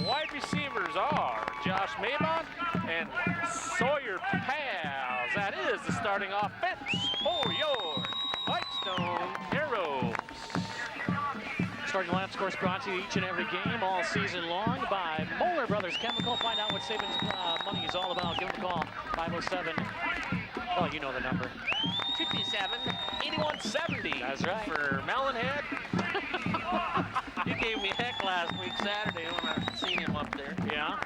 Wide receivers are Josh Maybach and Sawyer Pals. That is the starting offense for your Pipestone Arrows. Starting lineup, of course, brought to you each and every game all season long by Moeller Brothers Chemical. Find out what savings money is all about. Give them a call, 507. Oh, you know the number. 227-8170. That's right. For Melonhead. You gave me heck last week, Saturday, when I seen him up there. Yeah.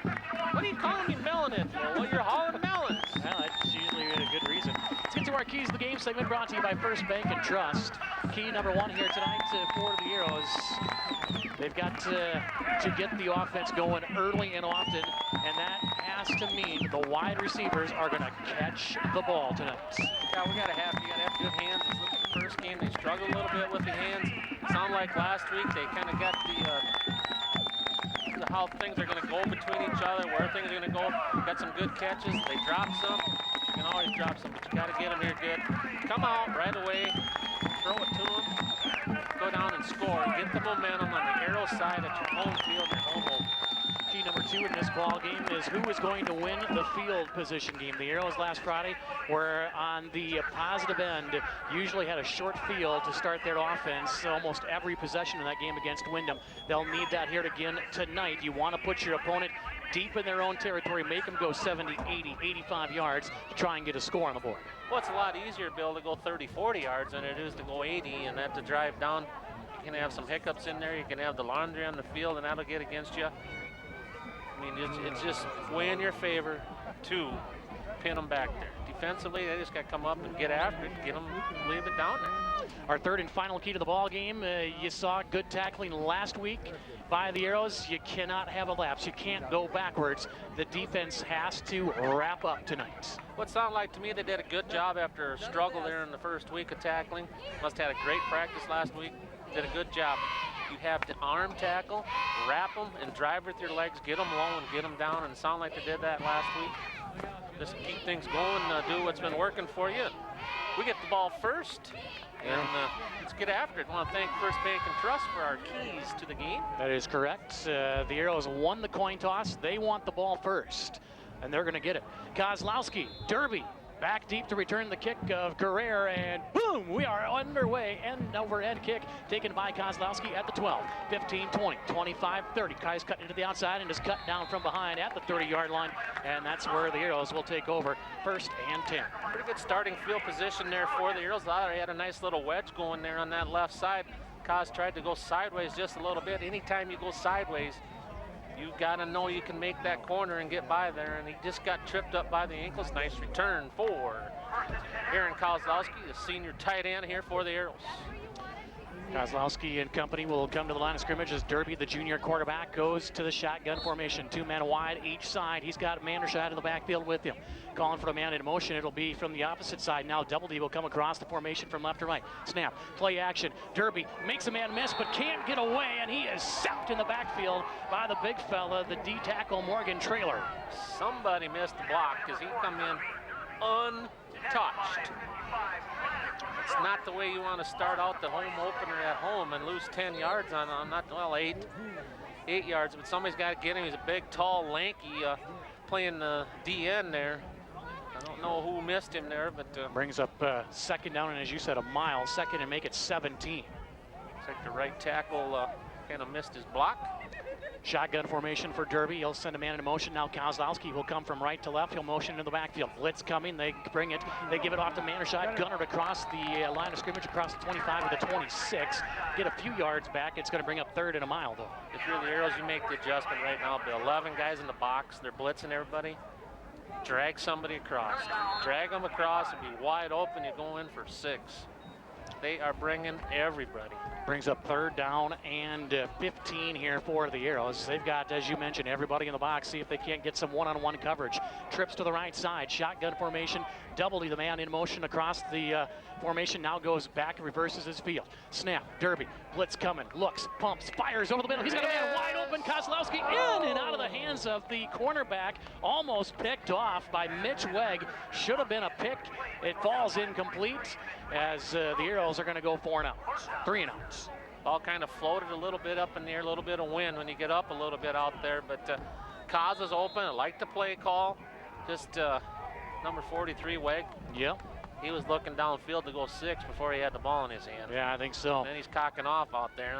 What are you calling me Melonhead for? Well, you're hauling melons. Well, that's usually a good reason. Let's get to our Keys of the Game segment brought to you by First Bank and Trust. Key number one here tonight for the Arrows. They've got to get the offense going early and often, and that has to mean the wide receivers are going to catch the ball tonight. Yeah, you gotta have good hands. Let's look at the first game. They struggled a little bit with the hands. Sound like last week they kind of got the how things are going to go between each other, where things are going to go. Got some good catches. They dropped some. You can always drop some, but you got to get them here good. Come out right away. Throw it to them. Go down and score. Get the momentum on the Arrow side at your home field, your home opener. Key number two in this ball game is who is going to win the field position game. The Arrows last Friday were on the positive end, usually had a short field to start their offense almost every possession in that game against Windham. They'll need that here again tonight. You want to put your opponent deep in their own territory, make them go 70, 80, 85 yards to try and get a score on the board. Well, it's a lot easier, Bill, to go 30, 40 yards than it is to go 80 and have to drive down. You can have some hiccups in there. You can have the laundry on the field, and that'll get against you. I mean, it's just way in your favor to pin them back there. Defensively, they just got to come up and get after it, get them, leave it down there. Our third and final key to the ball game, you saw good tackling last week by the Arrows. You cannot have a lapse. You can't go backwards. The defense has to wrap up tonight. What sounded like to me, they did a good job after a struggle there in the first week of tackling. Must have had a great practice last week. Did a good job. You have to arm tackle, wrap them, and drive with your legs, get them low and get them down, and it sounded like they did that last week. Just keep things going, do what's been working for you. We get the ball first, and let's get after it. I want to thank First Bank and Trust for our keys to the game. That is correct. The Arrows won the coin toss. They want the ball first, and they're going to get it. Kozlowski, Derby, back deep to return the kick of Guerrero, and boom, we are underway. End over end kick taken by Kozlowski at the 12, 15, 20, 25, 30. Kai's cutting into the outside and is cut down from behind at the 30-yard line, and that's where the Arrows will take over, 1st and 10. Pretty good starting field position there for the Arrows. They had a nice little wedge going there on that left side. Kaz tried to go sideways just a little bit. Anytime you go sideways, you got to know you can make that corner and get by there, and he just got tripped up by the ankles. Nice return for Aaron Kozlowski, the senior tight end here for the Arrows. Kozlowski and company will come to the line of scrimmage as Derby, the junior quarterback, goes to the shotgun formation. 2 men wide each side. He's got Mandershot in the backfield with him. Calling for a man in motion. It'll be from the opposite side. Now Double D will come across the formation from left to right. Snap, play action. Derby makes a man miss but can't get away, and he is sapped in the backfield by the big fella, the D tackle Morgan Traylor. Somebody missed the block because he come in untouched. It's not the way you want to start out the home opener at home and lose 10 yards on eight yards, but somebody's got to get him. He's a big, tall, lanky, playing the DN there. I don't know who missed him there, but brings up 2nd down, and as you said, a mile, 2nd and make it 17. Looks like the right tackle kind of missed his block. Shotgun formation for Derby. He'll send a man in motion. Now Kozlowski will come from right to left. He'll motion into the backfield. Blitz coming. They bring it. They give it off to Mandershot. Gunner across the line of scrimmage, across the 25 to the 26. Get a few yards back. It's going to bring up 3rd and a mile, though. If you're the Arrows, you make the adjustment right now. But 11 guys in the box. They're blitzing everybody. Drag somebody across. Drag them across and be wide open. You go in for 6. They are bringing everybody. Brings up 3rd down and 15 here for the Arrows. They've got, as you mentioned, everybody in the box. See if they can't get some one-on-one coverage. Trips to the right side. Shotgun formation. Double D, the man in motion across the formation. Now goes back and reverses his field. Snap. Derby. Blitz coming. Looks. Pumps. Fires over the middle. He's got a man wide open. Kozlowski in and out of the hands of the cornerback. Almost picked off by Mitch Wegg. Should have been a pick. It falls incomplete as the Arrows are going to go 4 and out. 3 and out. Ball kind of floated a little bit up in the air, a little bit of wind when you get up a little bit out there. But Kaz was open. I liked the play call. Just number 43, Weg. Yep. He was looking downfield to go 6 before he had the ball in his hand. Yeah, I think so. And then he's cocking off out there.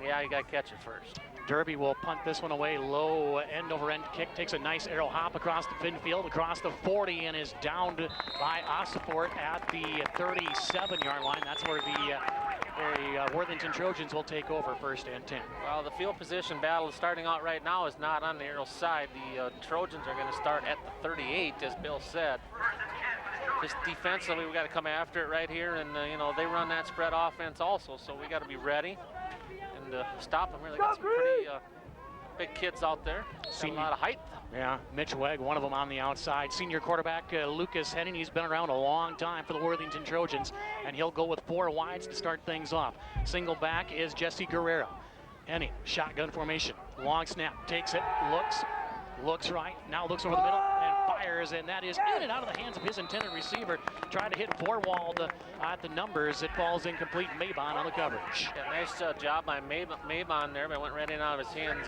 Yeah, you got to catch it first. Derby will punt this one away. Low end-over-end kick. Takes a nice arrow hop across the infield, across the 40, and is downed by Ossiport at the 37-yard line. That's where the Worthington Trojans will take over, 1st and 10. Well, the field position battle starting out right now is not on the arrow side. The Trojans are going to start at the 38, as Bill said. Just defensively, we got to come after it right here, and you know, they run that spread offense also, so we got to be ready and stop them. Really got some pretty big kids out there. Got a lot of height. Yeah, Mitch Weg, one of them on the outside. Senior quarterback Lucas Henning, he's been around a long time for the Worthington Trojans, and he'll go with 4 wides to start things off. Single back is Jesse Guerrero. Henning, shotgun formation, long snap, takes it, looks right, now looks over the middle, and fires, and that is in and out of the hands of his intended receiver. Tried to hit Forwald at the numbers. It falls incomplete. Mabon on the coverage. Yeah, nice job by Mabon there, but went right in out of his hands.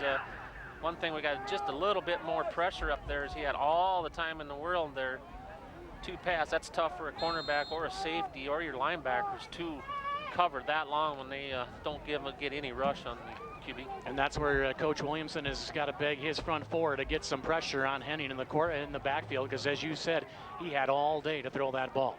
One thing we got just a little bit more pressure up there is he had all the time in the world there to pass. That's tough for a cornerback or a safety or your linebackers to cover that long when they don't get any rush on the QB. And that's where Coach Williamson has got to beg his front four to get some pressure on Henning in the backfield, because as you said, he had all day to throw that ball.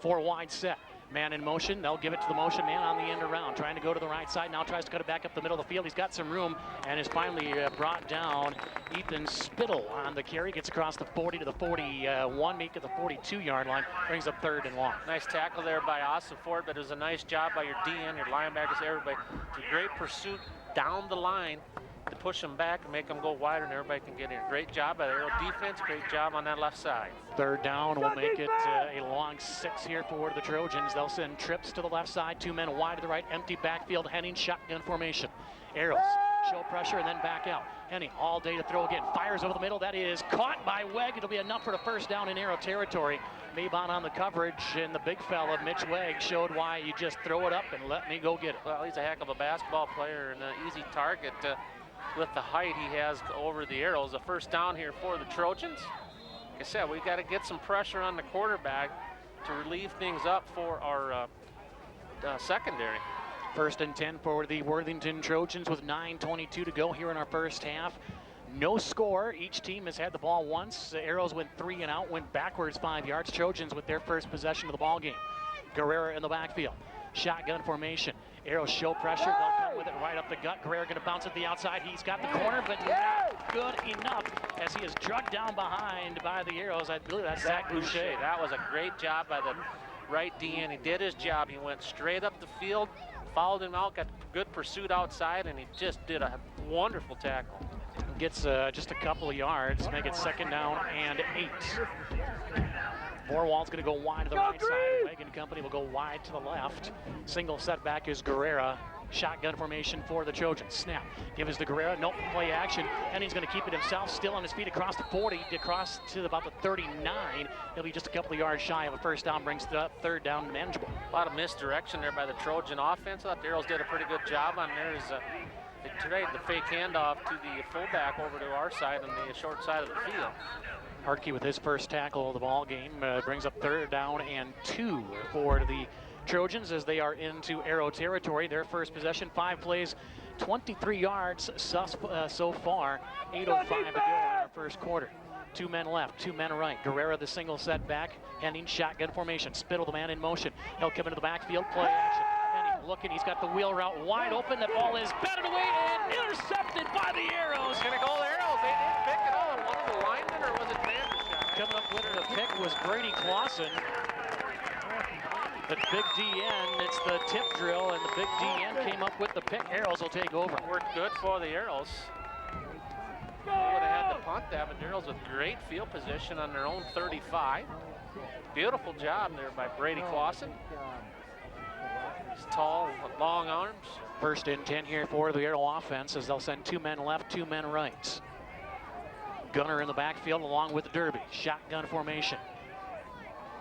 4 wide set. Man in motion, they'll give it to the motion man on the end around, trying to go to the right side, now tries to cut it back up the middle of the field. He's got some room and is finally brought down. Ethan Spittle on the carry, gets across the 40 to the 41, make it the 42-yard line, brings up 3rd and long. Nice tackle there by Ossiford, but it was a nice job by your DN, your linebackers, everybody. It's a great pursuit down the line to push them back and make them go wider, and everybody can get in. Great job by the Arrow defense, great job on that left side. 3rd down will make it a long 6 here for the Trojans. They'll send trips to the left side, 2 men wide to the right, empty backfield. Henning shotgun formation. Arrows show pressure and then back out. Henning all day to throw again, fires over the middle. That is caught by Weg. It'll be enough for the 1st down in Arrow territory. Mabon on the coverage, and the big fella, Mitch Weg, showed why you just throw it up and let me go get it. Well, he's a heck of a basketball player and an easy target with the height he has over the Arrows. The 1st down here for the Trojans. Like I said, we've got to get some pressure on the quarterback to relieve things up for our secondary. 1st and 10 for the Worthington Trojans with 9:22 to go here in our 1st half. No score. Each team has had the ball once. The Arrows went 3 and out, went backwards 5 yards. Trojans with their 1st possession of the ball game. Guerrero in the backfield. Shotgun formation. Arrows show pressure. They'll come with it right up the gut. Guerrero going to bounce at the outside. He's got the corner, but not good enough as he is drugged down behind by the Arrows. I believe that's Zach Boucher. That was a great job by the right DN. He did his job. He went straight up the field, followed him out, got good pursuit outside, and he just did a wonderful tackle. Gets just a couple of yards, make it 2nd down and 8. Forwald's going to go wide to the right side. Weg and company will go wide to the left. Single setback is Guerrero. Shotgun formation for the Trojans. Snap. Give us to Guerrero. Nope. Play action. And he's going to keep it himself. Still on his feet across the 40. Across to about the 39. He'll be just a couple of yards shy of a 1st down. Brings it up. 3rd down manageable. A lot of misdirection there by the Trojan offense. I thought the Arrows did a pretty good job on there. They traded the fake handoff to the fullback over to our side on the short side of the field. Hartke with his 1st tackle of the ball game brings up 3rd down and 2 for the Trojans as they are into Arrow territory. Their 1st possession, 5 plays, 23 yards so far. 8:05 to go in our 1st quarter. 2 men left, 2 men right. Guerrero the single setback. Henning shotgun formation. Spittle the man in motion. He'll come into the backfield. Play action. Henning looking. He's got the wheel route wide open. The ball is batted away and intercepted by the Arrows. Gonna go the Arrows. They didn't pick it up. One of the linemen, or was it Vandershot? Coming up with the pick was Brady Clausen. The big DN, it's the tip drill, and the big DN came up with the pick. Arrows will take over. Worked good for the Arrows. They would have had to punt that, but the Arrows with great field position on their own 35. Beautiful job there by Brady Clausen. He's tall with long arms. 1st and 10 here for the Arrow offense as they'll send 2 men left, 2 men right. Gunner in the backfield along with Derby. Shotgun formation.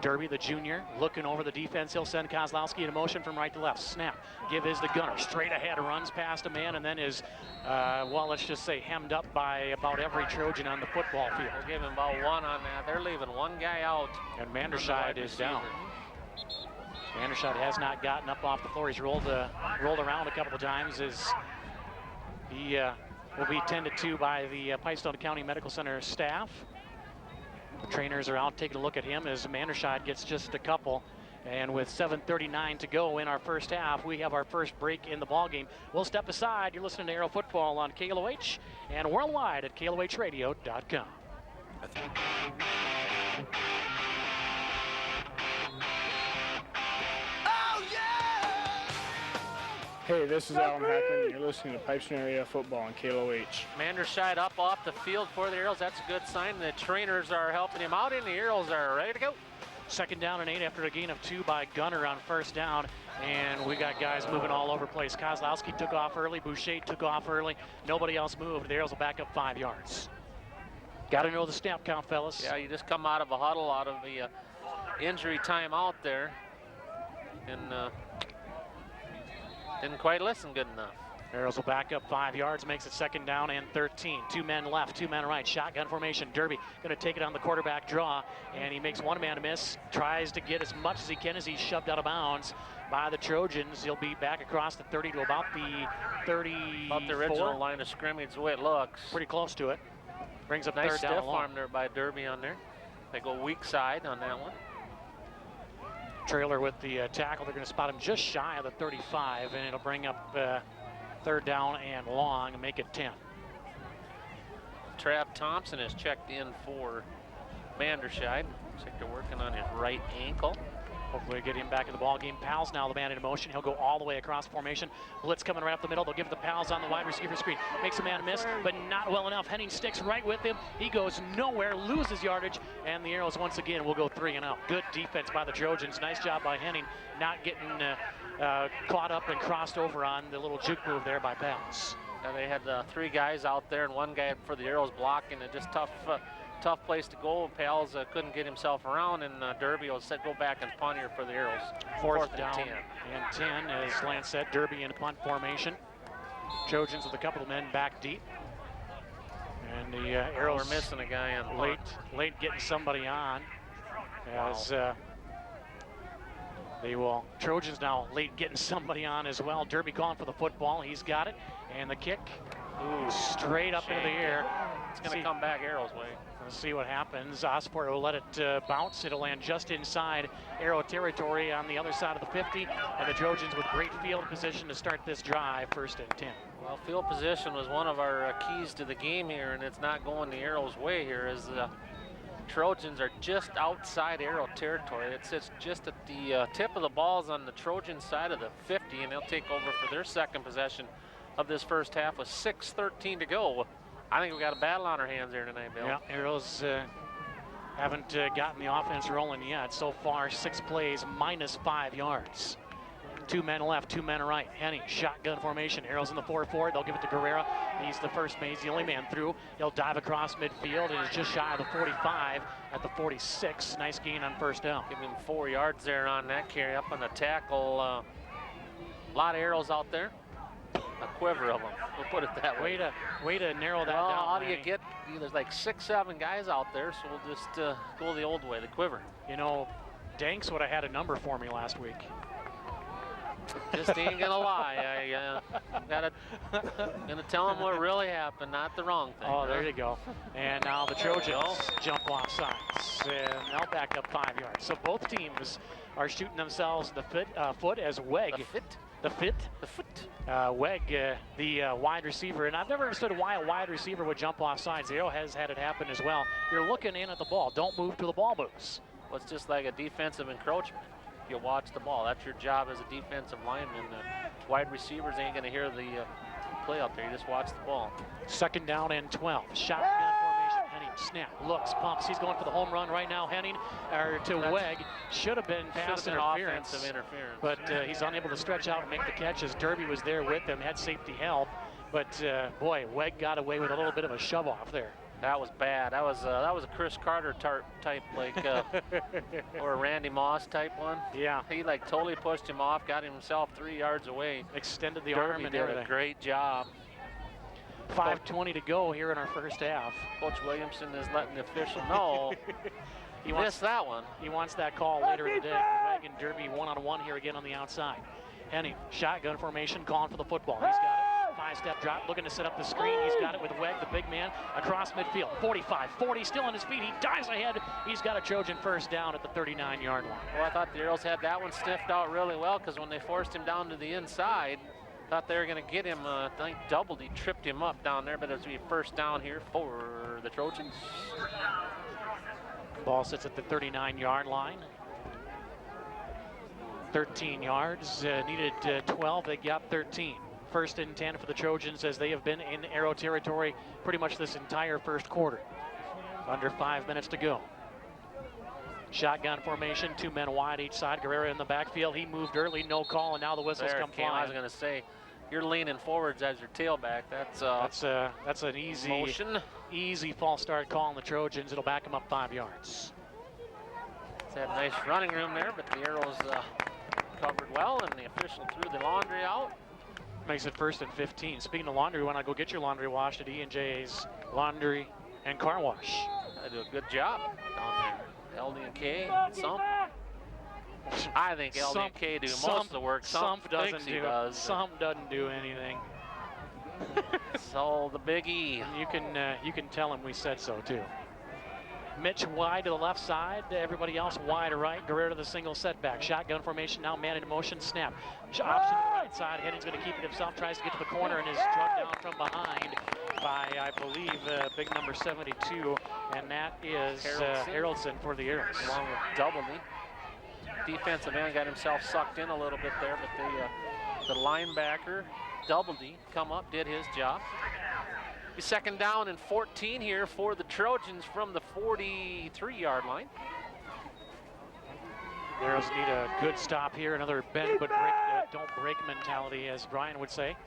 Derby, the junior, looking over the defense. He'll send Kozlowski in motion from right to left. Snap. Give is the gunner. Straight ahead, runs past a man, and then is, well, let's just say hemmed up by about every Trojan on the football field. They're giving about one on that. They're leaving one guy out. And Manderscheid is down. Manderscheid has not gotten up off the floor. He's rolled around a couple of times as he will be tended to by the Pipestone County Medical Center staff. The trainers are out taking a look at him as Manderscheid gets just a couple. And with 7:39 to go in our first half, we have our first break in the ballgame. We'll step aside. You're listening to Aero Football on KLOH and worldwide at KLOHradio.com. Hey, this is Alan Hackman. You're listening to Pipestone Area Football on KLOH. Manderscheid up off the field for the Arrows. That's a good sign. The trainers are helping him out, and the Arrows are ready to go. 2nd down and 8 after a gain of 2 by Gunner on 1st down. And we got guys moving all over the place. Kozlowski took off early. Boucher took off early. Nobody else moved. The Arrows will back up 5 yards. Got to know the snap count, fellas. Yeah, you just come out of a huddle, out of the injury time out there. And didn't quite listen good enough. Arrows will back up 5 yards, makes it 2nd down and 13. 2 men left, 2 men right. Shotgun formation. Derby going to take it on the quarterback draw, and he makes one man miss. Tries to get as much as he can as he's shoved out of bounds by the Trojans. He'll be back across the 30 to about the 34. About the original line of scrimmage, the way it looks. Pretty close to it. Brings up Nice 3rd down stiff long. arm there by Derby on there. They go weak side on that one. Trailer with the tackle. They're going to spot him just shy of the 35, and it'll bring up 3rd down and long and make it 10. Trav Thompson is checked in for Manderscheid. Looks like they're working on his right ankle. Hopefully get him back in the ball game. Pals now the man in motion. He'll go all the way across formation. Blitz coming right up the middle. They'll give it the Pals on the wide receiver screen. Makes a man miss, but not well enough. Henning sticks right with him. He goes nowhere, loses yardage, and the Arrows once again will go 3 and out. Good defense by the Trojans. Nice job by Henning, not getting caught up and crossed over on the little juke move there by Pals. Now they had 3 guys out there and 1 guy for the Arrows blocking. It just tough place to go. Pals couldn't get himself around, and Derby will go back and punt here for the Arrows. 4th down and 10, as Lance said. Derby in punt formation. Trojans with a couple of men back deep. And the Arrows are missing a guy on late getting somebody on. As Trojans now late getting somebody on as well. Derby calling for the football. He's got it. And the kick straight up into the air. It's going to come back Arrows' way. Let's see what happens. Osborne will let it bounce. It'll land just inside Arrow territory on the other side of the 50. And the Trojans with great field position to start this drive, 1st and 10. Well, field position was one of our keys to the game here, and it's not going the Arrows' way here as the Trojans are just outside Arrow territory. It sits just at the tip of the balls on the Trojan side of the 50, and they'll take over for their 2nd possession of this first half with 6:13 to go. I think we got a battle on our hands here tonight, Bill. Yeah, Arrows haven't gotten the offense rolling yet. So far, 6 plays, minus 5 yards. 2 men left, 2 men right. Henning, shotgun formation. Arrows in the 4-4. They'll give it to Guerrera. He's the first man. He's the only man through. He'll dive across midfield and is just shy of the 45 at the 46. Nice gain on 1st down. Give him 4 yards there on that carry up on the tackle. A lot of Arrows out there. A quiver of them, we'll put it that way. Way to narrow that well, down. How do you get, there's like 6, 7 guys out there, so we'll just go the old way, the quiver. You know, Danks would have had a number for me last week. Just ain't gonna lie. Gonna tell them what really happened, not the wrong thing. Oh, there you go. And now the Trojans jump off sides, and they'll back up 5 yards. So both teams are shooting themselves the foot as Weg. The foot. Weg, the wide receiver, and I've never understood why a wide receiver would jump off sides. The Arrow has had it happen as well. You're looking in at the ball. Don't move till the ball moves. Well, it's just like a defensive encroachment. You watch the ball. That's your job as a defensive lineman. Wide receivers ain't going to hear the play out there. You just watch the ball. 2nd down and 12. Shotgun formation. Henning snap, looks, pumps. He's going for the home run right now. Henning to Weg. Should have been pass interference. Offensive interference. But he's unable to stretch out and make the catch as Derby was there with him, had safety help. But boy, Weg got away with a little bit of a shove off there. That was bad. That was a Chris Carter type, like, or a Randy Moss type one. Yeah. He like totally pushed him off, got himself 3 yards away. Extended the Derby arm and did everything. a great job. 5:20 to go here in our first half. Coach Williamson is letting the official know. He missed that one. He wants that call later in the day. Weg and Derby one-on-one here again on the outside. Henning, shotgun formation, calling for the football. He's got it. 5-step drop, looking to set up the screen. He's got it with Weg, the big man, across midfield. 45, 40, still on his feet. He dives ahead. He's got a Trojan first down at the 39-yard line. Well, I thought the Arrows had that one sniffed out really well, because when they forced him down to the inside, thought they were going to get him. I think Doubledy tripped him up down there, but it was going to be first down here for the Trojans. Ball sits at the 39-yard line. 13 yards, needed 12, they got 13. First and 10 for the Trojans, as they have been in Arrow territory pretty much this entire first quarter. Under 5 minutes to go. Shotgun formation, 2 men wide each side. Guerrero in the backfield, he moved early, no call, and now the whistles come flying. I was going to say, you're leaning forwards as your tailback. That's an easy motion. Easy false start call on the Trojans. It'll back them up 5 yards. It's had nice running room there, but the Arrows covered well, and the official threw the laundry out. Makes it first and 15. Speaking of laundry, why not go get your laundry washed at E&J's Laundry and Car Wash? They do a good job down there. LD&K, Sump. I think LD&K do most of the work. Sump doesn't do does. Sump doesn't do anything. So the Big E. You can tell him we said so too. Mitch wide to the left side, everybody else wide to right. Guerrero to the single setback. Shotgun formation now, man in motion, snap. Option to the right side. Henning's going to keep it himself, tries to get to the corner and is struck down from behind by, I believe, big number 72, and that is Harrelson for the Arrows. Along with Doubledy. Defensive end got himself sucked in a little bit there, but the linebacker, Doubledy, come up, did his job. Be second down and 14 here for the Trojans from the 43-yard line. The Arrows need a good stop here, another bend but break, don't break mentality, as Brian would say.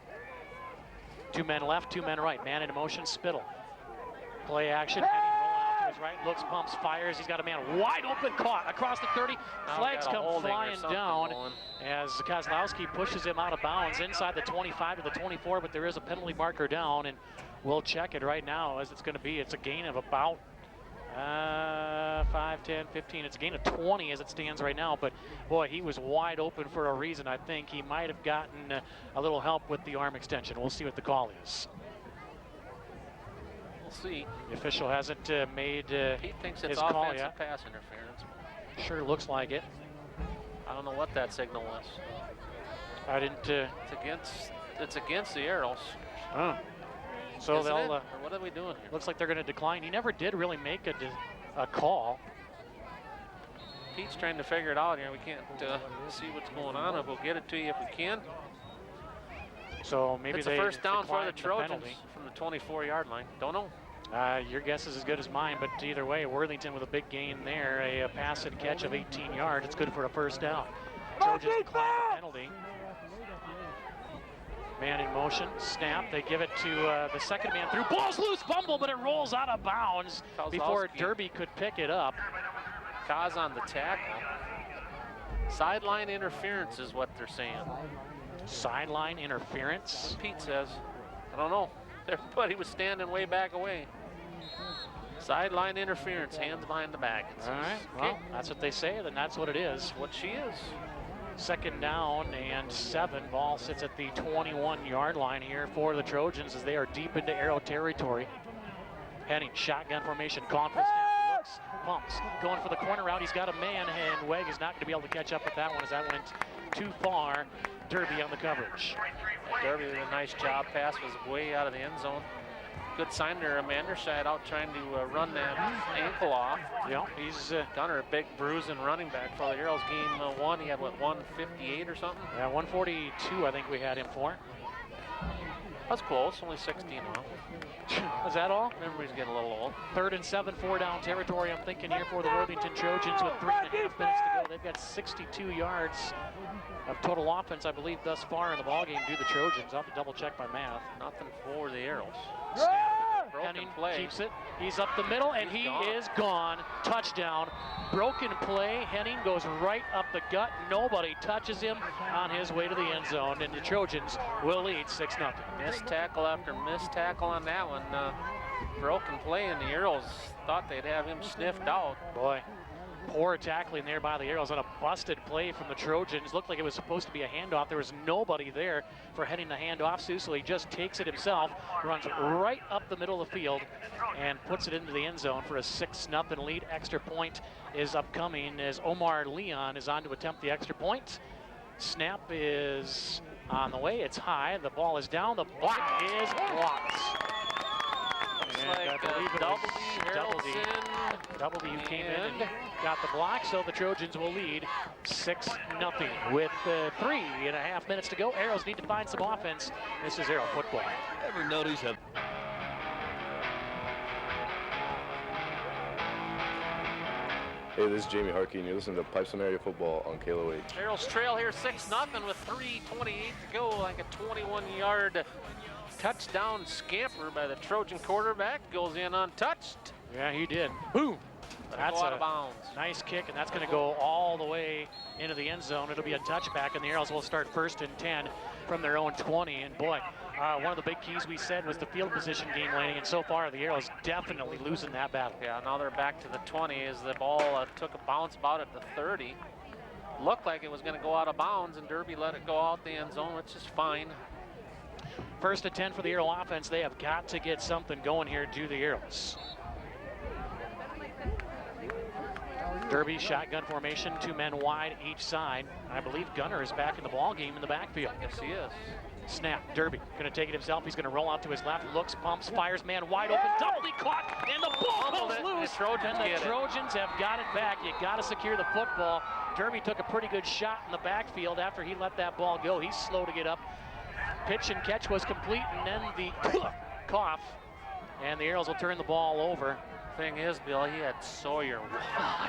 2 men left, 2 men right. Man in motion, Spittle. Play action, Henning rolling out to his right, looks, pumps, fires. He's got a man wide open, caught across the 30. Flags come flying down as Kozlowski pushes him out of bounds inside the 25 to the 24, but there is a penalty marker down, and we'll check it right now as it's going to be. It's a gain of about 5, 10, 15. It's a gain of 20 as it stands right now, but boy, he was wide open for a reason. I think he might have gotten a little help with the arm extension. We'll see what the call is. We'll see. The official hasn't made he thinks it's his call offensive yet. Pass interference. Sure looks like it. I don't know what that signal was. I didn't. It's against the Arrows. Oh. So Isn't they'll. it? Or what are we doing here? Looks like they're going to decline. He never did really make a call. Pete's trying to figure it out here. We can't see what's going on. We'll get it to you if we can. So maybe it's they a first down for the declined Trojans penalty. from the 24-yard line. Don't know. Your guess is as good as mine, but either way, Worthington with a big gain there, a pass and catch of 18 yards. It's good for a first down. Trojans decline the penalty. Man in motion, snap. They give it to the second man through. Ball's loose, fumble, but it rolls out of bounds before Derby could pick it up. Kaz on the tackle. Sideline interference is what they're saying. Sideline interference? Pete says. I don't know. Everybody was standing way back away. Sideline interference, hands behind the back. All right, well, that's what they say, then that's what it is. What she is. Second down and 7. Ball sits at the 21-yard line here for the Trojans as they are deep into Arrow territory. Henning, shotgun formation, calling for the snap, looks, pumps, going for the corner route. He's got a man, and Weg is not going to be able to catch up with that one as that went too far. Derby on the coverage. Derby did a nice job. Pass was way out of the end zone. Good sign there. Manderscheid out trying to run that ankle off. Yeah, he's done her a big bruising running back for the Arrows. Game 1, he had what, 158 or something? Yeah, 142 I think we had him for. That's close, only 16 off. Is that all? Everybody's getting a little old. 3rd and 7, 4 down territory. I'm thinking here for the Worthington Trojans with 3.5 minutes to go. They've got 62 yards of total offense, I believe, thus far in the ballgame due to the Trojans. I'll have to double check my math. Nothing for the Arrows. Snap. Broken play. Keeps it. He's up the middle, and he is gone. Touchdown. Broken play. Henning goes right up the gut. Nobody touches him on his way to the end zone, and the Trojans will lead 6-0. Missed tackle after missed tackle on that one. Broken play, and the Arrows thought they'd have him sniffed out. Boy, poor tackling there by the Arrows on a busted play from the Trojans. Looked like it was supposed to be a handoff. There was nobody there for Henning the handoff to, so he just takes it himself, runs right up the middle of the field, and puts it into the end zone for a 6-0 lead. Extra point is upcoming as Omar Leon is on to attempt the extra point. Snap is on the way. It's high. The ball is down. The block is blocked. Like Double D who came in and got the block, so the Trojans will lead 6-0 with 3.5 minutes to go. Arrows need to find some offense. This is Arrow football. Ever notice how Hey, this is Jamie Harkey, and you're listening to Pipestone Area Football on KLOH. Arrows trail here 6-0 with 3:28 to go, like a 21-yard touchdown scamper by the Trojan quarterback. Goes in untouched. Yeah, he did. Boom. That's out of bounds. Nice kick, and that's going to go all the way into the end zone. It'll be a touchback, and the Arrows will start 1st and 10 from their own 20. And boy, one of the big keys we said was the field position game laning, and so far the Arrows definitely losing that battle. Yeah, now they're back to the 20 as the ball took a bounce about at the 30. Looked like it was going to go out of bounds, and Derby let it go out the end zone, which is fine. 1st and 10 for the Arrow offense. They have got to get something going here, do the Arrows. Derby shotgun formation, 2 men wide each side. I believe Gunner is back in the ball game in the backfield. Yes, he is. Snap, Derby going to take it himself. He's going to roll out to his left, looks, pumps, fires, man wide open, double caught, and the ball goes loose. And the Trojans have got it back. You got to secure the football. Derby took a pretty good shot in the backfield after he let that ball go. He's slow to get up. Pitch and catch was complete, and then the cough, and the Arrows will turn the ball over. Thing is, Bill, he had Sawyer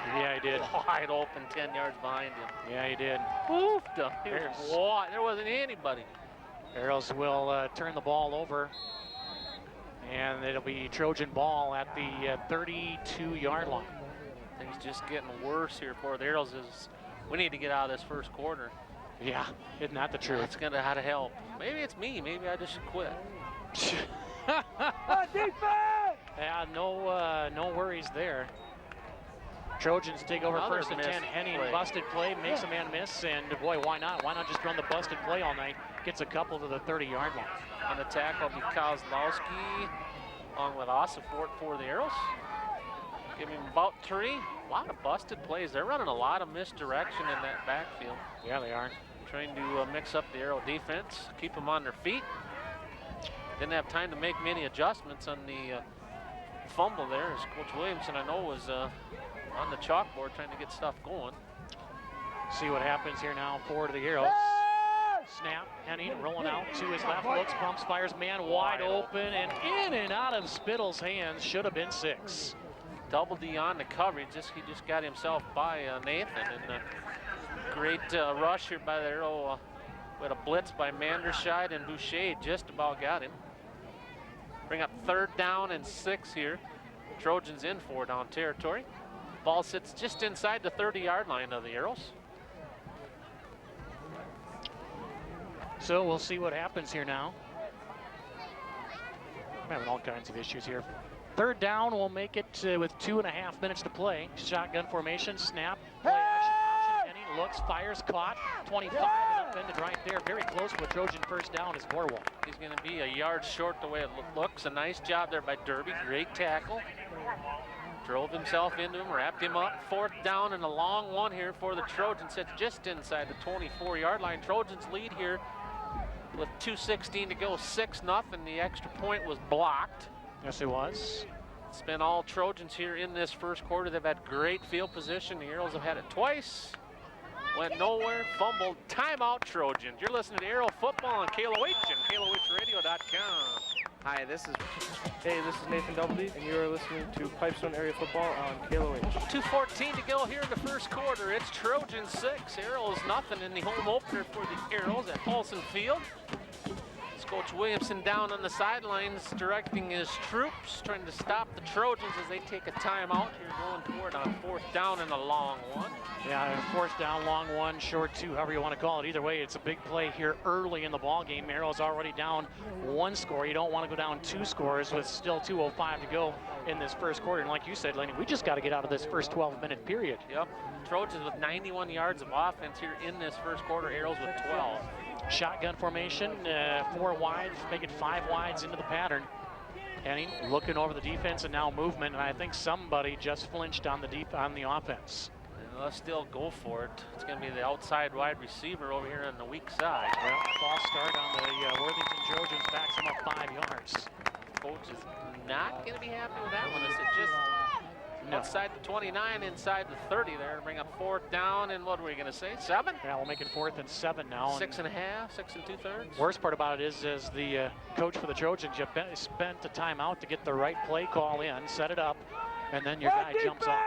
Yeah, he did. wide open 10 yards behind him. Yeah, he did. Oofed him. There wasn't anybody. Arrows will turn the ball over, and it'll be Trojan ball at the 32-yard line. Things just getting worse here for the Arrows. We need to get out of this first quarter. Yeah, isn't that the truth? It's going to have to help. Maybe it's me. Maybe I just should quit. Yeah, no worries there. Trojans take over Another 1st and 10. Henning play. Busted play, makes a man miss, and boy, why not? Why not just run the busted play all night? Gets a couple to the 30-yard line. On the tackle will be Kozlowski along with Osifort for the Arrows. Give him about 3. A lot of busted plays. They're running a lot of misdirection in that backfield. Yeah, they are. Trying to mix up the Arrow defense, keep them on their feet. Didn't have time to make many adjustments on the fumble there, as Coach Williamson, I know, was on the chalkboard trying to get stuff going. See what happens here now for the Arrows. Snap, Henning rolling out to his left, looks, pumps, fires, man wide open, and in and out of Spittle's hands. Should have been 6. Double D on the coverage. He just got himself by Nathan, and great rush here by the Arrow. With a blitz by Manderscheid, and Boucher just about got him. Bring up 3rd down and 6 here. Trojans in 4 down territory. Ball sits just inside the 30-yard line of the Arrows. So we'll see what happens here now. I'm having all kinds of issues here. 3rd down, we'll make it with 2.5 minutes to play. Shotgun formation, snap, play action, Henning looks, fires, caught, 25, and upended right there. Very close to a Trojan 1st down is Borwald. He's going to be a yard short the way it looks. A nice job there by Derby, great tackle. Drove himself into him, wrapped him up. 4th down and a long one here for the Trojans. Sits just inside the 24-yard line. Trojans lead here with 2:16 to go, 6-0. The extra point was blocked. Yes, it was. It's been all Trojans here in this first quarter. They've had great field position. The Arrows have had it twice. Went nowhere, fumbled, timeout Trojans. You're listening to Arrow Football on KLOH and KLOHradio.com. Hi, this is Nathan Doubledy, and you are listening to Pipestone Area Football on KLOH. 2:14 to go here in the first quarter. It's Trojans 6, Arrows nothing in the home opener for the Arrows at Paulson Field. Coach Williamson down on the sidelines directing his troops, trying to stop the Trojans as they take a timeout here going toward on 4th down and a long one. Yeah, 4th down, long one, short two, however you want to call it. Either way, it's a big play here early in the ball game. Arrow's already down 1 score. You don't want to go down 2 scores with still 2:05 to go in this first quarter. And like you said, Lenny, we just got to get out of this first 12-minute period. Yep. Trojans with 91 yards of offense here in this first quarter. Arrows with 12. Shotgun formation, 4 wide, making 5 wides into the pattern. Henning looking over the defense and now movement, and I think somebody just flinched on the offense. And let's still go for it. It's going to be the outside wide receiver over here on the weak side. Well, false start on the Worthington Trojans, backs them up 5 yards. Coach is not going to be happy with that one. This is just outside the 29, inside the 30 there to bring up 4th down, and what were we going to say, 7? Yeah, we'll make it 4th and 7 now. 6 2/3. Worst part about it is as the coach for the Trojans, you spent the timeout to get the right play call in, set it up, and then your guy jumps off.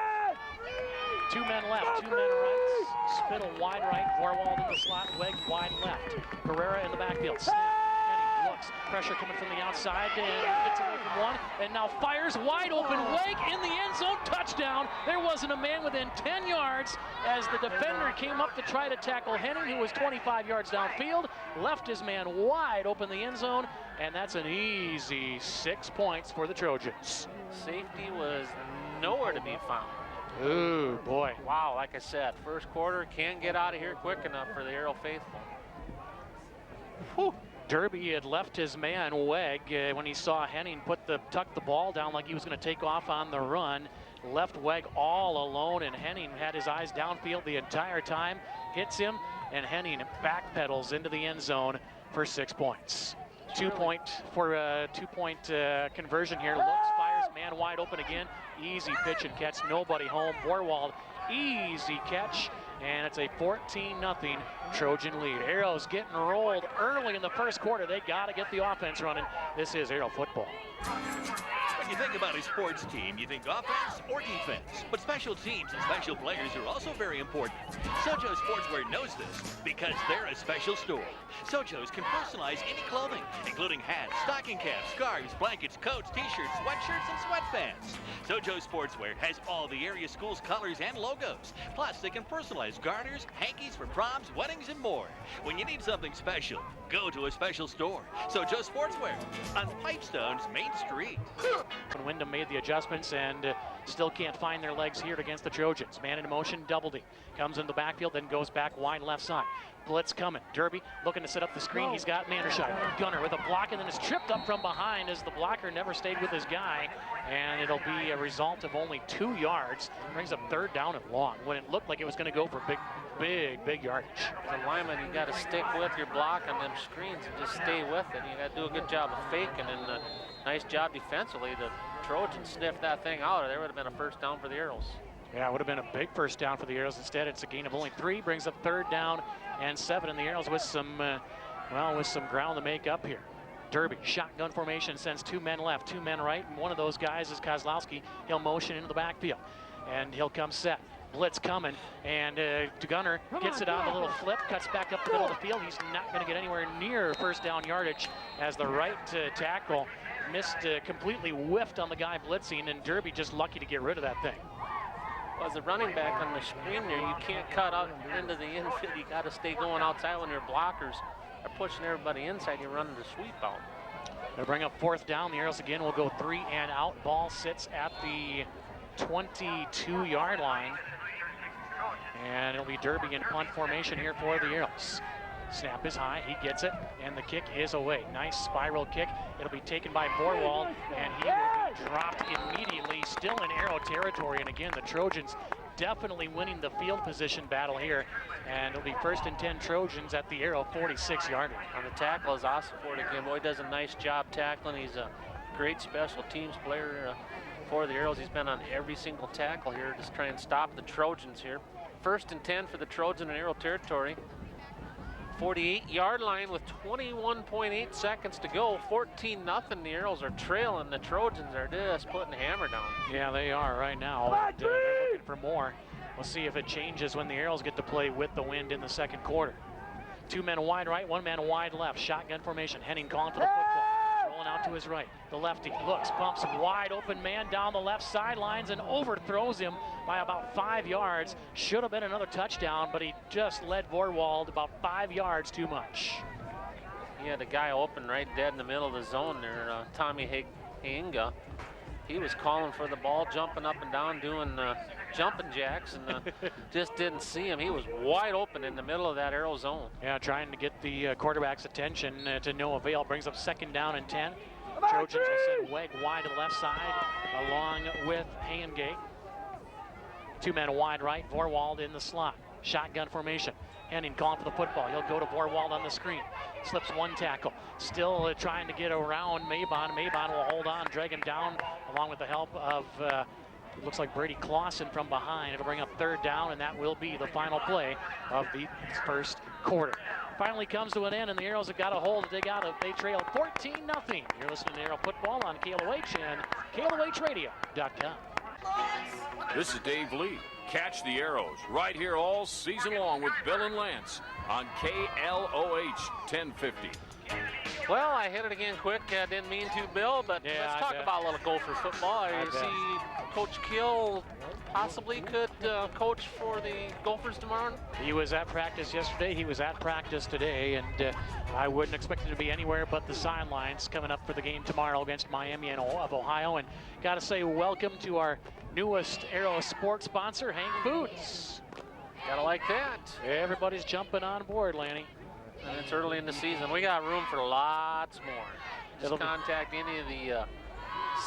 2 men left, 2 men right, Spittle wide right, Vorwald in the slot, Weg wide left. Pereira in the backfield, snap, Henning looks, pressure coming from the outside, and gets away from one, and now fires wide open, Weg in the end zone, touchdown. There wasn't a man within 10 yards as the defender came up to try to tackle Henning, who was 25 yards downfield, left his man wide open the end zone, and that's an easy 6 points for the Trojans. Safety was nowhere to be found. Ooh, boy. Wow, like I said, first quarter, can't get out of here quick enough for the Arrow faithful. Whew. Derby had left his man Weg when he saw Henning tuck the ball down like he was going to take off on the run. Left Weg all alone, and Henning had his eyes downfield the entire time. Hits him, and Henning backpedals into the end zone for 6 points. 2 point conversion here. Looks, fires, man wide open again. Easy pitch and catch, nobody home. Vorwald, easy catch, and it's a 14-0 Trojan lead. Arrow's getting rolled early in the first quarter. They got to get the offense running. This is Arrow football. When you think about a sports team, you think offense or defense. But special teams and special players are also very important. Sojo Sportswear knows this because they're a special store. Sojo's can personalize any clothing, including hats, stocking caps, scarves, blankets, coats, t-shirts, sweatshirts, and sweatpants. Sojo Sportswear has all the area school's colors and logos. Plus, they can personalize garters, hankies for proms, weddings, and more. When you need something special, go to a special store. Sojo Sportswear on Pipestone's Main Street. When Wyndham made the adjustments and still can't find their legs here against the Trojans. Man in motion, Doubleday. Comes in the backfield, then goes back wide left side. Blitz coming. Derby looking to set up the screen. He's got Manderscheid. Gunner with a block, and then is tripped up from behind as the blocker never stayed with his guy. And it'll be a result of only 2 yards. Brings up 3rd down and long when it looked like it was going to go for big yardage. As a lineman, you got to stick with your block on them screens and just stay with it. You got to do a good job of faking, and nice job defensively. The Trojans sniffed that thing out, or there would have been a 1st down for the Arrows. Yeah, it would have been a big 1st down for the Arrows. Instead, it's a gain of only 3. Brings up 3rd down and 7, and the Arrows with some ground to make up here. Derby, shotgun formation, sends 2 men left, 2 men right, and one of those guys is Kozlowski. He'll motion into the backfield, and he'll come set. Blitz coming, and Gunner gets it on a little flip, cuts back up the middle of the field. He's not going to get anywhere near 1st down yardage as the right tackle completely whiffed on the guy blitzing, and Derby just lucky to get rid of that thing. Well, as a running back on the screen there, you can't cut out into the infield. You got to stay going outside when your blockers are pushing everybody inside. You're running the sweep out. They'll bring up 4th down. The Arrows again will go 3 and out. Ball sits at the 22-yard line. And it'll be Derby in punt formation here for the Arrows. Snap is high, he gets it, and the kick is away. Nice spiral kick. It'll be taken by Vorwald, and he will be dropped immediately, still in Arrow territory. And again, the Trojans definitely winning the field position battle here. And it'll be 1st and 10 Trojans at the Arrow 46-yard line. On the tackle is Osford again. Boy, does a nice job tackling. He's a great special teams player for the Arrows. He's been on every single tackle here, just trying to stop the Trojans here. 1st and 10 for the Trojan in Arrow territory. 48-yard line with 21.8 seconds to go. 14-0. The Arrows are trailing. The Trojans are just putting the hammer down. Yeah, they are right now. They're looking for more. We'll see if it changes when the Arrows get to play with the wind in the second quarter. 2 men wide right, 1 man wide left. Shotgun formation. Henning calling for the football. Rolling out to his right. The lefty looks, pumps, wide open man down the left sidelines and overthrows him by about 5 yards. Should have been another touchdown, but he just led Vorwald about 5 yards too much. He had a guy open right dead in the middle of the zone there, Tommy Hainga. He was calling for the ball, jumping up and down, doing jumping jacks, and just didn't see him. He was wide open in the middle of that arrow zone. Yeah, trying to get the quarterback's attention to no avail. Brings up 2nd down and 10. Trojans will send Weg wide to the left side along with Hangate. 2 men wide right, Vorwald in the slot. Shotgun formation. Henning calling for the football. He'll go to Vorwald on the screen. Slips 1 tackle. Still trying to get around Mabon. Mabon will hold on, drag him down along with the help of, looks like Brady Clausen from behind. It'll bring up 3rd down, and that will be the final play of the first quarter. Finally comes to an end, and the Arrows have got a hold to dig out of. They trail 14-0. You're listening to Arrow Football on KLOH and KLOHradio.com. This is Dave Lee. Catch the Arrows right here all season long with Bill and Lance on KLOH 1050. Well, I hit it again quick. Didn't mean to, Bill, but Yeah, let's talk about a little Gopher football. You see Coach Kill possibly could coach for the Gophers tomorrow? He was at practice yesterday. He was at practice today, and I wouldn't expect him to be anywhere but the sidelines coming up for the game tomorrow against Miami of Ohio. And got to say welcome to our newest Arrow sports sponsor, Hank Foods. Gotta like that. Everybody's jumping on board, Lanny. And it's early in the season. We got room for lots more. Just contact any of the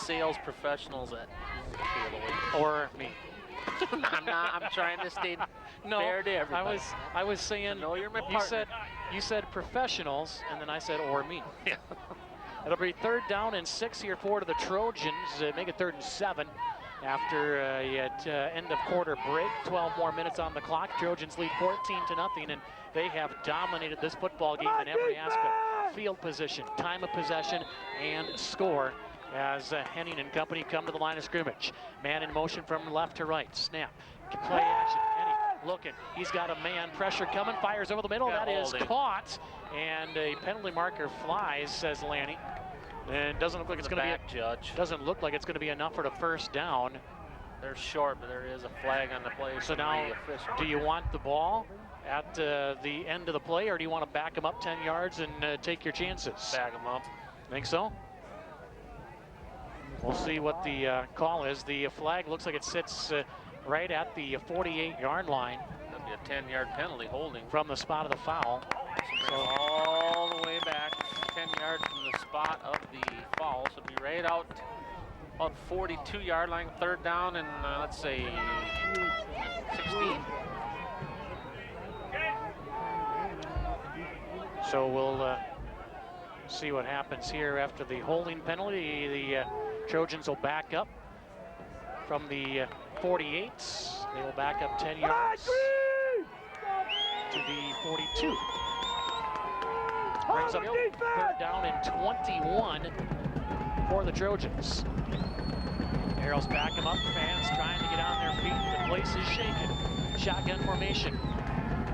sales professionals at KLOH. Or me. I'm trying to stay fair to everybody. I was saying, No, you're my partner. you said professionals, and then I said or me. Yeah. It'll be 3rd down and 6 here for the Trojans. Make it 3rd and 7 after end of quarter break. 12 more minutes on the clock. Trojans lead 14-0, and they have dominated this football game in every aspect. Field position, time of possession, and score as Henning and company come to the line of scrimmage. Man in motion from left to right. Snap. Play action. Henning looking. He's got a man. Pressure coming. Fires over the middle. That is caught. And a penalty marker flies, says Lanny. And doesn't look like it's going to be judge. Doesn't look like it's going to be enough for the 1st down. They're short, but there is a flag on the play. So now, do you want the ball at the end of the play, or do you want to back them up 10 yards and take your chances? Back them up. Think so? We'll see what the call is. The flag looks like it sits right at the 48-yard line. That'll be a 10-yard penalty holding. From the spot of the foul. So all the way back 10 yards from the spot of the foul. So it'll be right out about 42-yard line, 3rd down, and let's say 16. So we'll see what happens here after the holding penalty. The Trojans will back up from the 48s. They will back up 10 yards to the 42. Brings up 3rd down and 21 for the Trojans. Arrows back them up. Fans trying to get on their feet. The place is shaking. Shotgun formation.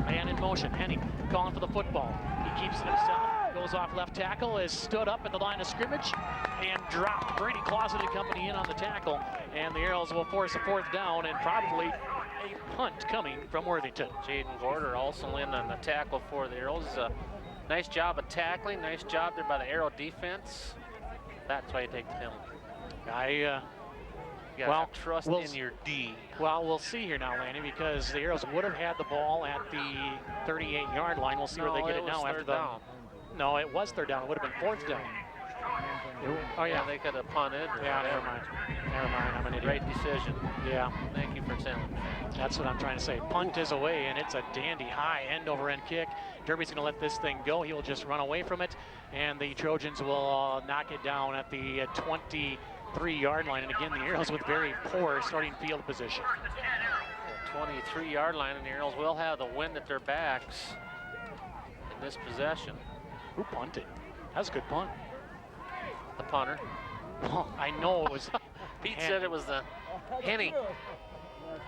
Man in motion. Henning calling for the football. He keeps it himself. Goes off left tackle. Is stood up at the line of scrimmage and dropped. Brady Clausen and company in on the tackle. And the Arrows will force a 4th down and probably a punt coming from Worthington. Jaden Gorder also in on the tackle for the Arrows. Nice job of tackling. Nice job there by the Arrow defense. That's why you take the penalty. You gotta have trust in your D. Well, we'll see here now, Lanny, because the Arrows would have had the ball at the 38-yard line. We'll see where they get it now after the. No, it was 3rd down. It would have been 4th down. Oh yeah, they could have punted. Yeah, never mind. I'm an idiot. Great decision. Yeah. Thank you for telling me. That's what I'm trying to say. Punt is away, and it's a dandy high end-over-end kick. Derby's going to let this thing go. He will just run away from it, and the Trojans will knock it down at the 23-yard line. And again, the Arrows with very poor starting field position. 23-yard line, and the Arrows will have the wind at their backs in this possession. Who punted? That was a good punt. The punter. Oh, I know it was. Pete said it was the Henning.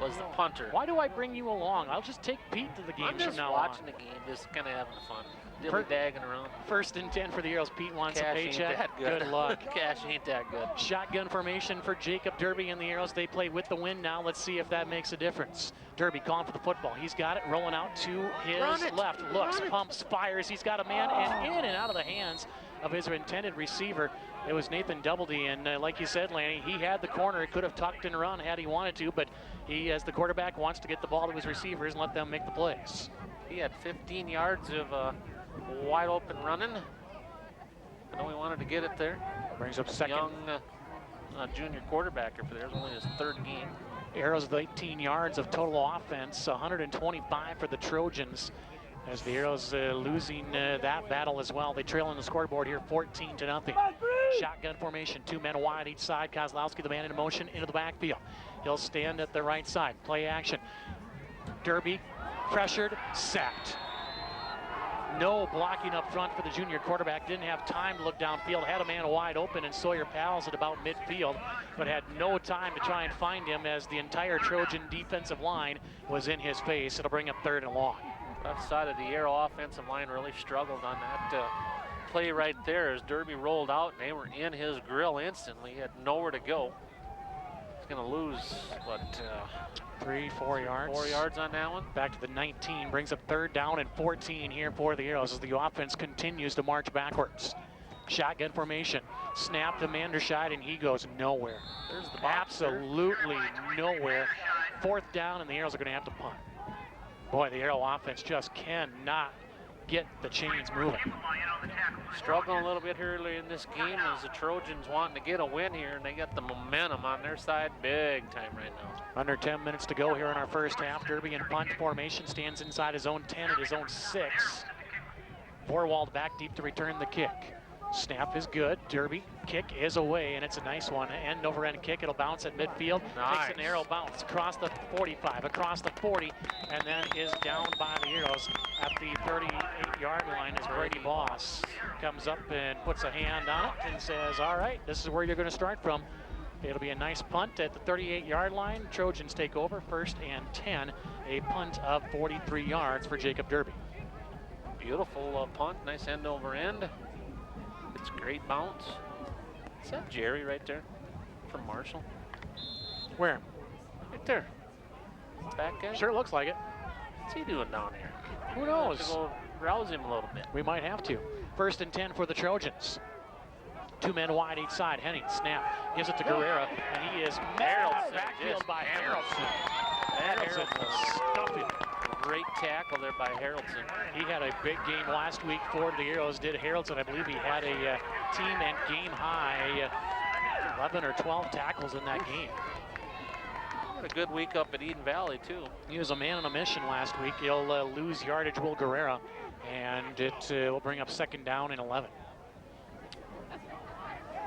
was the punter. Why do I bring you along? I'll just take Pete to the I'm games from just now watching on. the game, just kind of having fun. Dilly-dagging around. 1st and 10 for the Arrows. Pete wants Cash a ain't paycheck. that good. Good luck. Cash ain't that good. Shotgun formation for Jacob Derby and the Arrows. They play with the wind now. Let's see if that makes a difference. Derby calling for the football. He's got it, rolling out to his left. Looks, pumps, fires. He's got a man, and in and out of the hands of his intended receiver. It was Nathan Doubleday, and like you said, Lanny, he had the corner. He could have tucked and run had he wanted to, but he, as the quarterback, wants to get the ball to his receivers and let them make the plays. He had 15 yards of wide open running. I know he wanted to get it there. Brings up second. Young junior quarterback for there. It was only his 3rd game. Arrows with 18 yards of total offense, 125 for the Trojans. As the Arrows losing that battle as well. They trail on the scoreboard here 14-0. Shotgun formation, 2 men wide each side. Kozlowski, the man in motion, into the backfield. He'll stand at the right side. Play action. Derby pressured, sacked. No blocking up front for the junior quarterback. Didn't have time to look downfield. Had a man wide open and Sawyer Pals at about midfield, but had no time to try and find him as the entire Trojan defensive line was in his face. It'll bring up 3rd and long. Left side of the Arrow offensive line really struggled on that play right there as Derby rolled out and they were in his grill instantly. He had nowhere to go. He's going to lose, what, 3-4 yards. 4 yards on that one. Back to the 19, brings up 3rd down and 14 here for the Arrows as the offense continues to march backwards. Shotgun formation, snap to Manderscheid, and he goes nowhere. There's the box. Absolutely nowhere. 4th down, and the Arrows are going to have to punt. Boy, the Arrow offense just cannot get the chains moving. Struggling a little bit early in this game as the Trojans wanting to get a win here, and they got the momentum on their side big time right now. Under 10 minutes to go here in our first half. Derby in punt formation, stands inside his own 10 at his own 6. Forwalled back deep to return the kick. Snap is good. Derby kick is away, and it's a nice one. End over end kick. It'll bounce at midfield. Nice. Takes an arrow bounce across the 45, across the 40, and then is down by the Arrows at the 38-yard line as Brady Boss comes up and puts a hand on it and says, all right, this is where you're going to start from. It'll be a nice punt at the 38-yard line. Trojans take over, 1st and 10. A punt of 43 yards for Jacob Derby. Beautiful punt, nice end over end. It's a great bounce. Is that Jerry right there from Marshall? Where? Right there. Back guy? Sure looks like it. What's he doing down here? Who We'll have knows? to go rouse him a little bit. We might have to. 1st and 10 for the Trojans. 2 men wide each side. Henning snap, gives it to Guerrera, and he is Harrelson backfield just by Harrelson. Harrelson Harrelson stuffing. Great tackle there by Harrelson. He had a big game last week for the Arrows, did Harrelson. I believe he had a team and game high 11 or 12 tackles in that game. Had a good week up at Eden Valley too. He was a man on a mission last week. He'll lose yardage, Will Guerrera, and it will bring up 2nd down and 11.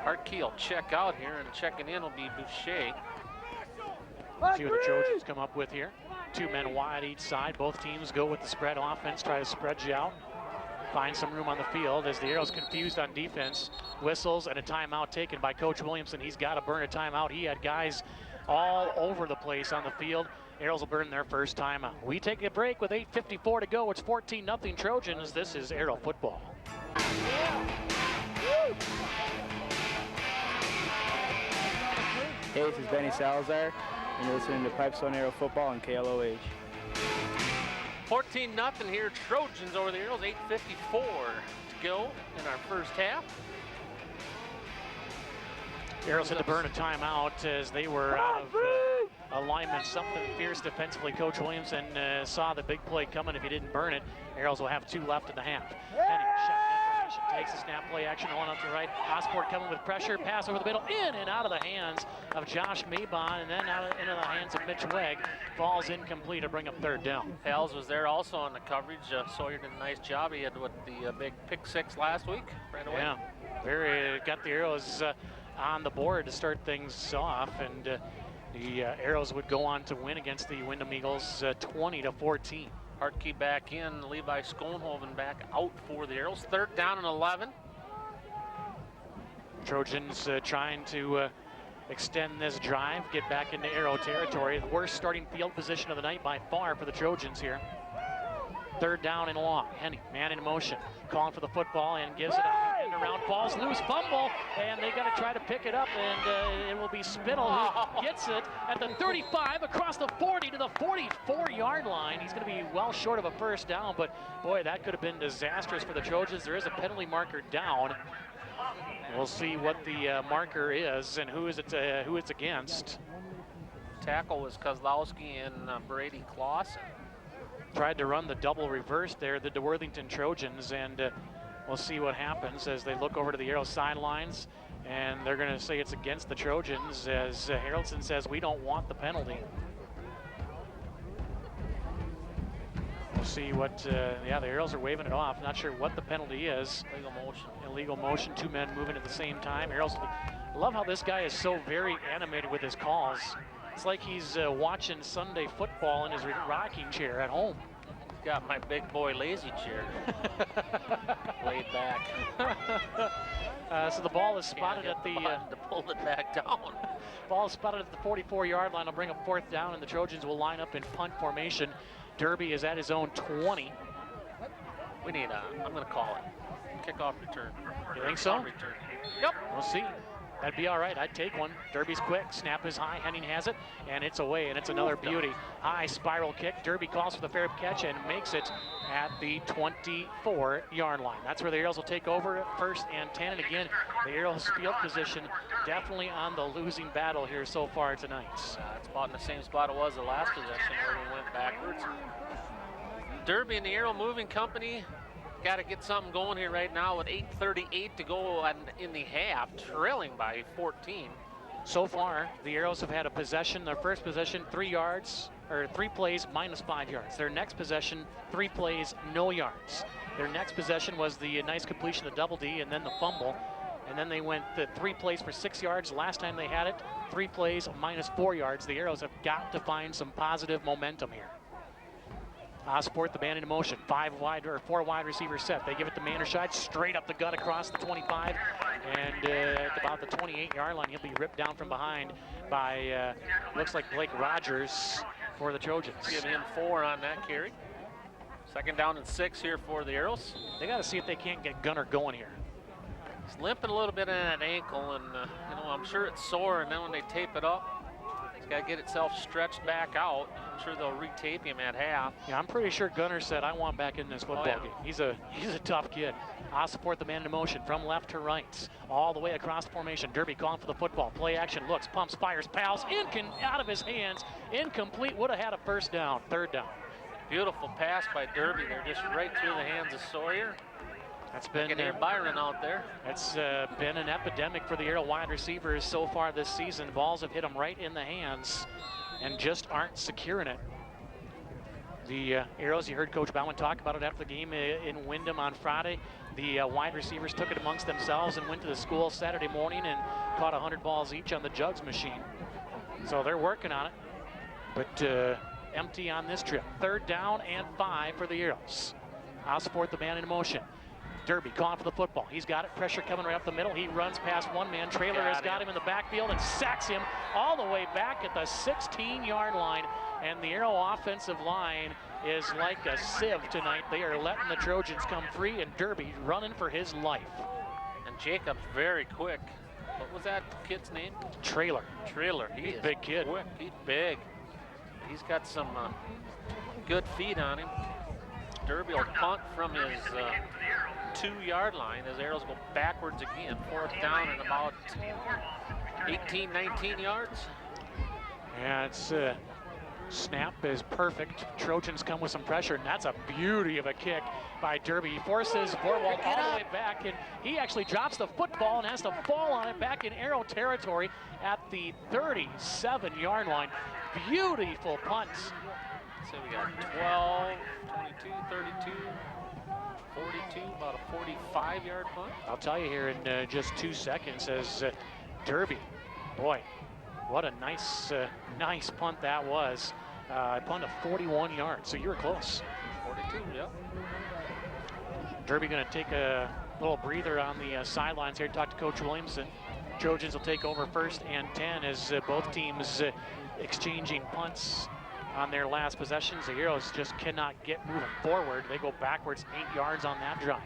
Hartkey will check out here, and checking in will be Boucher. See what the Trojans come up with here. 2 men wide each side. Both teams go with the spread offense, try to spread you out. Find some room on the field as the Arrows confused on defense. Whistles and a timeout taken by Coach Williamson. He's got to burn a timeout. He had guys all over the place on the field. Arrows will burn their first timeout. We take a break with 8:54 to go. It's 14-0 Trojans. This is Arrow football. Hey, this is Benny Salazar, and you're listening to Pipestone Arrow Football on KLOH. 14-0 here, Trojans over the Arrows, 8:54 to go in our first half. Arrows had to burn a timeout as they were out of alignment. Something fierce defensively. Coach Williamson saw the big play coming. If he didn't burn it, Arrows will have 2 left in the half. Henning, shotgun formation, takes a snap, play action, one up to the right. Osborne coming with pressure, pass over the middle, in and out of the hands of Josh Maybon, and then out into the hands of Mitch Wegg. Falls incomplete to bring up 3rd down. Hales was there also on the coverage. Sawyer did a nice job. He had with the big pick 6 last week right away. Yeah, got the Arrows on the board to start things off, and the Arrows would go on to win against the Wyndham Eagles 20-14. Hartkey back in, Levi Skonhoven back out for the Arrows. 3rd down and 11. Trojans trying to extend this drive, get back into Arrow territory. The worst starting field position of the night by far for the Trojans here. 3rd down and long. Henning, man in motion, calling for the football and gives it out and around, falls loose, fumble, and they got to try to pick it up, and it will be Spittle who gets it at the 35 across the 40 to the 44-yard line. He's going to be well short of a 1st down, but boy, that could have been disastrous for the Trojans. There is a penalty marker down. We'll see what the marker is and who it's against. Tackle was Kozlowski and Brady Clausen. Tried to run the double reverse there, the Worthington Trojans, and we'll see what happens as they look over to the Arrow sidelines, and they're going to say it's against the Trojans as Haraldson says we don't want the penalty. We'll see what, yeah, the Arrows are waving it off. Not sure what the penalty is. Illegal motion. Illegal motion, 2 men moving at the same time. Arrows, I love how this guy is so very animated with his calls. It's like he's watching Sunday football in his rocking chair at home. Got my big boy lazy chair. Laid back. So the ball is spotted at the... to pull it back down. Ball is spotted at the 44-yard line. I'll bring up 4th down, and the Trojans will line up in punt formation. Derby is at his own 20. We need I'm going to call it. Kickoff return. You think so? Return. Yep. We'll see. That'd be all right. I'd take one. Derby's quick. Snap is high. Henning has it, and it's away, and it's another beauty. High spiral kick. Derby calls for the fair catch and makes it at the 24-yard line. That's where the Arrows will take over at 1st and 10. And again, the Arrows field position definitely on the losing battle here so far tonight. It's about in the same spot it was the last possession where we went backwards. Derby and the Arrow Moving Company got to get something going here right now with 8:38 to go in the half, trailing by 14. So far, the Arrows have had a possession. Their first possession, 3 yards, or 3 plays, minus 5 yards. Their next possession, 3 plays, no yards. Their next possession was the nice completion of double D and then the fumble. And then they went 3 plays for 6 yards. Last time they had it, 3 plays, minus 4 yards. The Arrows have got to find some positive momentum here. Ossport, the man in motion, 4 wide receiver set. They give it to Manderscheid, straight up the gut across the 25, and at about the 28-yard line, he'll be ripped down from behind by, looks like Blake Rogers for the Trojans. Give him 4 on that carry. 2nd down and 6 here for the Arrows. They got to see if they can't get Gunner going here. He's limping a little bit in that ankle, and you know, I'm sure it's sore, and then when they tape it up, it's got to get itself stretched back out. I'm sure they'll retape him at half. Yeah, I'm pretty sure Gunner said, I want back in this football game. He's a tough kid. I'll support the man in motion from left to right, all the way across the formation. Derby calling for the football. Play action, looks, pumps, fires, pals, out of his hands, incomplete, would have had a 1st down, 3rd down. Beautiful pass by Derby there, just right through the hands of Sawyer. That's been Byron out there. It's been an epidemic for the Arrow wide receivers so far this season. Balls have hit them right in the hands and just aren't securing it. The Arrows, you heard Coach Bauman talk about it after the game in Wyndham on Friday. The wide receivers took it amongst themselves and went to the school Saturday morning and caught 100 balls each on the jugs machine. So they're working on it, but empty on this trip. 3rd down and 5 for the Arrows. I'll support the man in motion. Derby calling for the football. He's got it. Pressure coming right up the middle. He runs past one man. Traylor has got him in the backfield and sacks him all the way back at the 16-yard line. And the Arrow offensive line is like a sieve tonight. They are letting the Trojans come free, and Derby running for his life. And Jacob's very quick. What was that kid's name? Trailer. He's a big kid. Quick. He's big. He's got some good feet on him. Derby will punt from his 2-yard line as Arrows go backwards again. 4th down and about 18, 19 yards. Yeah, it's snap is perfect. Trojans come with some pressure, and that's a beauty of a kick by Derby. He forces Vorwald all the way back, and he actually drops the football and has to fall on it back in Arrow territory at the 37-yard line. Beautiful punt. So we got 12, 22, 32, 42, about a 45-yard punt. I'll tell you here in just 2 seconds as Derby, boy, what a nice punt that was. Punt of 41 yards, so you were close. 42, yep. Derby going to take a little breather on the sidelines here, talk to Coach Williamson. Trojans will take over 1st and 10 as both teams exchanging punts on their last possessions. The Arrows just cannot get moving forward. They go backwards 8 yards on that drive.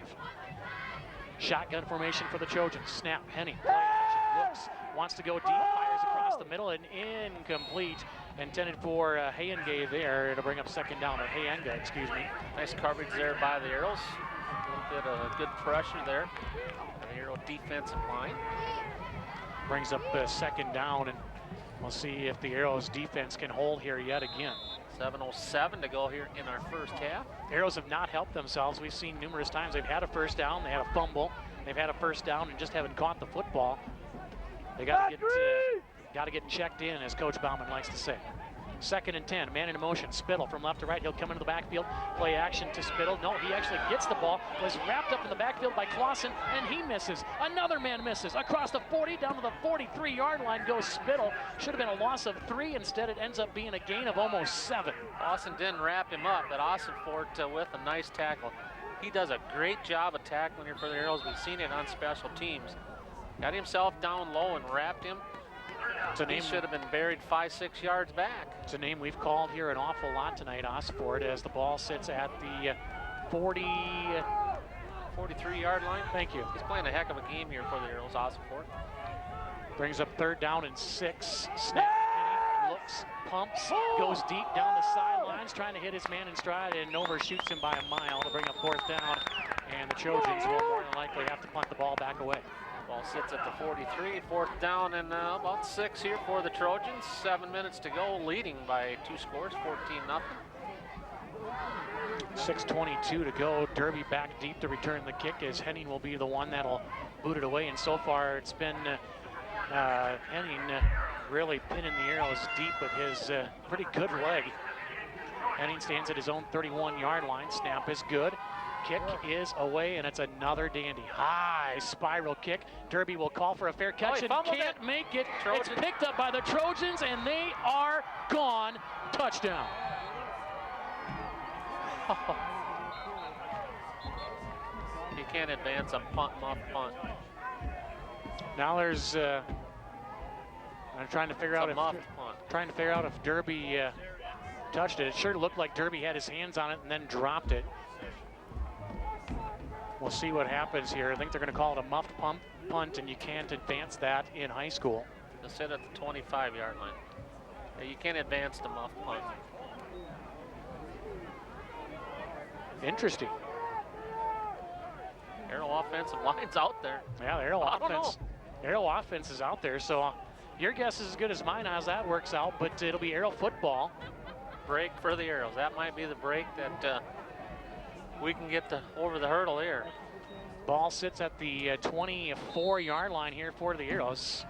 Shotgun formation for the Trojans. Snap, Henning, play action, looks, wants to go deep, fires across the middle, and incomplete. Intended for Hayenge there. It'll bring up 2nd down, or Hayenga, excuse me. Nice coverage there by the Arrows. A little bit of good pressure there. The Arrow defensive line. Brings up 2nd down, and we'll see if the Arrows defense can hold here yet again. 7:07 to go here in our first half. Arrows have not helped themselves. We've seen numerous times they've had a 1st down, they had a fumble, they've had a 1st down and just haven't caught the football. They got to get checked in, as Coach Bauman likes to say. 2nd and 10, man in motion. Spittle from left to right. He'll come into the backfield. Play action to Spittle. No, he actually gets the ball. Was wrapped up in the backfield by Clausen, and he misses. Another man misses. Across the 40, down to the 43-yard line goes Spittle. Should have been a loss of 3. Instead, it ends up being a gain of almost 7. Austin didn't wrap him up, but Ossenfort with a nice tackle. He does a great job of tackling here for the Arrows. We've seen it on special teams. Got himself down low and wrapped him. He should have been buried 5-6 yards back. It's a name we've called here an awful lot tonight, Osford, as the ball sits at the 43-yard line. Thank you. He's playing a heck of a game here for the Arrows, Osford. Brings up 3rd down and 6. Snap, looks, pumps, goes deep down the sidelines, trying to hit his man in stride, and overshoots him by a mile to bring up 4th down. And the Trojans will more than likely have to punt the ball back away. Ball sits at the 43, 4th down and about 6 here for the Trojans. 7 minutes to go, leading by 2 scores, 14-0. 6:22 to go. Derby back deep to return the kick, as Henning will be the one that'll boot it away. And so far, it's been Henning really pinning the Arrows deep with his pretty good leg. Henning stands at his own 31-yard line. Snap is good. Kick is away, and it's another dandy. High spiral kick. Derby will call for a fair catch and can't make it. It's picked up by the Trojans, and they are gone. Touchdown. You can't advance a punt, muff punt. Now there's I'm trying to figure out if Derby touched it. It sure looked like Derby had his hands on it and then dropped it. We'll see what happens here. I think they're going to call it a muffed punt, and you can't advance that in high school. They'll sit at the 25-yard line. Yeah, you can't advance the muffed punt. Interesting. Arrow offensive line's out there. Yeah, the Arrow offense is out there, so your guess is as good as mine as that works out, but it'll be Arrow football. Break for the Arrows. That might be the break that we can get over the hurdle here. Ball sits at the 24-yard line here for the Arrows.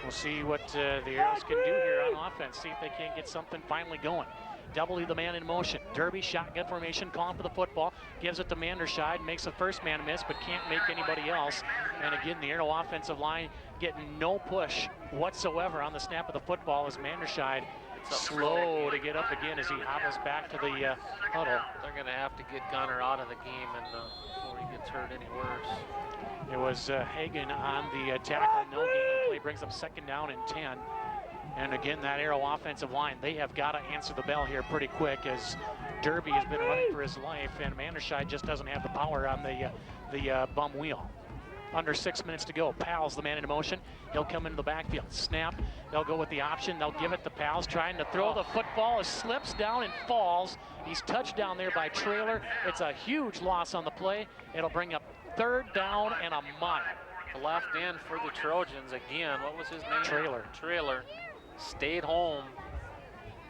We'll see what the Arrows can do here on offense, see if they can't get something finally going. Doubly the man in motion. Derby shotgun formation, calling for the football, gives it to Manderscheid, makes the first man miss, but can't make anybody else. And again, the Arrow offensive line getting no push whatsoever on the snap of the football as Manderscheid slow to get up again as he hobbles back to the huddle. They're going to have to get Gunner out of the game and before he gets hurt any worse. It was Hagen on the tackle. No gain play brings up 2nd down and 10. And again, that Arrow offensive line, they have got to answer the bell here pretty quick as Derby has been running for his life and Manderscheid just doesn't have the power on the bum wheel. Under 6 minutes to go. Pals, the man in motion. He'll come into the backfield. Snap. They'll go with the option. They'll give it to Pals, trying to throw the football. It slips down and falls. He's touched down there by Trailer. It's a huge loss on the play. It'll bring up 3rd down and a mile. The left end for the Trojans again. What was his name? Trailer. Stayed home.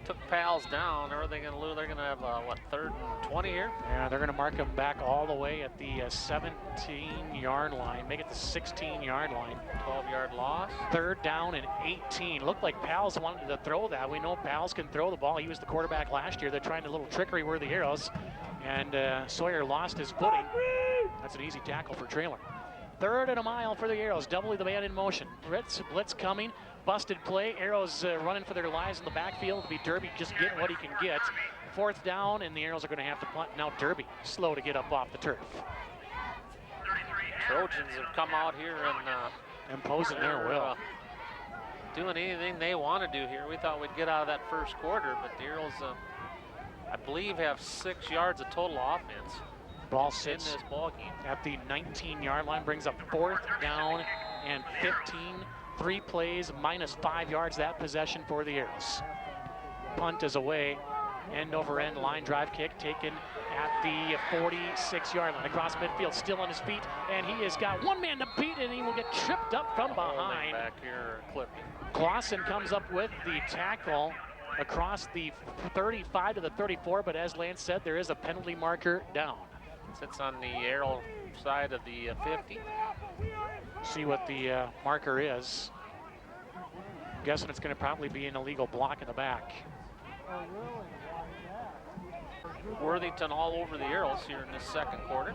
Took Pals down. Or are they going to lose? They're going to have, 3rd and 20 here? Yeah, they're going to mark him back all the way at the 17-yard line. Make it the 16-yard line. 12-yard loss. 3rd down and 18. Looked like Pals wanted to throw that. We know Pals can throw the ball. He was the quarterback last year. They're trying a little trickery where the Arrows. And Sawyer lost his footing. That's an easy tackle for Trailer. 3rd and a mile for the Arrows. Doubly the man in motion. Blitz coming. Busted play. Arrows running for their lives in the backfield. It'll be Derby just getting what he can get. 4th down, and the Arrows are going to have to punt. Now Derby slow to get up off the turf. Trojans have come out here and imposing their will. Doing anything they want to do here. We thought we'd get out of that first quarter, but the Arrows, I believe, have 6 yards of total offense. Ball in sits this ball game. at the 19-yard line, brings up 4th down and 15. 3 plays, minus 5 yards that possession for the Arrows. Punt is away. End over end line drive kick taken at the 46-yard line. Across midfield, still on his feet, and he has got one man to beat, and he will get tripped up from behind. Back here, clipped. Clausen comes up with the tackle across the 35 to the 34, but as Lance said, there is a penalty marker down. Sits on the Arrow side of the 50. See what the marker is. I'm guessing it's going to probably be an illegal block in the back. Worthington all over the Arrows here in this second quarter.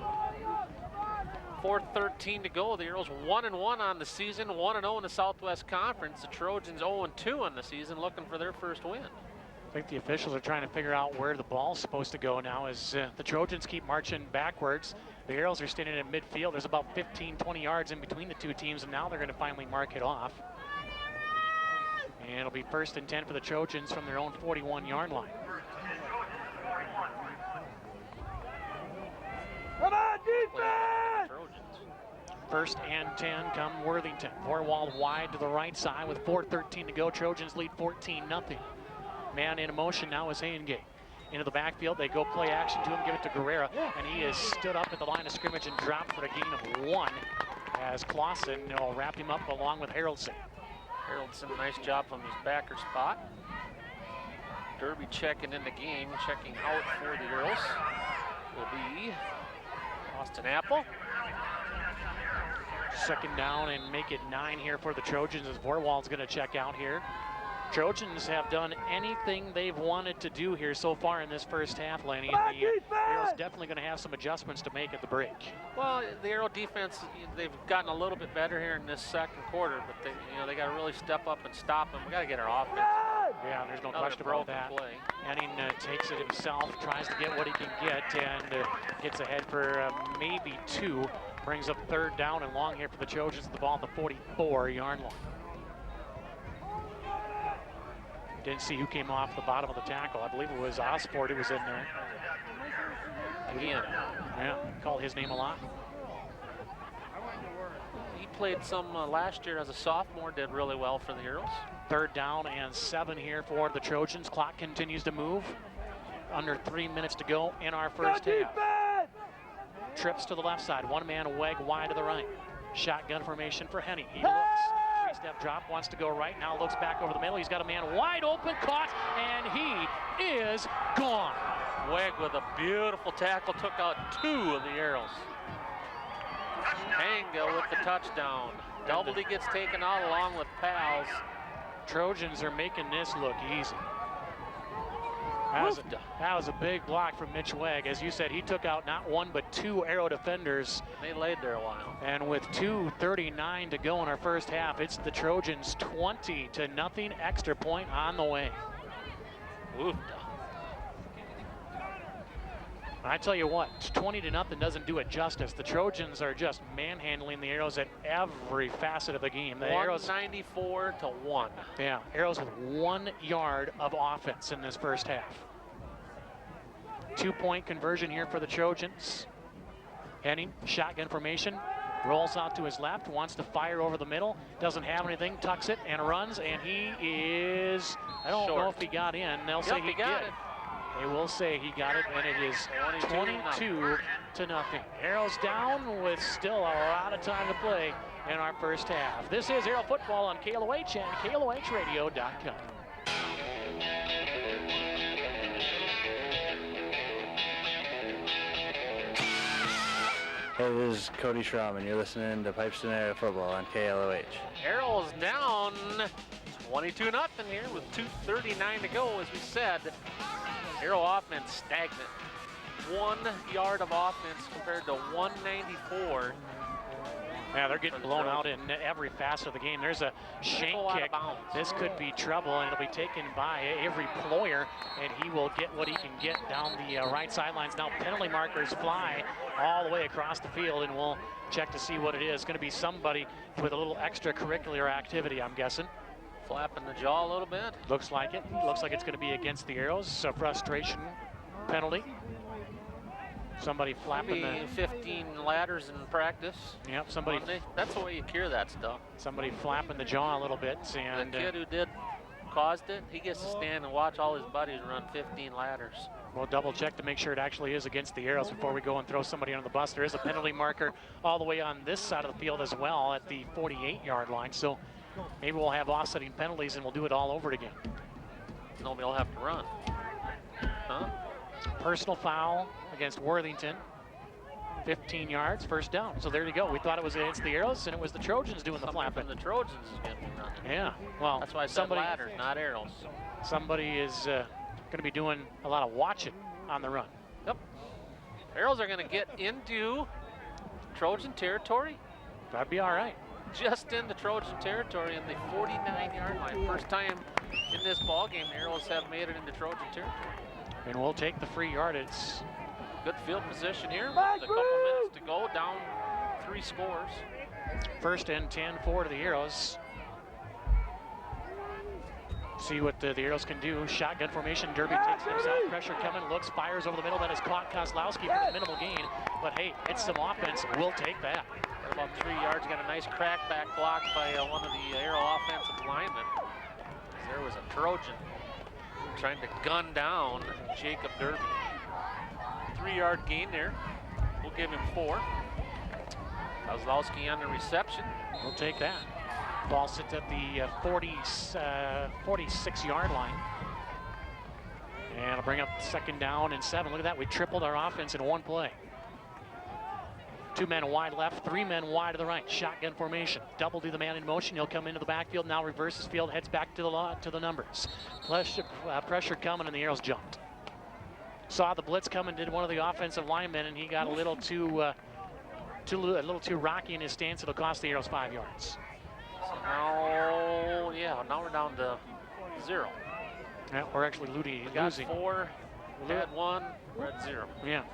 4:13 to go. The Arrows 1-1 on the season, 1-0 in the Southwest Conference. The Trojans 0-2 on the season, looking for their first win. I think the officials are trying to figure out where the ball's supposed to go now as the Trojans keep marching backwards. The Arrows are standing at midfield. There's about 15, 20 yards in between the two teams, and now they're going to finally mark it off. And it'll be 1st and 10 for the Trojans from their own 41-yard line. Come on, defense! 1st and 10 come Worthington. Vorwald wide to the right side with 4:13 to go. Trojans lead 14-0. Man in motion now is Hayengate. Into the backfield, they go play action to him, give it to Guerrera, and he is stood up at the line of scrimmage and dropped for a gain of 1 as Clausen will wrap him up along with Haroldson. Haroldson, nice job from his backer spot. Derby checking in the game, checking out for the Arrows will be Austin Apple. 2nd down and make it 9 here for the Trojans as Vorwald's going to check out here. Trojans have done anything they've wanted to do here so far in this first half, Lanny. And the Arrows definitely going to have some adjustments to make at the break. Well, the Arrow defense, they've gotten a little bit better here in this second quarter, but they got to really step up and stop them. We got to get our offense. Yeah, there's no Another question about broken that. play. Henning takes it himself, tries to get what he can get, and gets ahead for maybe 2. Brings up 3rd down and long here for the Trojans. The ball at the 44-yard line. Didn't see who came off the bottom of the tackle. I believe it was Osford who was in there. Again. Yeah, called his name a lot. He played some last year as a sophomore, did really well for the Arrows. 3rd down and 7 here for the Trojans. Clock continues to move. Under 3 minutes to go in our first half. Trips to the left side. One man weg wide to the right. Shotgun formation for Henning. He looks. 3-step drop, wants to go right. Now looks back over the middle. He's got a man wide open, caught, and he is gone. Weg with a beautiful tackle, took out 2 of the Arrows. Hanga with the touchdown. Doubleday gets taken out along with Pals. Trojans are making this look easy. That was a big block from Mitch Weg. As you said, he took out not 1 but 2 Arrow defenders. They laid there a while. And with 2:39 to go in our first half, it's the Trojans 20-0, extra point on the way. Oof. I tell you what, 20-0 doesn't do it justice. The Trojans are just manhandling the Arrows at every facet of the game. The Arrows 194-1. Yeah, Arrows with 1 yard of offense in this first half. 2-point conversion here for the Trojans. Henning, shotgun formation, rolls out to his left, wants to fire over the middle, doesn't have anything, tucks it and runs, and he is, I don't know if he got in. They'll say he got did. it. They will say he got it, and it is 22-0. Arrows down with still a lot of time to play in our first half. This is Arrow Football on KLOH and KLOHradio.com. Hey, this is Cody Schramm, and you're listening to Pipestone Area Football on KLOH. Arrows down 22-0 here with 2:39 to go, as we said. Arrow offense stagnant. 1 yard of offense compared to 194 Yeah, they're getting blown out in every facet of the game. There's a shank kick. This could be trouble, and it'll be taken by Avery Ployer, and he will get what he can get down the right sidelines. Now penalty markers fly all the way across the field, and we'll check to see what it is. It's going to be somebody with a little extracurricular activity, I'm guessing. Flapping the jaw a little bit. Looks like it. Looks like it's going to be against the Arrows. A frustration penalty. Somebody flapping the 15 ladders in practice. Yep, somebody. Monday. That's the way you cure that stuff. Somebody flapping the jaw a little bit, and the kid who caused it, he gets to stand and watch all his buddies run 15 ladders. We'll double check to make sure it actually is against the Arrows before we go and throw somebody under the bus. There is a penalty marker all the way on this side of the field as well at the 48-yard line. So maybe we'll have offsetting penalties and we'll do it all over again. Nobody will have to run. Huh? Personal foul against Worthington. 15 yards, first down. So there you go. We thought it was against the Arrows, and it was the Trojans doing the flapping. The Trojans is going to be running. Yeah, well, that's why I said ladders, not arrows. Somebody is going to be doing a lot of watching on the run. Yep. Arrows are going to get into Trojan territory. That'd be all right. Just in the Trojan territory in the 49-yard line. First time in this ball game, the Arrows have made it into Trojan territory. And we'll take the free yardage. Good field position here. With a couple minutes to go, down 3 scores. First and 10 forward to the Arrows. See what the Arrows can do. Shotgun formation. Derby takes it himself. Pressure coming. Looks, fires over the middle. That is caught Kozlowski for the minimal gain. But hey, it's some offense. We'll take that. About 3 yards. Got a nice crackback block by one of the Arrow offensive linemen. There was a Trojan trying to gun down Jacob Derby. 3-yard gain there. We'll give him 4. Kozlowski on the reception. We'll take that. Ball sits at the 46-yard line. And it'll bring up 2nd down and 7. Look at that. We tripled our offense in one play. 2 men wide left, 3 men wide to the right. Shotgun formation. Double to the man in motion. He'll come into the backfield. Now reverses field, heads back to the numbers. Pressure coming, and the Arrows jumped. Saw the blitz coming, did one of the offensive linemen, and he got a little too rocky in his stance. It'll cost the Arrows 5 yards. So now we're down to 0. Yeah, we're actually losing. We got 4, we had 1, we're at 0. Yeah.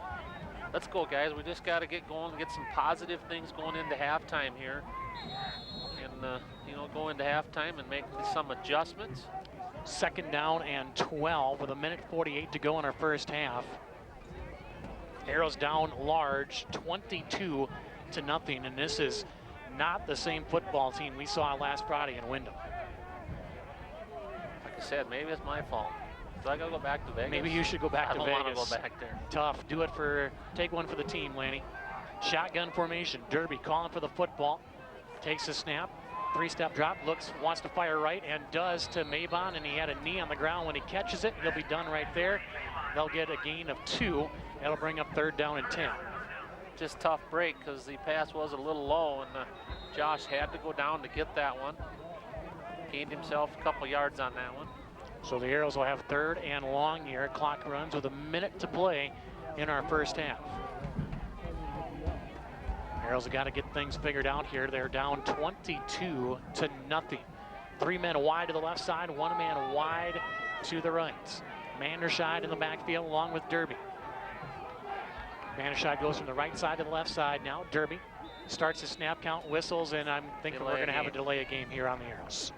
Let's go, guys. We just got to get going and get some positive things going into halftime here. And, go into halftime and make some adjustments. 2nd down and 12 with 1:48 to go in our first half. Arrows down large, 22-0, and this is not the same football team we saw last Friday in Wyndham. Like I said, maybe it's my fault. Do I gotta go back to Vegas? Maybe you should go back to Vegas. I don't want to go back there. Tough. Take one for the team, Lanny. Shotgun formation. Derby calling for the football. Takes a snap. 3-step drop. Wants to fire right and does to Mabon, and he had a knee on the ground when he catches it. He'll be done right there. They'll get a gain of 2. That'll bring up 3rd down and 10. Just tough break because the pass was a little low, and Josh had to go down to get that one. Gained himself a couple yards on that one. So the Arrows will have 3rd and long here. Clock runs with 1 minute to play in our first half. Arrows have got to get things figured out here. They're down 22-0. 3 men wide to the left side, 1 man wide to the right. Manderscheid in the backfield along with Derby. Manderscheid goes from the right side to the left side now. Derby starts his snap count, whistles, and I'm thinking we're going to have a delay of game here on the Arrows.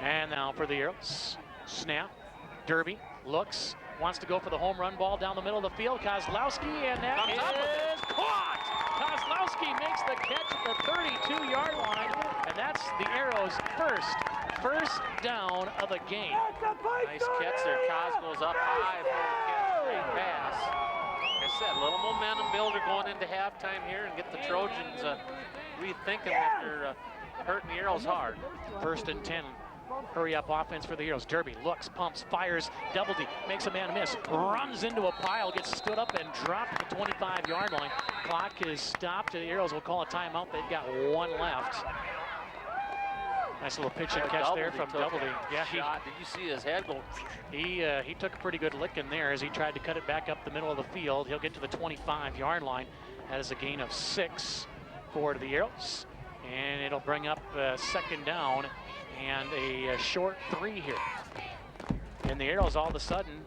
And now for the Arrows. Snap. Derby looks, wants to go for the home run ball down the middle of the field. Kozlowski, and that is caught! Kozlowski makes the catch at the 32-yard line, and that's the Arrows' first down of the game. Nice catch there. Kos goes up high for the catch. Great pass. Like I said, a little momentum builder going into halftime here and get the Trojans rethinking that they're hurting the Arrows hard. 1st and 10. Hurry up offense for the Arrows. Derby looks, pumps, fires, double D, makes a man miss, runs into a pile, gets stood up and dropped at the 25-yard line. Clock is stopped. The Arrows will call a timeout. They've got 1 left. Nice little pitch and catch there from Double D. Yeah, did you see his head go? He took a pretty good lick in there as he tried to cut it back up the middle of the field. He'll get to the 25-yard line. That is a gain of 6 for the Arrows. And it'll bring up second down and a short 3 here. And the Arrows all of a sudden,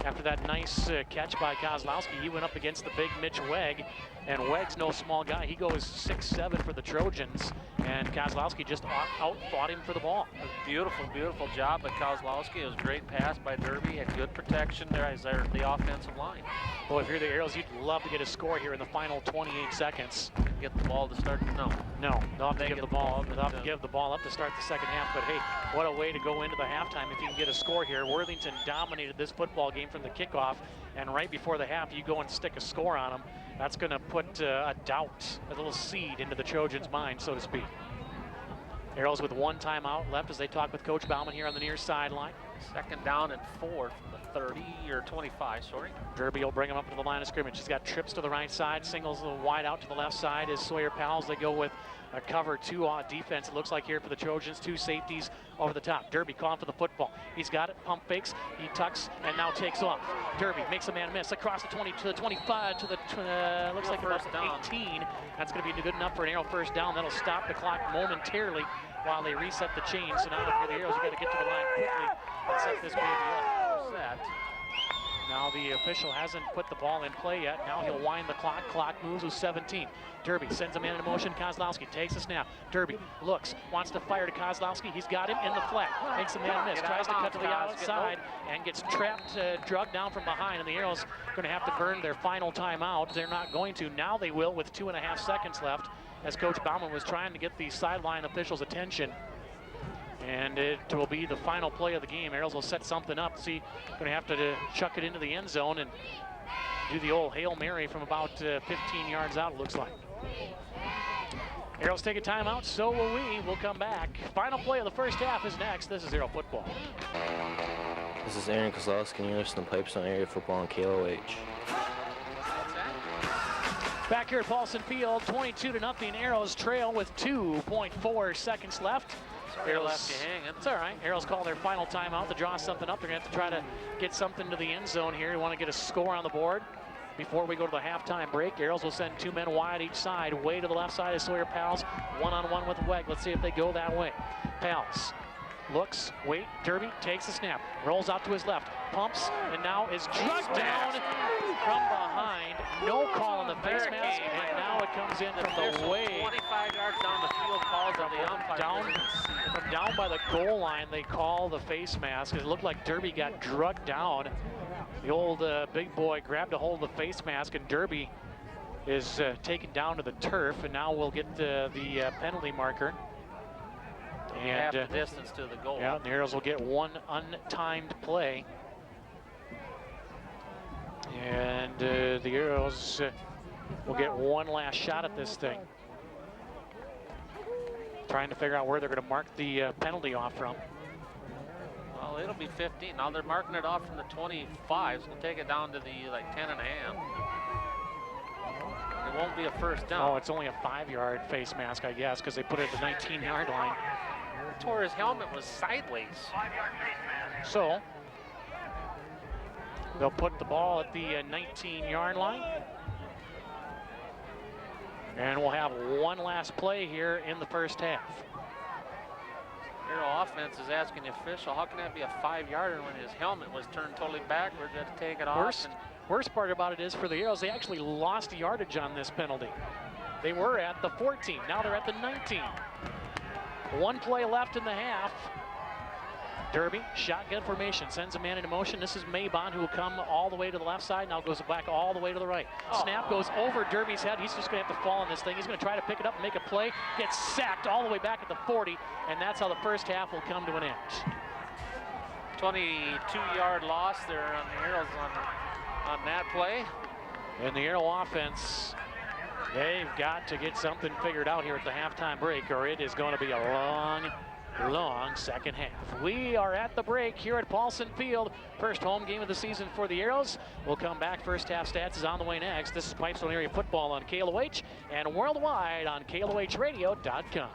after that nice catch by Kozlowski, he went up against the big Mitch Weg. And Weg's no small guy. He goes 6'7" for the Trojans. And Kozlowski just out-fought him for the ball. Beautiful, beautiful job by Kozlowski. It was a great pass by Derby. Had good protection there as the offensive line. Well, if you're the Arrows, you'd love to get a score here in the final 28 seconds. Get the ball to start. No, they'll have to give the ball up. They'll have to give the ball up to start the second half. But hey, what a way to go into the halftime if you can get a score here. Worthington dominated this football game from the kickoff, and right before the half, you go and stick a score on them. That's going to put a doubt, a little seed into the Trojans' mind, so to speak. Arrows with 1 timeout left as they talk with Coach Bauman here on the near sideline. Second down and 4 from the 30 or 25, sorry. Derby will bring him up to the line of scrimmage. He's got trips to the right side, singles wide out to the left side is Sawyer Powell. They go with a cover 2 on defense. It looks like here for the Trojans, 2 safeties over the top. Derby calling for the football. He's got it, pump fakes, he tucks and now takes off. Derby makes a man miss across the 20 to the 25 to the, looks like about 18. That's going to be good enough for an Arrow first down. That'll stop the clock momentarily while they reset the chain. So now for the Arrows, you got to get to the line quickly and set this baby up. Set. Now the official hasn't put the ball in play yet. Now he'll wind the clock. Clock moves with 17. Derby sends a man in motion. Kozlowski takes a snap. Derby looks, wants to fire to Kozlowski. He's got him in the flat. Makes a man miss. Tries to cut to the outside and gets trapped, drugged down from behind. And the Arrows going to have to burn their final timeout. They're not going to. Now they will with 2.5 seconds left as Coach Bauman was trying to get the sideline officials' attention. And it will be the final play of the game. Arrows will set something up. See, going to have to chuck it into the end zone and do the old Hail Mary from about 15 yards out, it looks like. Arrows take a timeout, so will we. We'll come back. Final play of the first half is next. This is Arrow football. This is Aaron Kozlowski, and you're listening to Pipestone Area Football on KLOH. Back here at Paulson Field, 22-0. Arrows trail with 2.4 seconds left. Arrows left you hanging. It's all right. Arrows call their final timeout to draw something up. They're going to have to try to get something to the end zone here. You want to get a score on the board before we go to the halftime break. Arrows will send 2 men wide each side. Way to the left side is Sawyer Powell, one-on-one with Weg. Let's see if they go that way. Powell looks, wait, Derby takes the snap, rolls out to his left, pumps, and now is drugged down from behind. No call on the face mask, and now it comes in from the way. 25 yards down the field, calls on the umpire. From down by the goal line, they call the face mask. It looked like Derby got drugged down. The old big boy grabbed a hold of the face mask, and Derby is taken down to the turf, and now we'll get the penalty marker. And half the distance to the goal. Yeah, the Arrows will get 1 untimed play. And the Arrows will get 1 last shot at this thing. Trying to figure out where they're going to mark the penalty off from. Well, it'll be 15. Now they're marking it off from the 25, so we'll take it down to the 10 and a half. It won't be a first down. Oh, it's only a 5-yard face mask, I guess, because they put it at the 19-yard line. Tore his helmet was sideways. So they'll put the ball at the 19-yard line. And we'll have 1 last play here in the first half. Arrow offense is asking the official, how can that be a 5-yarder when his helmet was turned totally backwards? They had to take it off. Worst part about it is for the Arrows, they actually lost yardage on this penalty. They were at the 14, now they're at the 19. 1 play left in the half. Derby, shotgun formation, sends a man into motion. This is Maybon, who will come all the way to the left side, now goes back all the way to the right. Snap goes over Derby's head. He's just going to have to fall on this thing. He's going to try to pick it up and make a play. Gets sacked all the way back at the 40, and that's how the first half will come to an end. 22-yard loss there on the Arrows on that play. And the Arrow offense, they've got to get something figured out here at the halftime break, or it is going to be a long second half. We are at the break here at Paulson Field. First home game of the season for the Arrows. We'll come back. First half stats is on the way next. This is Pipestone Area Football on KLOH and worldwide on KLOHradio.com.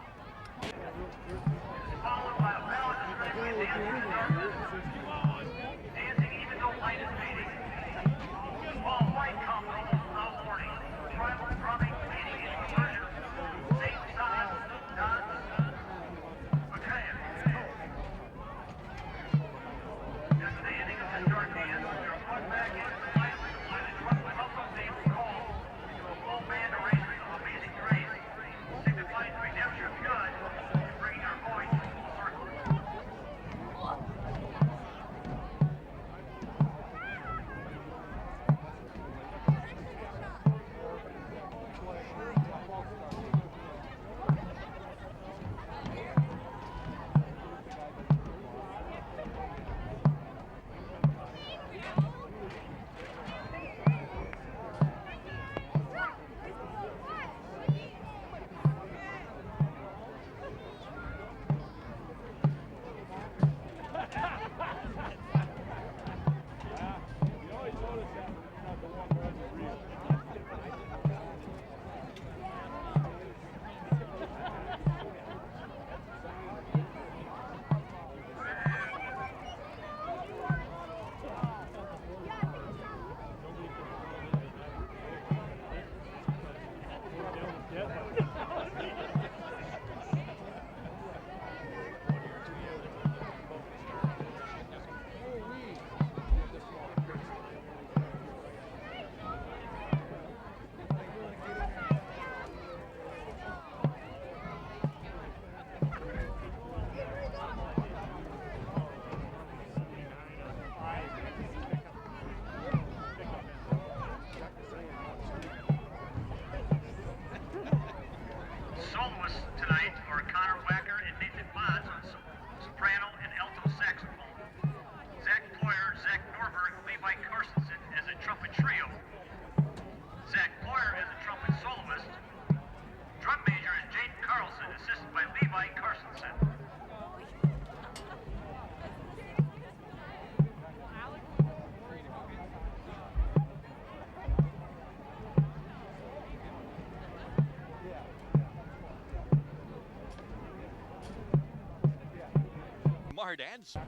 smart and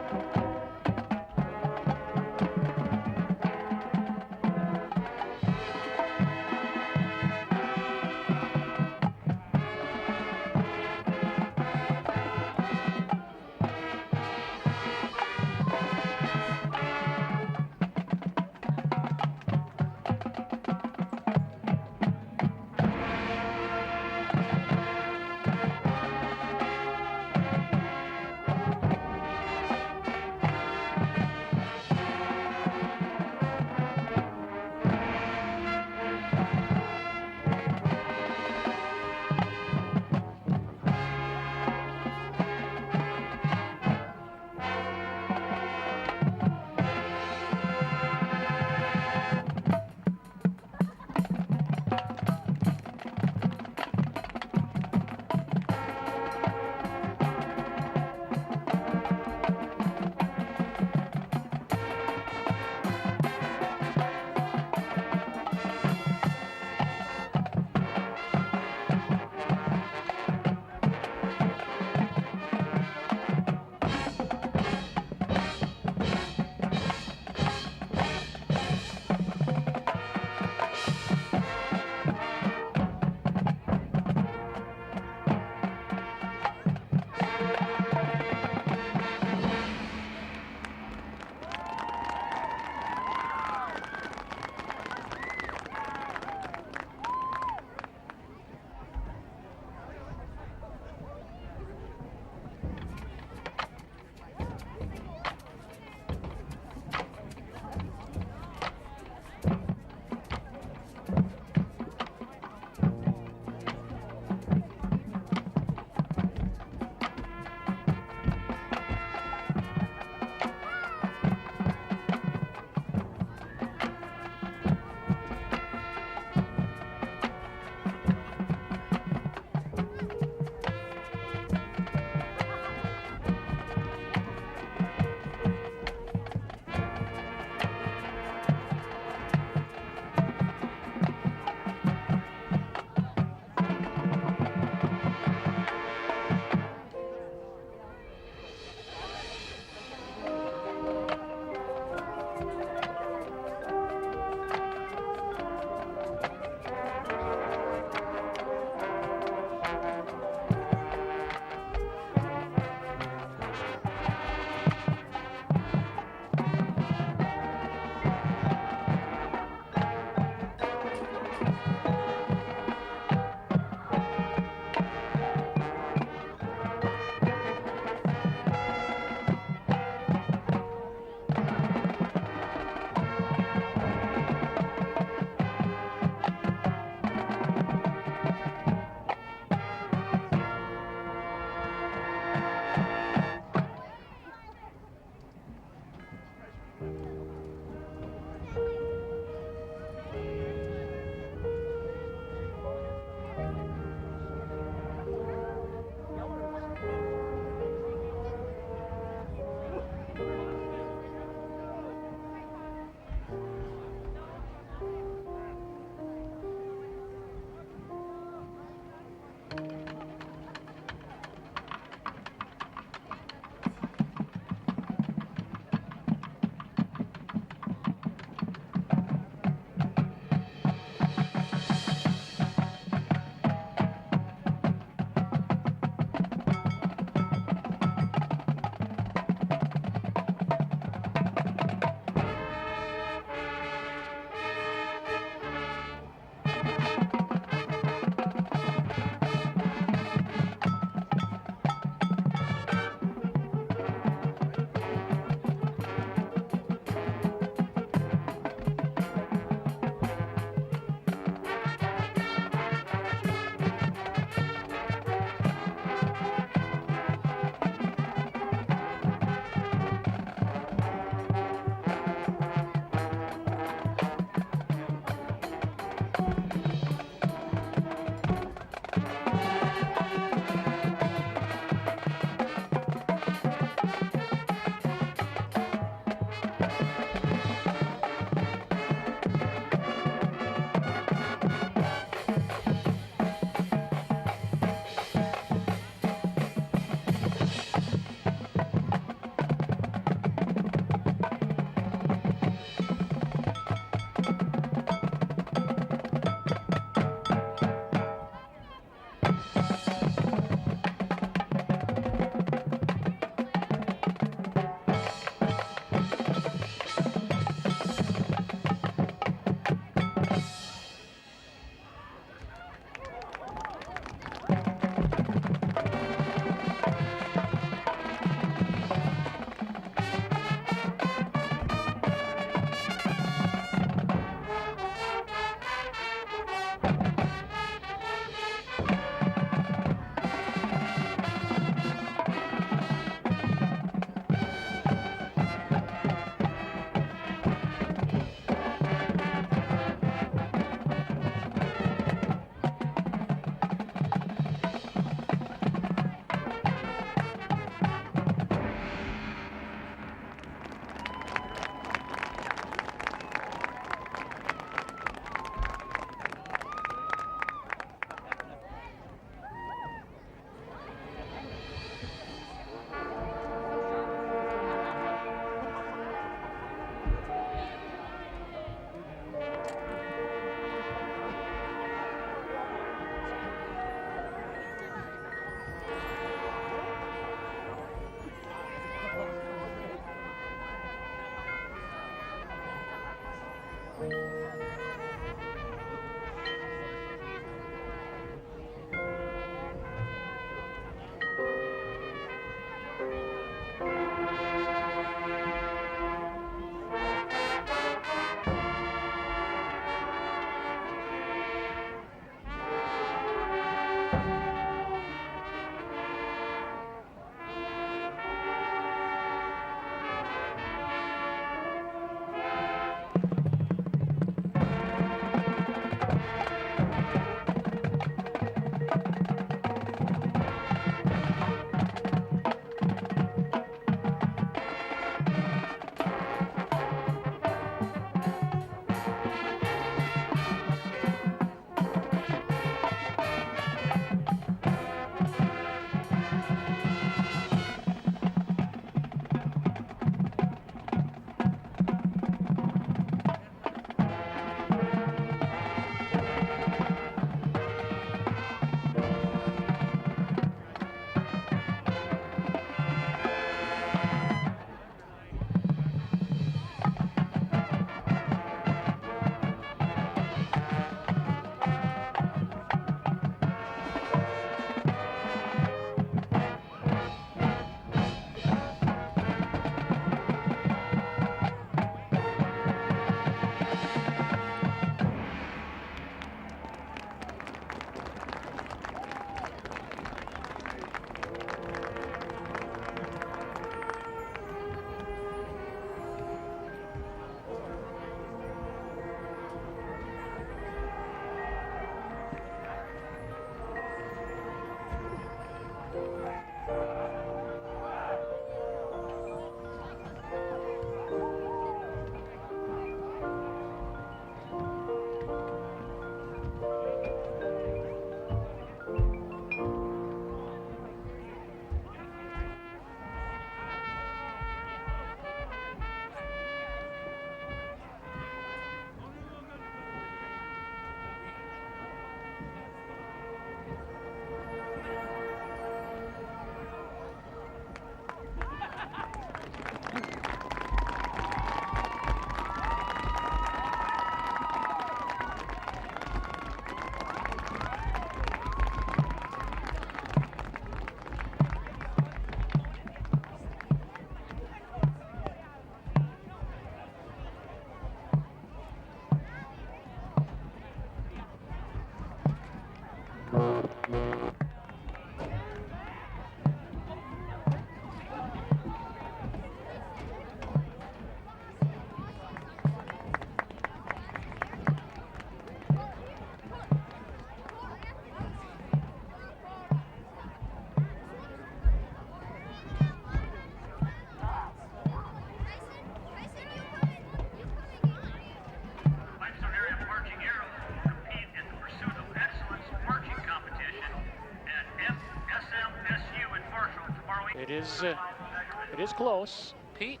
It is close. Pete,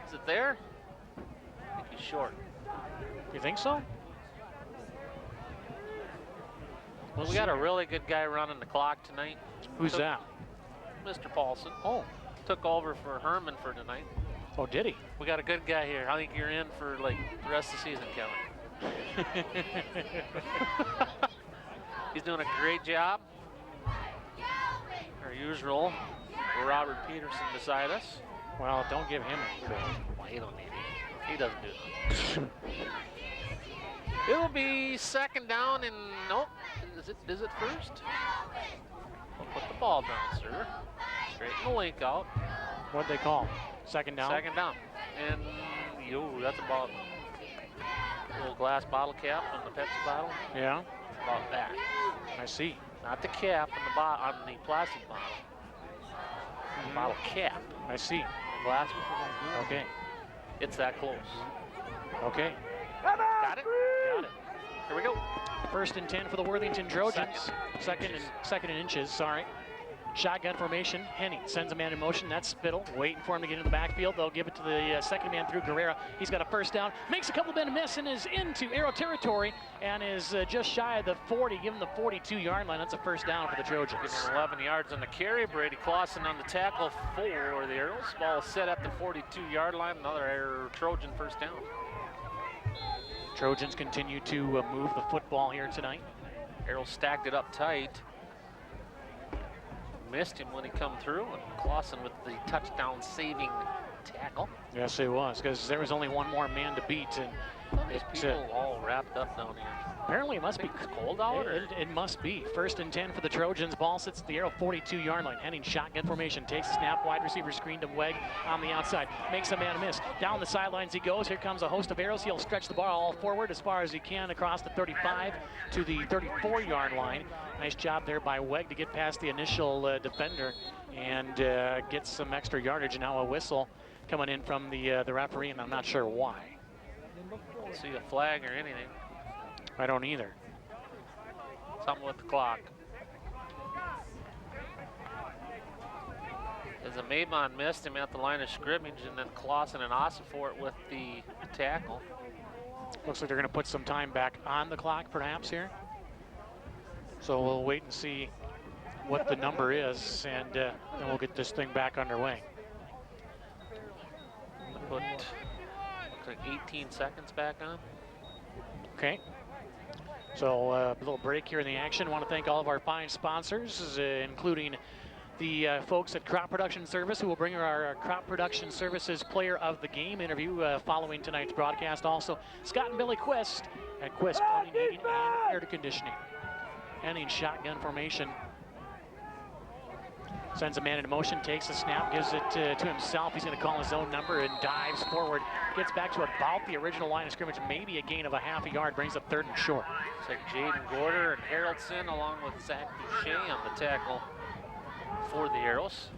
is it there? I think he's short. You think so? We got a really good guy running the clock tonight. Who's that? Mr. Paulson. Oh. Took over for Herman for tonight. Oh, did he? We got a good guy here. I think you're in for like the rest of the season, Kevin. He's doing a great job. Our usual, Robert Peterson beside us. Well, don't give him any credit. Well, he don't need it. He doesn't do it. It'll be second down and nope. Is it first? We'll put the ball down, sir. Straighten the link out. What'd they call? Second down? Second down. And that's about a little glass bottle cap on the Pepsi bottle. Yeah. About that. I see. Not the cap on the plastic bottle. The bottle cap. I see. The glass. Okay. It's that close. Okay. Got it? Got it. Here we go. First and 10 for the Worthington Trojans. Second and inches, sorry. Shotgun formation. Henning sends a man in motion. That's Spittle waiting for him to get into the backfield. They'll give it to the second man through Guerrera. He's got a first down. Makes a couple men miss and is into Arrow territory and is just shy of the 40. Give him the 42-yard line. That's a first down for the Trojans. Giving 11 yards on the carry. Brady Clausen on the tackle for the Arrows. Ball set at the 42-yard line. Another Trojan first down. Trojans continue to move the football here tonight. Arrows stacked it up tight. Missed him when he come through, and Clausen with the touchdown saving tackle. Yes, it was, because there was only one more man to beat, and these people all wrapped up down here. Apparently it must be cold out. It must be. First and 10 for the Trojans. Ball sits at the Arrow 42-yard line. Henning shotgun formation. Takes the snap. Wide receiver screen to Weg on the outside. Makes a man miss. Down the sidelines he goes. Here comes a host of Arrows. He'll stretch the ball forward as far as he can across the 35 to the 34-yard line. Nice job there by Weg to get past the initial defender and get some extra yardage. Now a whistle coming in from the referee, and I'm not sure why. Don't see a flag or anything. I don't either. Something with the clock. As a Mabon missed him at the line of scrimmage, and then Clausen and Ossifort with the tackle. Looks like they're going to put some time back on the clock perhaps here. So we'll wait and see what the number is, and then we'll get this thing back underway. Put looks like 18 seconds back on. Okay. So a little break here in the action. I want to thank all of our fine sponsors, including the folks at Crop Production Service, who will bring our Crop Production Services Player of the Game interview following tonight's broadcast. Also, Scott and Billy Quist at Quist Plumbing, Heating, and Air Conditioning. Henning shotgun formation. Sends a man into motion, takes the snap, gives it to himself. He's going to call his own number and dives forward. Gets back to about the original line of scrimmage, maybe a gain of a half a yard, brings up third and short. It's like Jaden Gorder and Haroldson along with Zach Boucher on the tackle for the Arrows.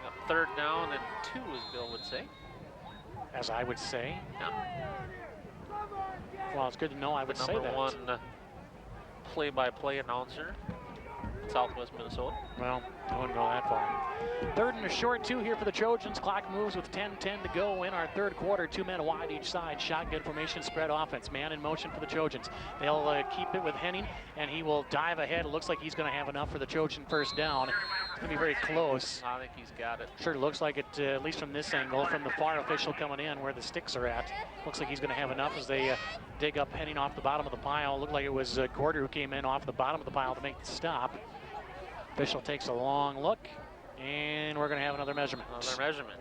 A third down and 2, as Bill would say. As I would say. Yeah. Well, it's good to know I would say that. Number 1 play-by-play announcer. Southwest Minnesota. Well, I wouldn't go that far. Third and a short 2 here for the Trojans. Clock moves with 10:10 to go in our third quarter. 2 men wide each side. Shotgun formation, spread offense. Man in motion for the Trojans. They'll keep it with Henning, and he will dive ahead. It looks like he's going to have enough for the Trojan first down. It's going to be very close. I think he's got it. Sure looks like it, at least from this angle, from the far official coming in where the sticks are at. Looks like he's going to have enough as they dig up Henning off the bottom of the pile. Looked like it was Gorder who came in off the bottom of the pile to make the stop. Official takes a long look, and we're going to have another measurement. Another measurement.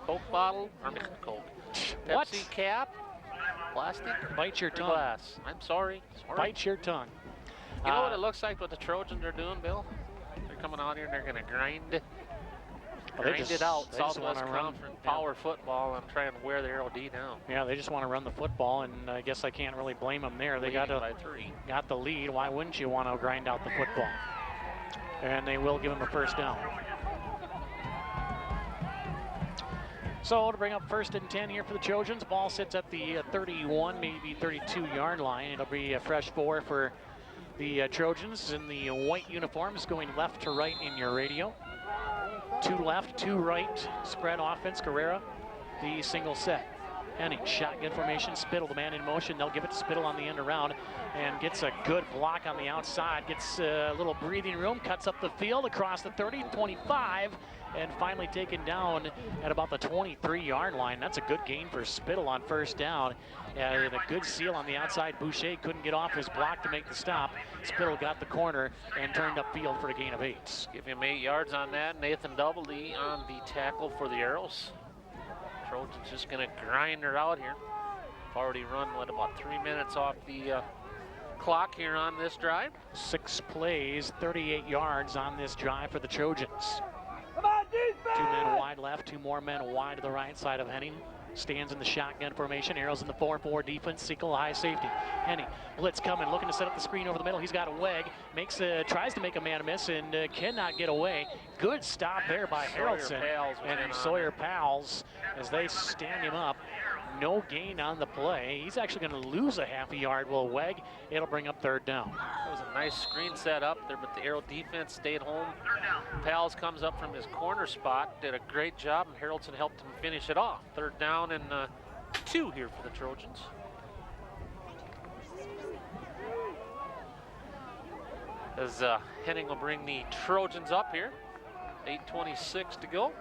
Coke bottle, or Coke. What? Pepsi cap, plastic. Bite your tongue. Glass. I'm sorry. Bite your tongue. You know what it looks like what the Trojans are doing, Bill? They're coming out here and they're going to grind it out. Southwest Conference power football and try and wear the Arrow D down. Yeah, they just want to run the football, and I guess I can't really blame them there. They got the lead. Why wouldn't you want to grind out the football? And they will give him a first down. So to bring up first and 10 here for the Trojans, ball sits at the 31, maybe 32-yard line. It'll be a fresh 4 for the Trojans in the white uniforms, going left to right in your radio. 2 left, 2 right, spread offense. Carrera, the single set. Henning, shotgun formation, Spittle, the man in motion. They'll give it to Spittle on the end around and gets a good block on the outside. Gets a little breathing room, cuts up the field across the 30, 25, and finally taken down at about the 23-yard line. That's a good gain for Spittle on first down. And a good seal on the outside. Boucher couldn't get off his block to make the stop. Spittle got the corner and turned upfield for a gain of 8. Give him 8 yards on that. Nathan Doubleday on the tackle for the Arrows. Trojans just going to grind her out here. Already run, about 3 minutes off the clock here on this drive. 6 plays, 38 yards on this drive for the Trojans. Come on, defense! 2 men wide left, 2 more men wide to the right side of Henning. Stands in the shotgun formation. Arrows in the 4-4 defense. Sequel high safety. Henning, blitz coming, looking to set up the screen over the middle. He's got a weg. Tries to make a man miss and cannot get away. Good stop there by Harrelson and Sawyer Pals as they stand him up. No gain on the play. He's actually going to lose a half a yard. Will Weg. It'll bring up 3rd down. That was a nice screen set up there, but the Arrow defense stayed home. Pals comes up from his corner spot, did a great job, and Harrelson helped him finish it off. 3rd down and 2 here for the Trojans. As Henning will bring the Trojans up here. 8:26 to go.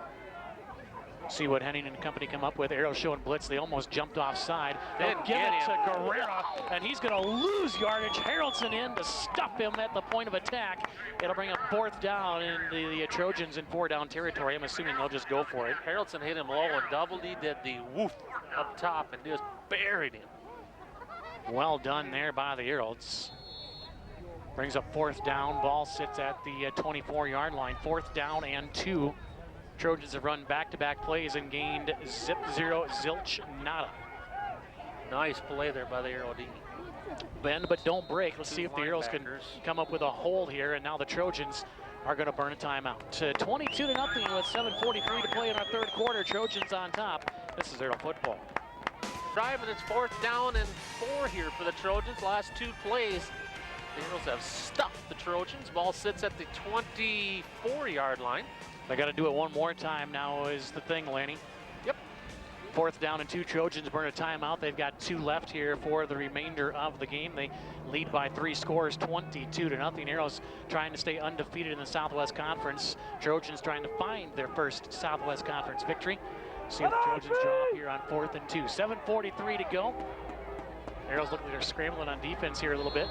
See what Henning and company come up with. Arrow showing blitz. They almost jumped offside. They'll give get it him. to Carrera, and he's going to lose yardage. Harrelson in to stuff him at the point of attack. It'll bring up 4th down, and the Trojans in 4-down territory. I'm assuming they'll just go for it. Harrelson hit him low, and Doubleday did the woof up top and just buried him. Well done there by the Arrows. Brings up 4th down. Ball sits at the 24-yard line. 4th down and 2. Trojans have run back-to-back plays and gained 0, zilch, nada. Nice play there by the Arrow D. Bend but don't break. Let's see if the Arrows can come up with a hold here, and now the Trojans are going to burn a timeout. 22-0 with 7:43 to play in our 3rd quarter. Trojans on top. This is Arrow football. Drive, and it's 4th down and 4 here for the Trojans. Last 2 plays, the Arrows have stuffed the Trojans. Ball sits at the 24-yard line. They got to do it one more time now is the thing, Lanny. Yep. 4th down and 2. Trojans burn a timeout. They've got 2 left here for the remainder of the game. They lead by 3 scores, 22-0. Arrows trying to stay undefeated in the Southwest Conference. Trojans trying to find their first Southwest Conference victory. See if the Trojans draw up here on 4th and 2. 7:43 to go. Arrows look like they're scrambling on defense here a little bit.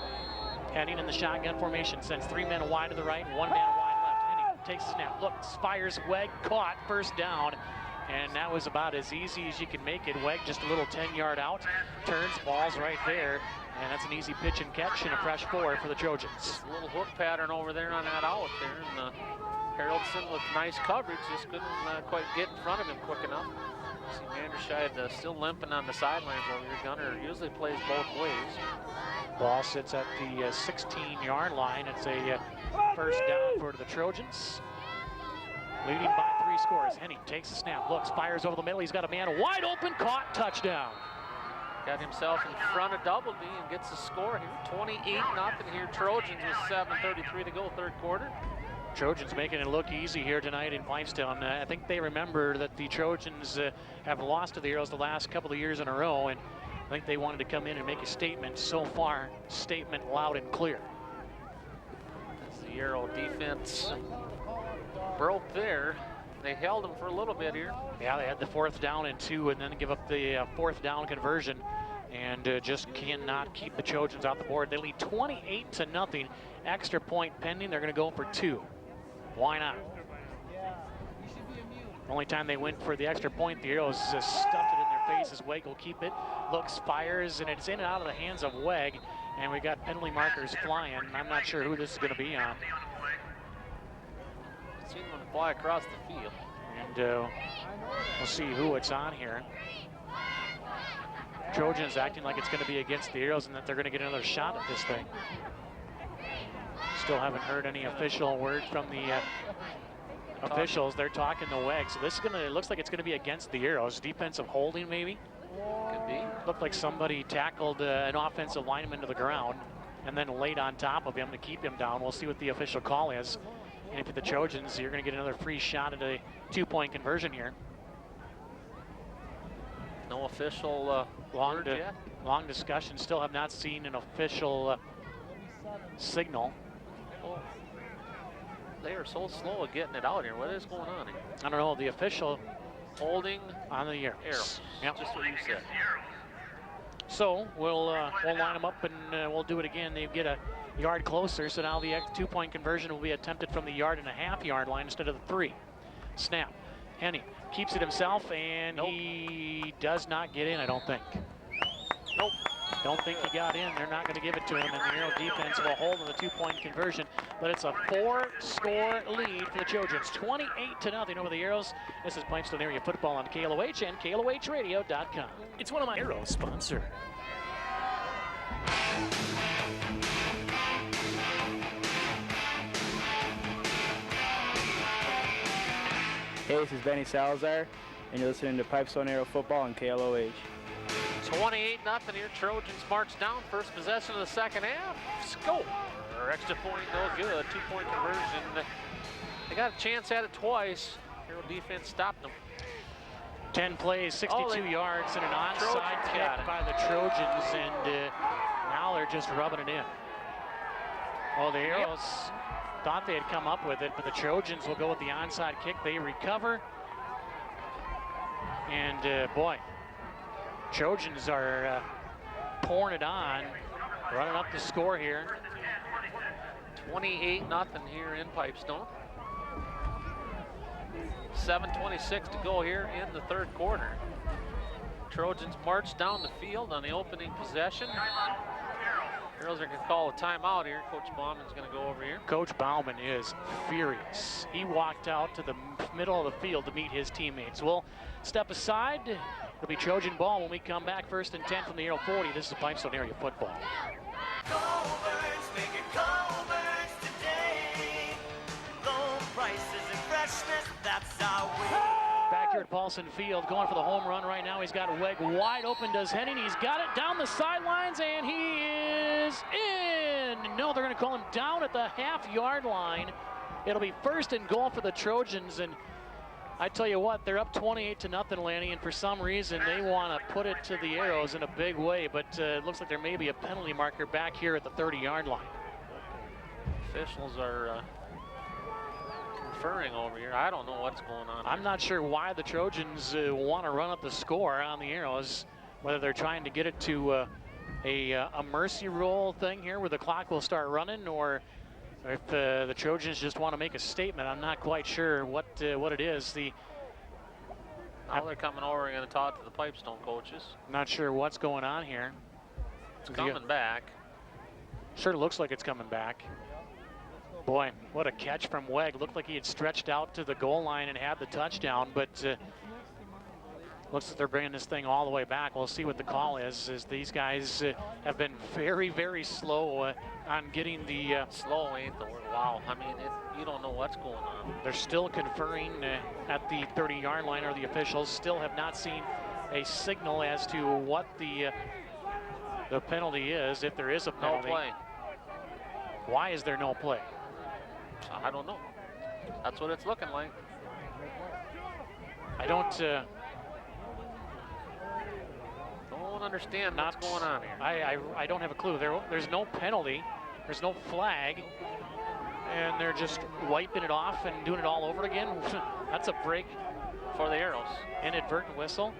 Henning in the shotgun formation sends 3 men wide to the right, 1 man wide left. Henning takes a snap, looks, fires, Weg, caught, 1st down. And that was about as easy as you can make it. Weg just a little 10-yard out, turns, ball's right there. And that's an easy pitch and catch and a fresh 4 for the Trojans. Just a little hook pattern over there on that out there. And Harrelson with nice coverage, just couldn't quite get in front of him quick enough. See Manderscheid still limping on the sidelines over here. Gunner usually plays both ways. Ball sits at the 16-yard line. It's a 1st down for the Trojans. Leading by 3 scores. Henning takes a snap, looks, fires over the middle. He's got a man wide open, caught, touchdown. Got himself in front of Doubleday and gets a score here. 28-0 here. Trojans with 7:33 to go, 3rd quarter. Trojans making it look easy here tonight in Pipestone. I think they remember that the Trojans have lost to the Arrows the last couple of years in a row, and I think they wanted to come in and make a statement. So far, statement loud and clear. As the Arrow defense broke there. They held them for a little bit here. Yeah, they had the 4th down and 2 and then give up the 4th down conversion and just cannot keep the Trojans off the board. They lead 28-0. Extra point pending. They're going to go for 2. Why not? Only time they went for the extra point, the Arrows stuffed it in their faces. Weg will keep it, looks, fires, and it's in and out of the hands of Weg. And we got penalty markers flying. I'm not sure who this is going to be on. Seen one fly across the field. And we'll see who it's on here. Trojans acting like it's going to be against the Arrows and that they're going to get another shot at this thing. Still haven't heard any official word from the officials. They're talking to Weg. So this is going to, it looks like it's going to be against the Arrows. Defensive holding maybe? Could be. Looked like somebody tackled an offensive lineman to the ground and then laid on top of him to keep him down. We'll see what the official call is. And if you're the Trojans, you're going to get another free shot at a 2-point conversion here. No official word yet. Long discussion. Still have not seen an official signal. Oh, they are so slow at getting it out here. What is going on here? I don't know. The official holding on the arrows. Yep. Just what you said. So we'll line them up and we'll do it again. They get a yard closer, so now the 2-point conversion will be attempted from the 1.5-yard line instead of the 3. Snap. Henny keeps it himself, and he does not get in, I don't think. Nope. Don't think he got in. They're not going to give it to him, and the Arrow defense will hold on the 2-point conversion. But it's a 4-score lead for the Trojans, 28-0 over the Arrows. This is Pipestone Area Football on KLOH and KLOHradio.com. It's one of my Arrow sponsors. Hey, this is Benny Salazar, and you're listening to Pipestone Aero Football on KLOH. 28-0 here. Trojans march down. First possession of the second half. Score. Extra point, no good. 2-point conversion. They got a chance at it twice. Hero defense stopped them. 10 plays, 62 yards, and an onside kick by the Trojans, and now they're just rubbing it in. Oh, the Arrows thought they had come up with it, but the Trojans will go with the onside kick. They recover, and boy, Trojans are pouring it on, running up the score here. 28-0 here in Pipestone. 7:26 to go here in the third quarter. Trojans march down the field on the opening possession. Arrows are going to call a timeout here. Coach Bauman's going to go over here. Coach Bauman is furious. He walked out to the middle of the field to meet his teammates. We'll step aside. It'll be Trojan ball when we come back. 1st and 10 from the Arrow 40. This is Pipestone Area Football. Back here at Paulson Field, going for the home run right now. He's got Weg wide open, does Henning. He's got it down the sidelines, and he is in. No, they're going to call him down at the half-yard line. It'll be 1st and goal for the Trojans, and I tell you what, they're up 28-0, Lanny, and for some reason they want to put it to the Arrows in a big way, but it looks like there may be a penalty marker back here at the 30-yard line. Officials are conferring over here. I don't know what's going on. I'm not sure why the Trojans want to run up the score on the Arrows, whether they're trying to get it to a mercy rule thing here where the clock will start running, or if the Trojans just want to make a statement. I'm not quite sure what it is. Now they're coming over and going to talk to the Pipestone coaches. Not sure what's going on here. It's coming back. Sure looks like it's coming back. Boy, what a catch from Weg. Looked like he had stretched out to the goal line and had the touchdown, but looks like they're bringing this thing all the way back. We'll see what the call is, as these guys have been very, very slow on getting the... slow ain't the word. Wow, I mean, you don't know what's going on. They're still conferring at the 30-yard line, or the officials still have not seen a signal as to what the penalty is, if there is a penalty. No play. Why is there no play? I don't know. That's what it's looking like. I don't understand what's going on here. I don't have a clue. There's no penalty. There's no flag. And they're just wiping it off and doing it all over again. That's a break for the Arrows. Inadvertent whistle.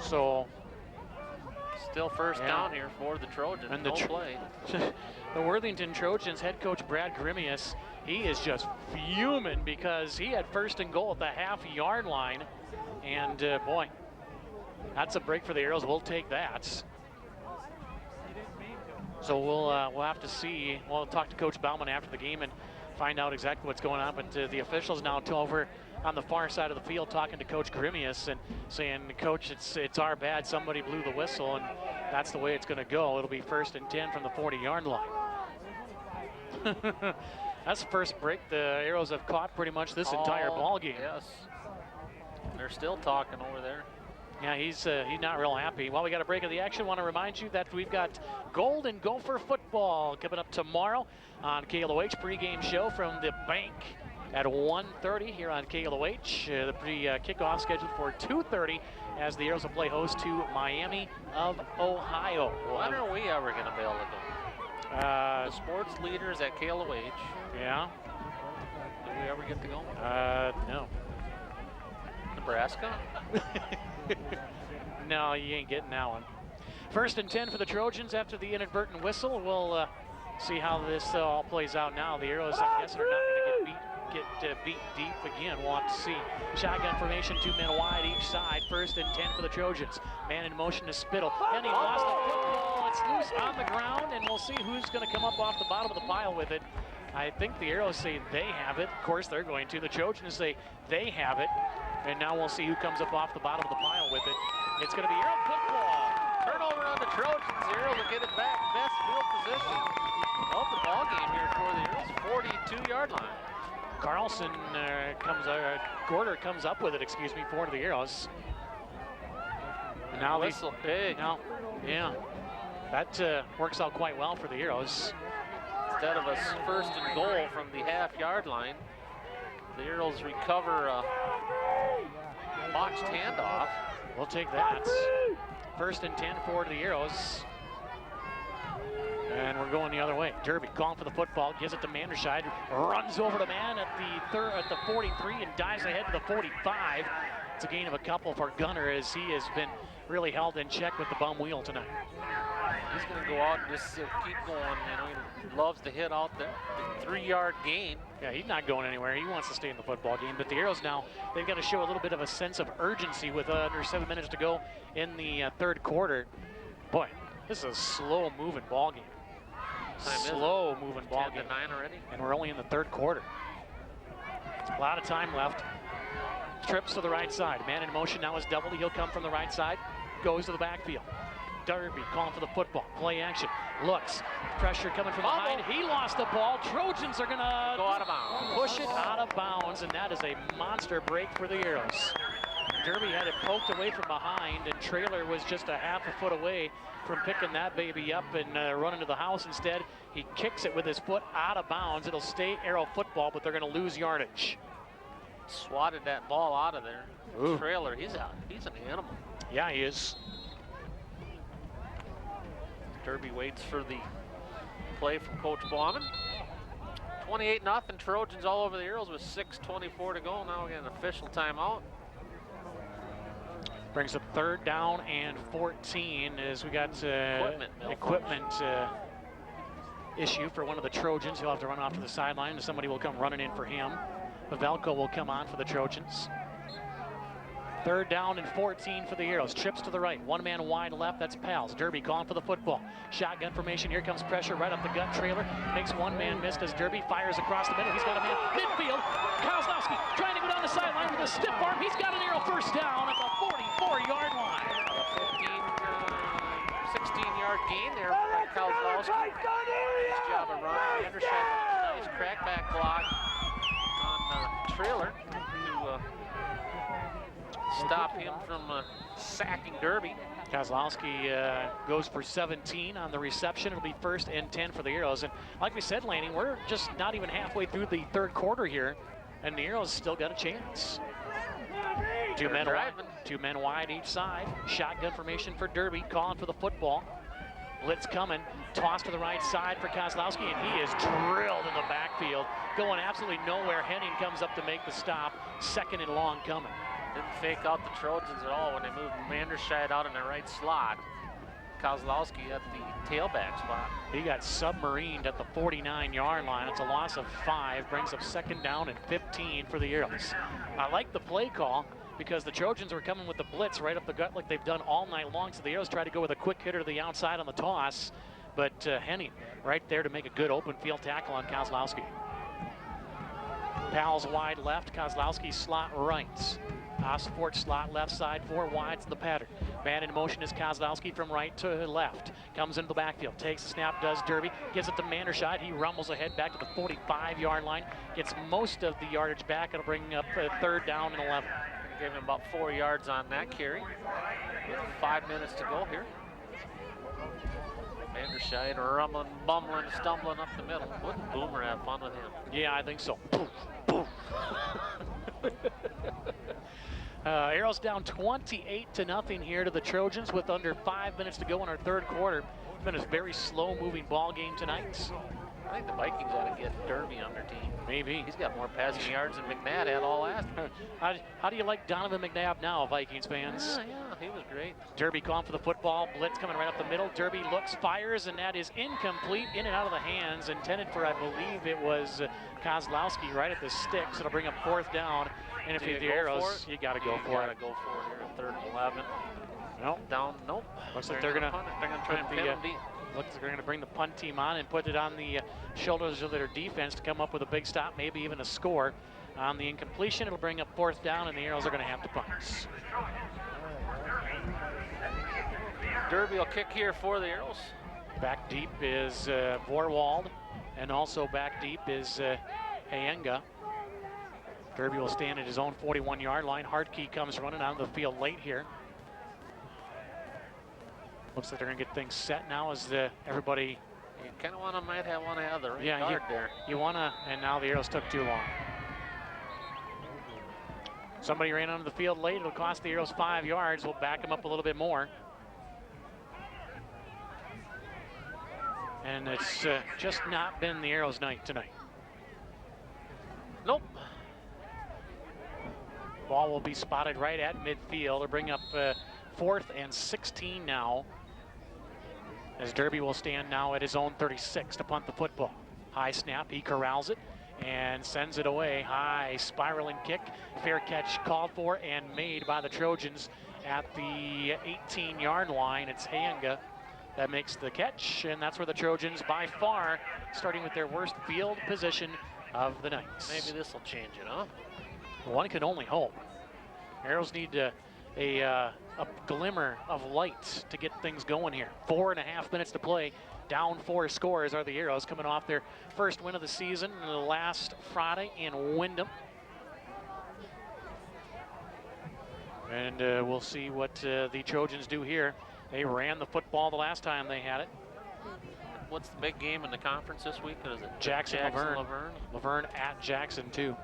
So still first down here for the Trojans. And no play. The Worthington Trojans head coach Brad Grimius, he is just fuming because he had 1st and goal at the half-yard line. And boy, that's a break for the Arrows. We'll take that. So we'll have to see. We'll talk to Coach Bauman after the game and find out exactly what's going on. But the officials now over on the far side of the field talking to Coach Grimius and saying, Coach, it's our bad. Somebody blew the whistle, and that's the way it's going to go. It'll be 1st and 10 from the 40-yard line. That's the first break the Arrows have caught pretty much this entire ball game. Yes. They're still talking over there. Yeah, he's not real happy. Well, we got a break of the action. Want to remind you that we've got Gold and Gopher football coming up tomorrow on KLOH. Pregame show from the bank at 1:30 here on KLOH. The kickoff scheduled for 2:30 as the Arrows will play host to Miami of Ohio. When are we ever going to be able to go? The sports leaders at KLOH. Yeah. Do we ever get to go? No. Nebraska? No, you ain't getting that one. 1st and 10 for the Trojans after the inadvertent whistle. We'll see how this all plays out now. The Arrows, I'm guessing, are not going to get beat deep again. We'll have to see. Shotgun formation, 2 men wide each side. 1st and 10 for the Trojans. Man in motion to Spittle. And he lost the football. It's loose on the ground, and we'll see who's going to come up off the bottom of the pile with it. I think the Arrows say they have it. Of course, they're going to. The Trojans say they have it. And now we'll see who comes up off the bottom of the pile with it. It's going to be Arrow football. Turnover on the Trojans. The Arrows will get it back. Best field position of the ball game here for the Arrows. 42-yard line. Carlson Gorder comes up with it, for the Arrows. And now whistle big. Now, yeah, that works out quite well for the Arrows. Instead of a 1st and goal from the half-yard line, the Arrows recover a botched handoff. We'll take that. 1st and 10 for the Arrows. And we're going the other way. Derby calling for the football, gives it to Manderscheid, runs over the man at the 43 and dives ahead to the 45. It's a gain of a couple for Gunner as he has been really held in check with the bum wheel tonight. He's going to go out and just keep going. He loves to hit out the 3-yard gain. Yeah, he's not going anywhere. He wants to stay in the football game. But the Arrows now, they've got to show a little bit of a sense of urgency with under 7 minutes to go in the 3rd quarter. Boy, this is a slow-moving ball game. Slow-moving ball game. 10-9 already. And we're only in the 3rd quarter. A lot of time left. Trips to the right side. Man in motion now is doubled. He'll come from the right side. Goes to the backfield. Derby calling for the football. Play action. Looks. Pressure coming from behind. He lost the ball. Trojans are going to go out of bounds. Push it out of bounds, and that is a monster break for the Arrows. Derby had it poked away from behind, and Trailer was just a half a foot away from picking that baby up and running to the house. Instead, he kicks it with his foot out of bounds. It'll stay Arrow football, but they're going to lose yardage. Swatted that ball out of there. Ooh. Trailer, he's an animal. Yeah, he is. Derby waits for the play from Coach Blauman. 28-0 Trojans all over the Arrows with 6:24 to go. Now we get an official timeout. Brings up 3rd down and 14 as we got equipment issue for one of the Trojans. He'll have to run off to the sideline, and somebody will come running in for him. Pavelko will come on for the Trojans. 3rd down and 14 for the Arrows. Trips to the right. 1 man wide left. That's Pals. Derby calling for the football. Shotgun formation. Here comes pressure right up the gut. Trailer makes 1 man missed as Derby fires across the middle. He's got a man midfield. Kozlowski trying to go down the sideline with a stiff arm. He's got an Arrow 1st down at the 44-yard line. 16-yard gain there by Kozlowski. Nice job of running. Anderson, nice crackback block on Trailer to stop him from sacking Derby. Kozlowski goes for 17 on the reception. It'll be 1st and 10 for the Arrows. And like we said, Laney, we're just not even halfway through the 3rd quarter here, and the Arrows still got a chance. 2 men wide each side. Shotgun formation for Derby, calling for the football. Blitz coming, toss to the right side for Kozlowski, and he is drilled in the backfield, going absolutely nowhere. Henning comes up to make the stop. 2nd and long coming. Didn't fake out the Trojans at all when they moved Manderscheid out in the right slot. Kozlowski at the tailback spot. He got submarined at the 49-yard line. It's a loss of 5, brings up 2nd down and 15 for the Arrows. I like the play call because the Trojans were coming with the blitz right up the gut like they've done all night long, so the Arrows tried to go with a quick hitter to the outside on the toss, but Henning right there to make a good open field tackle on Kozlowski. Pals wide left, Kozlowski slot right. Osfort slot left side, 4 wides the pattern. Man in motion is Kozlowski from right to left. Comes into the backfield, takes the snap, does Derby, gives it to Manderscheid. He rumbles ahead back to the 45-yard line, gets most of the yardage back. It'll bring up 3rd down and 11. Gave him about 4 yards on that carry. With 5 minutes to go here. Vanderscheid rumbling, bumbling, stumbling up the middle. Wouldn't Boomer have fun with him? Yeah, I think so. Poof, poof. Arrows down 28-0 here to the Trojans with under 5 minutes to go in our third quarter. It's been a very slow-moving ball game tonight. I think the Vikings ought to get Derby on their team. Maybe. He's got more passing yards than McNabb had all last year. How do you like Donovan McNabb now, Vikings fans? Yeah, he was great. Derby calling for the football. Blitz coming right up the middle. Derby looks, fires, and that is incomplete. In and out of the hands. Intended for, I believe it was Kozlowski right at the stick. So it'll bring up 4th down. And if you have the Arrows, you got to go for it. You got to go for it here at 3rd and 11. Nope. Down, nope. Looks like they're going to try and pin them deep. Looks like they're going to bring the punt team on and put it on the shoulders of their defense to come up with a big stop, maybe even a score. On the incompletion, it'll bring up 4th down, and the Arrows are going to have to punt. Derby will kick here for the Arrows. Back deep is Vorwald, and also back deep is Hayenga. Derby will stand at his own 41-yard line. Hartke comes running out of the field late here. Looks like they're going to get things set now as everybody. You kind of might want to have the right guard there. You want to, and now the Arrows took too long. Somebody ran onto the field late. It'll cost the Arrows 5 yards. We'll back them up a little bit more. And it's just not been the Arrows' night tonight. Nope. Ball will be spotted right at midfield. They'll bring up 4th and 16 now. As Derby will stand now at his own 36 to punt the football. High snap, he corrals it and sends it away. High spiraling kick, fair catch called for and made by the Trojans at the 18-yard line. It's Hayenga that makes the catch, and that's where the Trojans by far starting with their worst field position of the night. Maybe this will change it, huh? One can only hope. Arrows need a glimmer of light to get things going here. 4.5 minutes to play. Down 4 scores are the Arrows coming off their first win of the season last Friday in Windham. And we'll see what the Trojans do here. They ran the football the last time they had it. What's the big game in the conference this week? Is it Jackson Laverne. Laverne at Jackson too.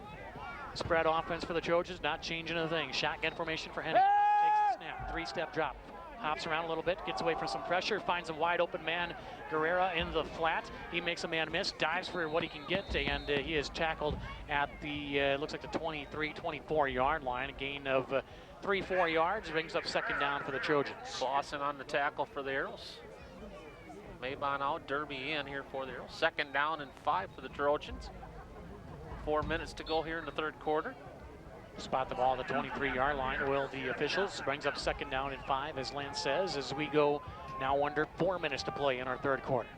Spread offense for the Trojans, not changing a thing. Shotgun formation for Henning. Takes the snap, 3-step drop. Hops around a little bit, gets away from some pressure, finds a wide open man, Guerrera in the flat. He makes a man miss, dives for what he can get, and he is tackled at the, looks like the 23, 24-yard line. A gain of 3-4 yards, brings up 2nd down for the Trojans. Boston on the tackle for the Arrows. Maybon out, Derby in here for the Arrows. 2nd down and 5 for the Trojans. 4 minutes to go here in the 3rd quarter. Spot the ball at the 23-yard line, will the officials. Brings up 2nd down and 5, as Lance says, as we go now under 4 minutes to play in our 3rd quarter.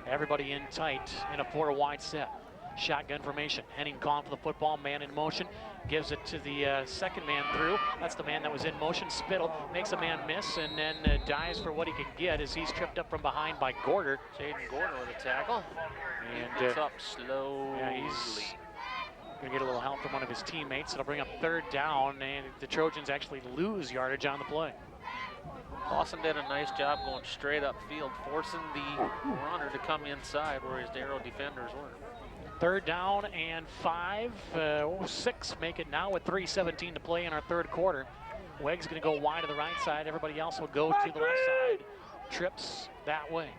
Everybody in tight in a 4-wide set. Shotgun formation. Henning calling for the football, man in motion. Gives it to the 2nd man through. That's the man that was in motion. Spittle makes a man miss and then dives for what he can get as he's tripped up from behind by Gorder. Jaden Gorder with a tackle. And gets up slowly. Yeah, he's going to get a little help from one of his teammates. It'll bring up 3rd down, and the Trojans actually lose yardage on the play. Lawson did a nice job going straight upfield, forcing the runner to come inside where his Arrow defenders were. 3rd down and 5, 6 make it now with 3:17 to play in our 3rd quarter. Wegg's going to go wide to the right side. Everybody else will go to the left side. Trips that way.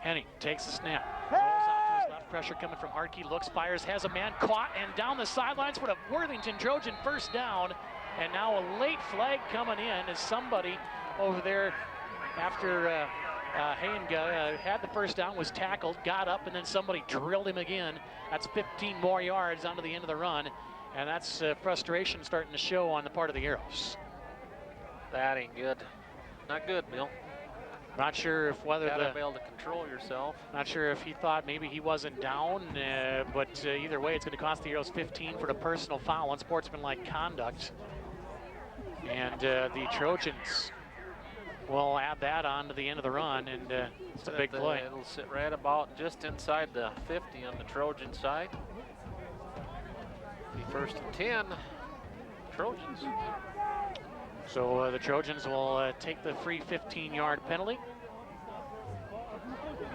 Henning takes the snap. Rolls out to his left. Pressure coming from Hartke. Looks, fires, has a man caught, and down the sidelines for the Worthington Trojan 1st down. And now a late flag coming in as somebody over there after Hayenga had the 1st down, was tackled, got up, and then somebody drilled him again. That's 15 more yards onto the end of the run. And that's frustration starting to show on the part of the Arrows. That ain't good. Not good, Bill. Not sure if whether gotta be able to control yourself. Not sure if he thought maybe he wasn't down, but either way, it's going to cost the Arrows 15 for the personal foul, unsportsmanlike conduct. And the Trojans will add that on to the end of the run, and it's a big play. It'll sit right about just inside the 50 on the Trojan side. Be 1st and 10. Trojans. So the Trojans will take the free 15-yard penalty.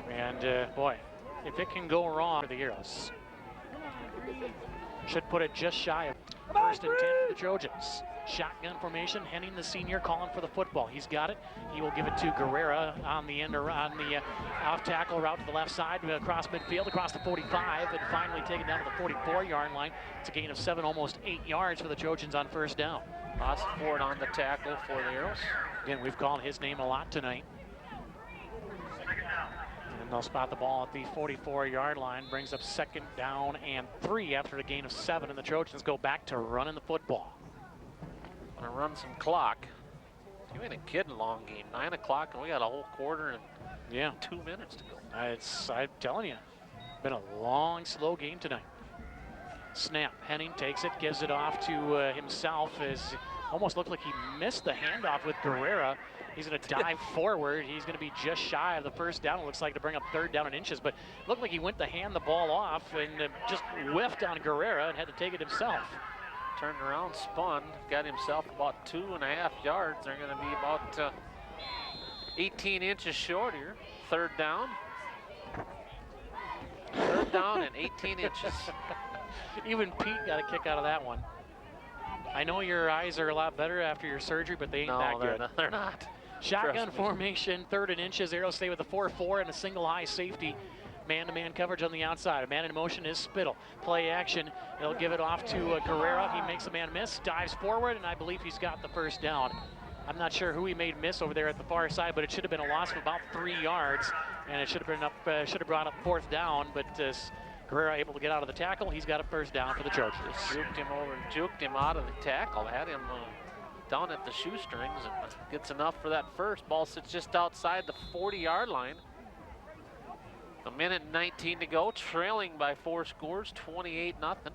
And boy, if it can go wrong for the Arrows, should put it just shy of 1st and 10 for the Trojans. Shotgun formation, Henning, the senior, calling for the football. He's got it. He will give it to Guerrera on the end, on the off tackle route to the left side, across midfield, across the 45, and finally taken down to the 44-yard line. It's a gain of 7, almost 8 yards for the Trojans on 1st down. Austin Ford on the tackle for the Arrows. Again, we've called his name a lot tonight. And they'll spot the ball at the 44-yard line, brings up 2nd down and 3 after a gain of 7, and the Trojans go back to running the football. Gonna run some clock. You ain't a kidding long game. 9 o'clock and we got a whole quarter and 2 minutes to go. I'm telling you, been a long, slow game tonight. Snap, Henning takes it, gives it off to himself. As almost looked like he missed the handoff with Guerrera. He's gonna dive forward. He's gonna be just shy of the 1st down. It looks like to bring up 3rd down in inches, but looked like he went to hand the ball off and just whiffed on Guerrera and had to take it himself. Turned around, spun, got himself about 2.5 yards. They're going to be about 18 inches short here. 3rd down. 3rd down and 18 inches. Even Pete got a kick out of that one. I know your eyes are a lot better after your surgery, but they ain't that good. No, they're not. Shotgun formation, 3rd and inches. Arrows stay with a 4-4 and a single high safety. Man-to-man coverage on the outside. A man in motion is Spittle. Play action. They'll give it off to Guerrera. He makes a man miss, dives forward, and I believe he's got the 1st down. I'm not sure who he made miss over there at the far side, but it should have been a loss of about 3 yards, and it should have been up. Should have brought up 4th down. But Guerrera able to get out of the tackle. He's got a 1st down for the Trojans. Juked him over and juked him out of the tackle. Had him down at the shoestrings and gets enough for that first. Ball sits just outside the 40-yard line. 1:19 to go, trailing by 4 scores, 28-0.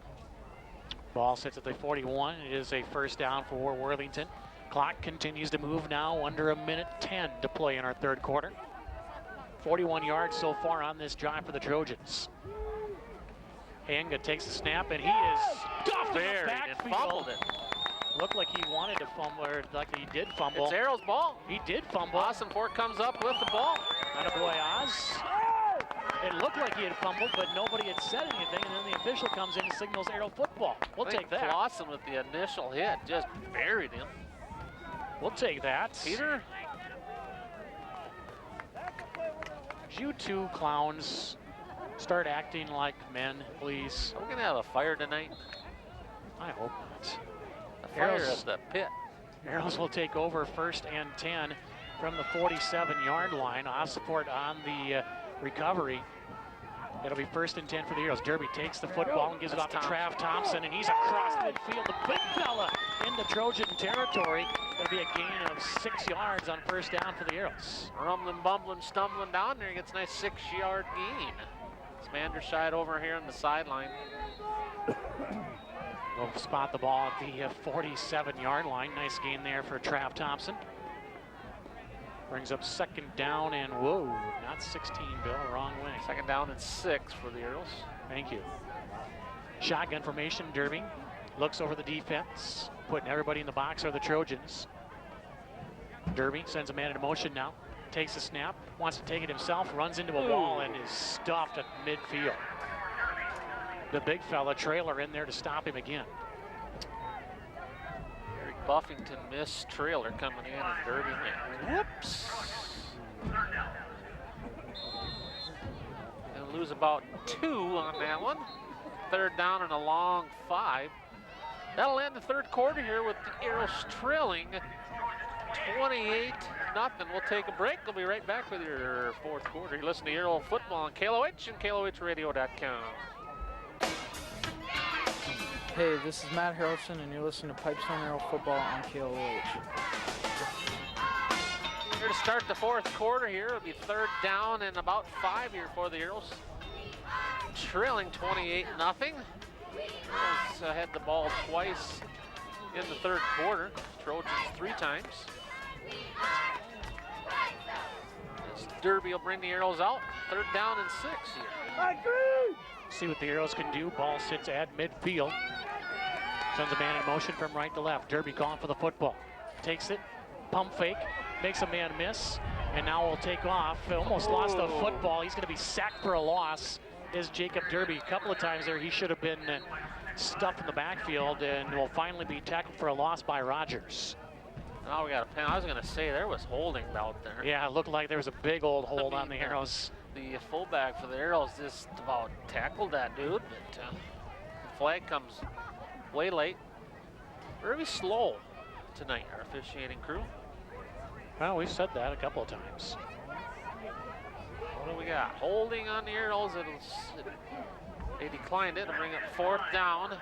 Ball sits at the 41. It is a 1st down for Worthington. Clock continues to move now, under 1:10 to play in our 3rd quarter. 41 yards so far on this drive for the Trojans. Hanga takes the snap, and he is stuffed in the backfield. Fumbled it. Looked like he wanted to fumble, or like he did fumble. It's Arrow's ball. He did fumble. Austin Ford comes up with the ball. Attaboy, Oz. It looked like he had fumbled, but nobody had said anything, and then the official comes in and signals Arrow football. We'll take that. Clausen with the initial hit just buried him. We'll take that. Peter? You two clowns start acting like men, please. Are we going to have a fire tonight? I hope not. A fire at the pit. Arrows will take over 1st and 10 from the 47-yard line. Off support on the recovery. It'll be 1st and 10 for the Arrows. Derby takes the football and gives it off to Trav Thompson, and he's across midfield. The big fella into Trojan territory. It'll be a gain of 6 yards on 1st down for the Arrows. Rumbling, bumbling, stumbling down there. He gets a nice 6-yard gain. Spanderside over here on the sideline. We'll spot the ball at the 47-yard line. Nice gain there for Trav Thompson. Brings up 2nd down and whoa, not 16, Bill, wrong way. 2nd down and 6 for the Arrows. Thank you. Shotgun formation, Derby looks over the defense, putting everybody in the box are the Trojans. Derby sends a man into motion now, takes a snap, wants to take it himself, runs into a wall and is stuffed at midfield. The big fella trailer in there to stop him again. Buffington missed trailer coming in, and Derby went, whoops. Gonna lose about 2 on that one. 3rd down and a long 5. That'll end the 3rd quarter here with the Arrows trailing 28-0. We'll take a break. We'll be right back with your 4th quarter. You listen to Arrow Football on KLOH and KLOHradio.com. Hey, this is Matt Harrelson, and you're listening to Pipestone Arrow Football on KLOH. Here to start the 4th quarter here. It'll be 3rd down and about 5 here for the Arrows. Trailing 28-0. Arrows had the ball twice in the 3rd quarter. Trojans 3 times. As Derby will bring the Arrows out. 3rd down and 6 here. See what the Arrows can do. Ball sits at midfield. Sends a man in motion from right to left. Derby calling for the football. Takes it, pump fake, makes a man miss, and now will take off. Almost lost the football. He's going to be sacked for a loss. Is Jacob Derby. A couple of times there he should have been stuffed in the backfield and will finally be tackled for a loss by Rogers. Now we got a pen. I was going to say there was holding out there. Yeah, it looked like there was a big old hold on the Arrows. The fullback for the Arrows just about tackled that dude, but the flag comes way late. Very slow tonight, our officiating crew. Well, we've said that a couple of times. What do we got? Holding on the Arrows. They declined it to bring up 4th down.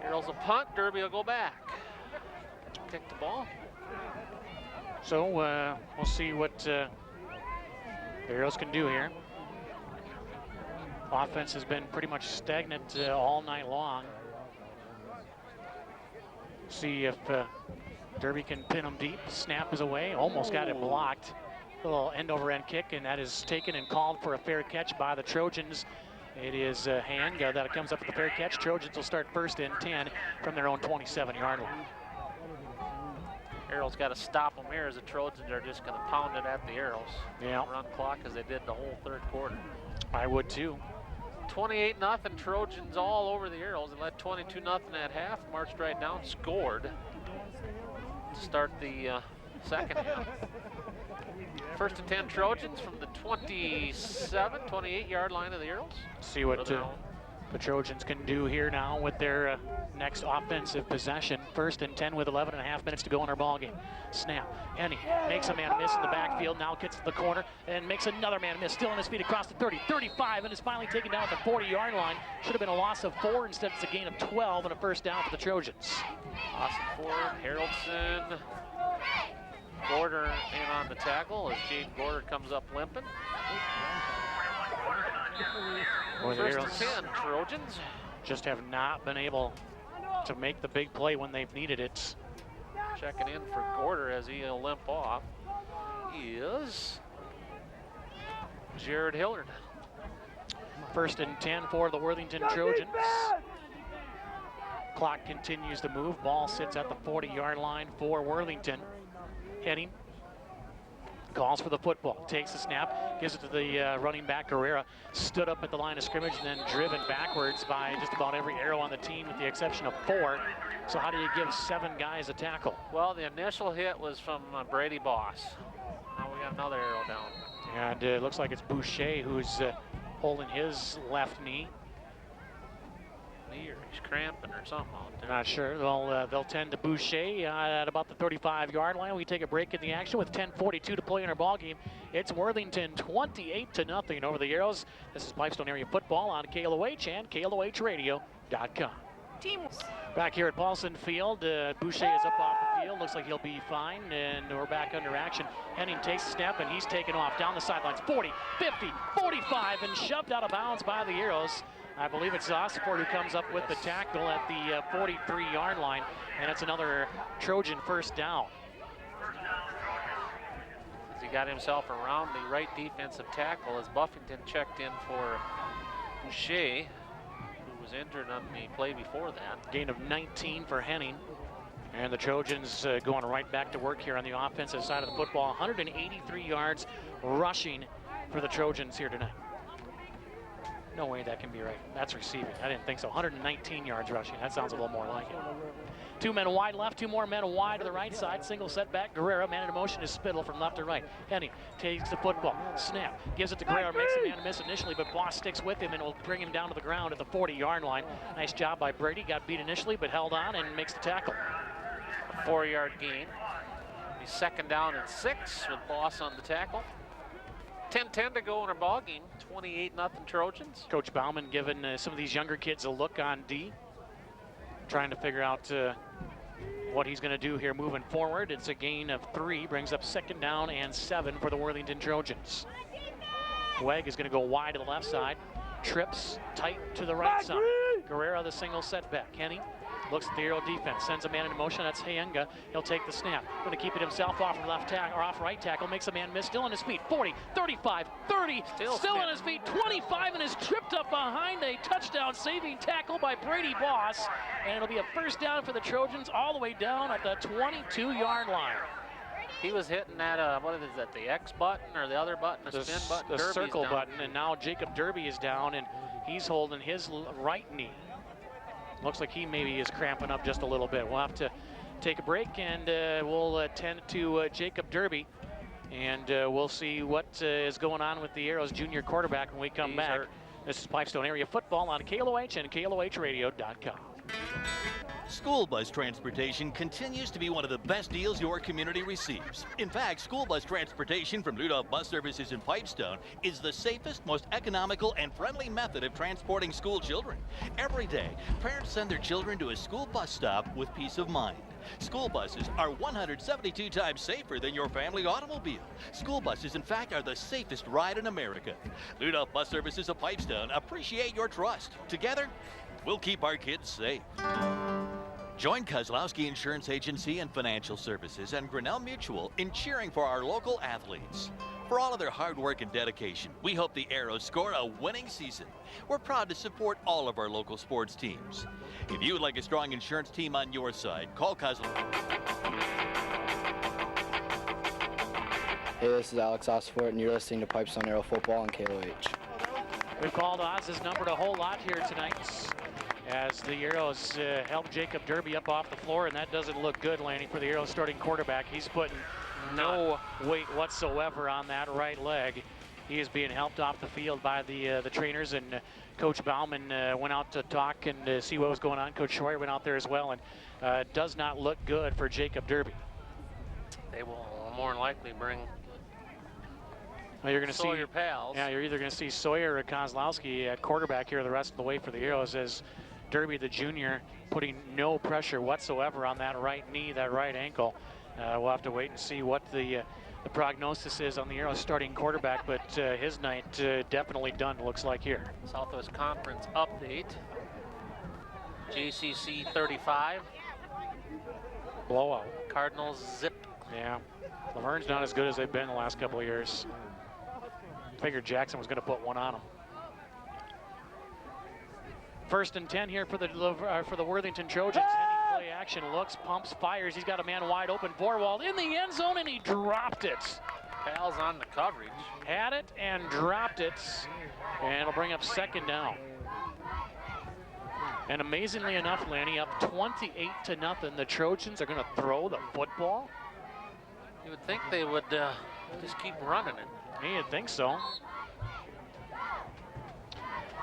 Arrows will punt. Derby will go back. Kick the ball. So we'll see what the Arrows can do here. Offense has been pretty much stagnant all night long. See if Derby can pin them deep. Snap is away. Almost got it blocked. A little end-over-end kick, and that is taken and called for a fair catch by the Trojans. It is Hand that comes up with a fair catch. Trojans will start 1st and 10 from their own 27-yard line. Arrows got to stop them here as the Trojans are just going to pound it at the Arrows. Yeah. Run clock as they did the whole 3rd quarter. I would too. 28-0 Trojans all over the Arrows. They led 22-0 at half. Marched right down, scored to start the 2nd half. 1st and 10 Trojans from the 28-yard line of the Arrows. See what the Trojans can do here now with their next offensive possession. 1st and 10 with 11.5 minutes to go in our ball game. Snap. Henny makes a man miss in the backfield. Now gets to the corner and makes another man miss. Still on his feet across the 30, 35, and is finally taken down at the 40-yard line. Should have been a loss of 4. Instead, it's a gain of 12 and a 1st down for the Trojans. Austin Ford, Haroldson, Gorder in on the tackle as Jade Gorder comes up limping. 1st and 10 Trojans. Just have not been able to make the big play when they've needed it. Checking in for Gorder as he'll limp off is Jared Hillard. 1st and 10 for the Worthington Trojans. Clock continues to move. Ball sits at the 40-yard line for Worthington. Heading. Calls for the football. Takes the snap. Gives it to the running back, Guerrera. Stood up at the line of scrimmage and then driven backwards by just about every Arrow on the team with the exception of 4. So how do you give 7 guys a tackle? Well, the initial hit was from Brady Boss. Now we got another Arrow down. And it looks like it's Boucher who's holding his left knee. Knee or he's cramping or something out there. Not sure. They'll tend to Boucher at about the 35-yard line. We take a break in the action with 10:42 to play in our ball game. It's Worthington 28-0 over the Arrows. This is Pipestone Area Football on KLOH and KLOHradio.com. Back here at Paulson Field, Boucher is up off the field. Looks like he'll be fine, and we're back under action. Henning takes the snap, and he's taken off down the sidelines. 40, 50, 45, and shoved out of bounds by the Arrows. I believe it's Osford who comes up with the tackle at the 43-yard line, and it's another Trojan 1st down. As he got himself around the right defensive tackle as Buffington checked in for Boucher, who was injured on the play before that. Gain of 19 for Henning. And the Trojans going right back to work here on the offensive side of the football. 183 yards rushing for the Trojans here tonight. No way that can be right. That's receiving. I didn't think so. 119 yards rushing. That sounds a little more like it. 2 men wide left, 2 more men wide to the right side. Single setback. Guerrera, man in motion, is Spittle from left to right. Henning takes the football. Snap. Gives it to Guerrera. Makes a man miss initially, but Boss sticks with him and will bring him down to the ground at the 40-yard line. Nice job by Brady. Got beat initially, but held on and makes the tackle. A 4-yard gain. He's 2nd down and 6 with Boss on the tackle. 10-10 to go in our ball game. 28-0 Trojans. Coach Bauman giving some of these younger kids a look on D. Trying to figure out what he's going to do here moving forward. It's a gain of 3. Brings up 2nd down and 7 for the Worthington Trojans. Weg is going to go wide to the left side. Trips tight to the right side. Guerrera the single setback. Henning Looks at the Arrow defense, sends a man into motion. That's Hayenga. He'll take the snap. Going to keep it himself off left tackle or off right tackle. Makes a man miss. Still on his feet. 40, 35, 30. Still on his feet. 25 and is tripped up behind a touchdown saving tackle by Brady Boss. And it'll be a first down for the Trojans all the way down at the 22-yard line. He was hitting that, what is that, the X button or the other button, the spin button? The Derby's circle down. button, and now Jacob Derby is down, and he's holding his right knee. Looks like he maybe is cramping up just a little bit. We'll have to take a break, and we'll attend to Jacob Derby, and we'll see what is going on with the Arrows junior quarterback when we come back. This is Pipestone Area Football on KLOH and KLOHradio.com. School bus transportation continues to be one of the best deals your community receives. In fact, school bus transportation from Ludolph Bus Services in Pipestone is the safest, most economical, and friendly method of transporting school children. Every day, parents send their children to a school bus stop with peace of mind. School buses are 172 times safer than your family automobile. School buses, in fact, are the safest ride in America. Ludolph Bus Services of Pipestone appreciate your trust. Together, we'll keep our kids safe. Join Kozlowski Insurance Agency and Financial Services and Grinnell Mutual in cheering for our local athletes. For all of their hard work and dedication, we hope the Arrows score a winning season. We're proud to support all of our local sports teams. If you would like a strong insurance team on your side, call Kozlowski. Hey, this is Alex Osfort, and you're listening to Pipestone Arrow Football on KLOH. We've called Oz's number a whole lot here tonight as the Arrows help Jacob Derby up off the floor, and that doesn't look good, Lanny, for the Arrows starting quarterback. He's putting no weight whatsoever on that right leg. He is being helped off the field by the trainers, and Coach Bauman went out to talk and see what was going on. Coach Schroyer went out there as well, and it does not look good for Jacob Derby. They will more than likely bring you're going to Sawyer pals. Yeah, you're either going to see Sawyer or Kozlowski at quarterback here the rest of the way for the Arrows, as Derby, the junior, putting no pressure whatsoever on that right knee, that right ankle. We'll have to wait and see what the prognosis is on the Arrows starting quarterback, but his night definitely done, looks like here. Southwest Conference update. JCC 35. Blowout. Cardinals zip. Yeah, Laverne's not as good as they've been the last couple of years. Figured Jackson was going to put one on him. First and 10 here for the Worthington Trojans. Heading play action, looks, pumps, fires. He's got a man wide open. Vorwald in the end zone, and he dropped it. Pals on the coverage. Had it and dropped it, and it'll bring up second down. And amazingly enough, Lanny, up 28-0. The Trojans are going to throw the football. You would think they would just keep running it. You'd think so.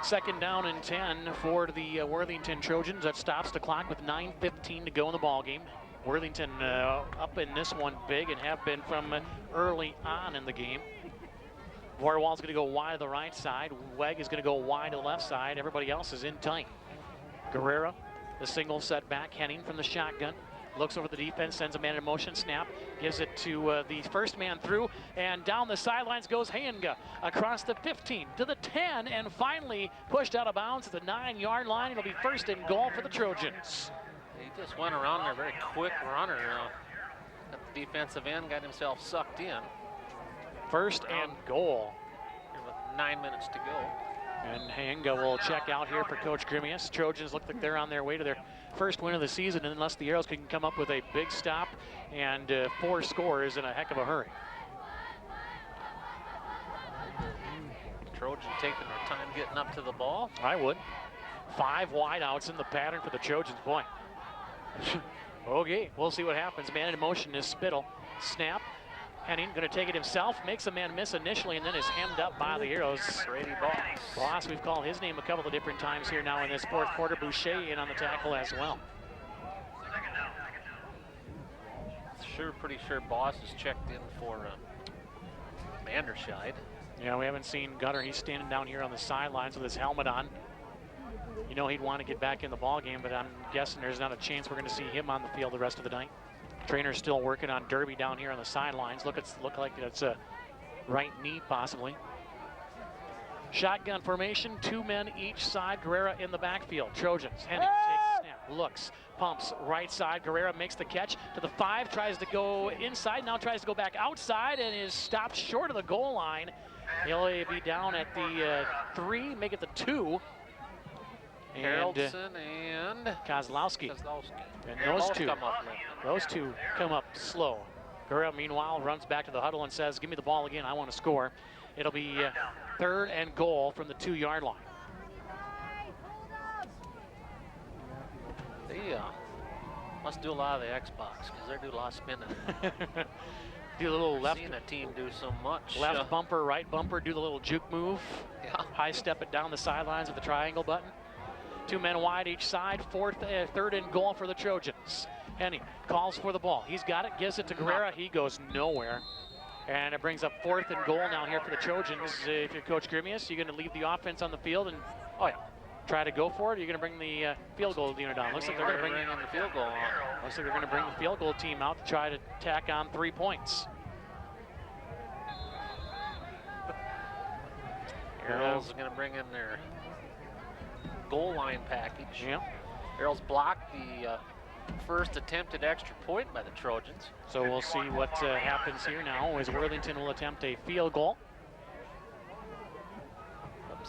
Second down and 10 for the Worthington Trojans. That stops the clock with 9:15 to go in the ball game. Worthington up in this one big and have been from early on in the game. Vorwald's going to go wide to the right side. Weg is going to go wide to the left side. Everybody else is in tight. Guerrera, the single setback. Henning from the shotgun. Looks over the defense, sends a man in motion, snap, gives it to the first man through, and down the sidelines goes Hayenga across the 15 to the 10, and finally pushed out of bounds at the 9-yard line. It'll be first and goal for the Trojans. He just went around there, very quick runner at the defensive end, got himself sucked in. First and goal. With 9 minutes to go. And Hayenga will check out here for Coach Grimius. Trojans look like they're on their way to their first win of the season, unless the Arrows can come up with a big stop and 4 scores in a heck of a hurry. Trojans taking their time getting up to the ball. I would. 5 wideouts in the pattern for the Trojans. Boy. Okay, we'll see what happens. Man in motion is Spittle. Snap. Henning going to take it himself, makes a man miss initially, and then is hemmed up by the Arrows. Brady Boss. Boss, we've called his name a couple of different times here now in this fourth quarter. Boucher in on the tackle as well. Pretty sure Boss is checked in for Vanderscheid. Yeah, we haven't seen Gunner. He's standing down here on the sidelines with his helmet on. You know he'd want to get back in the ball game, but I'm guessing there's not a chance we're going to see him on the field the rest of the night. Trainer's still working on Derby down here on the sidelines. Look like it's a right knee possibly. Shotgun formation, 2 men each side. Guerrera in the backfield. Trojans. Henning takes the snap. looks, pumps, right side. Guerrera makes the catch to the 5, tries to go inside, now tries to go back outside and is stopped short of the goal line. He'll be down at the 3, make it the 2. Haraldson and Kozlowski. And those two come up slow. Guerrera, meanwhile, runs back to the huddle and says, give me the ball again, I want to score. It'll be 3rd and goal from the 2-yard line. They must do a lot of the Xbox because they do a lot of spinning. Do a little left. Seen a team do so much. Left bumper, right bumper, do the little juke move. Yeah. High step it down the sidelines with the triangle button. 2 men wide each side, 3rd and goal for the Trojans. Henning calls for the ball. He's got it, gives it to Guerrera. He goes nowhere. And it brings up 4th and goal now here for the Trojans. If you're Coach Grimius, you're going to leave the offense on the field and try to go for it. Or you're going to bring the field goal unit down. Looks like they're going to bring the field goal on. Looks like they're going to bring the field goal team out to try to tack on 3 points. Arrows are going to bring in their goal line package. Yeah. Arrows blocked the first attempted extra point by the Trojans. So we'll see what happens here now as Worthington will attempt a field goal.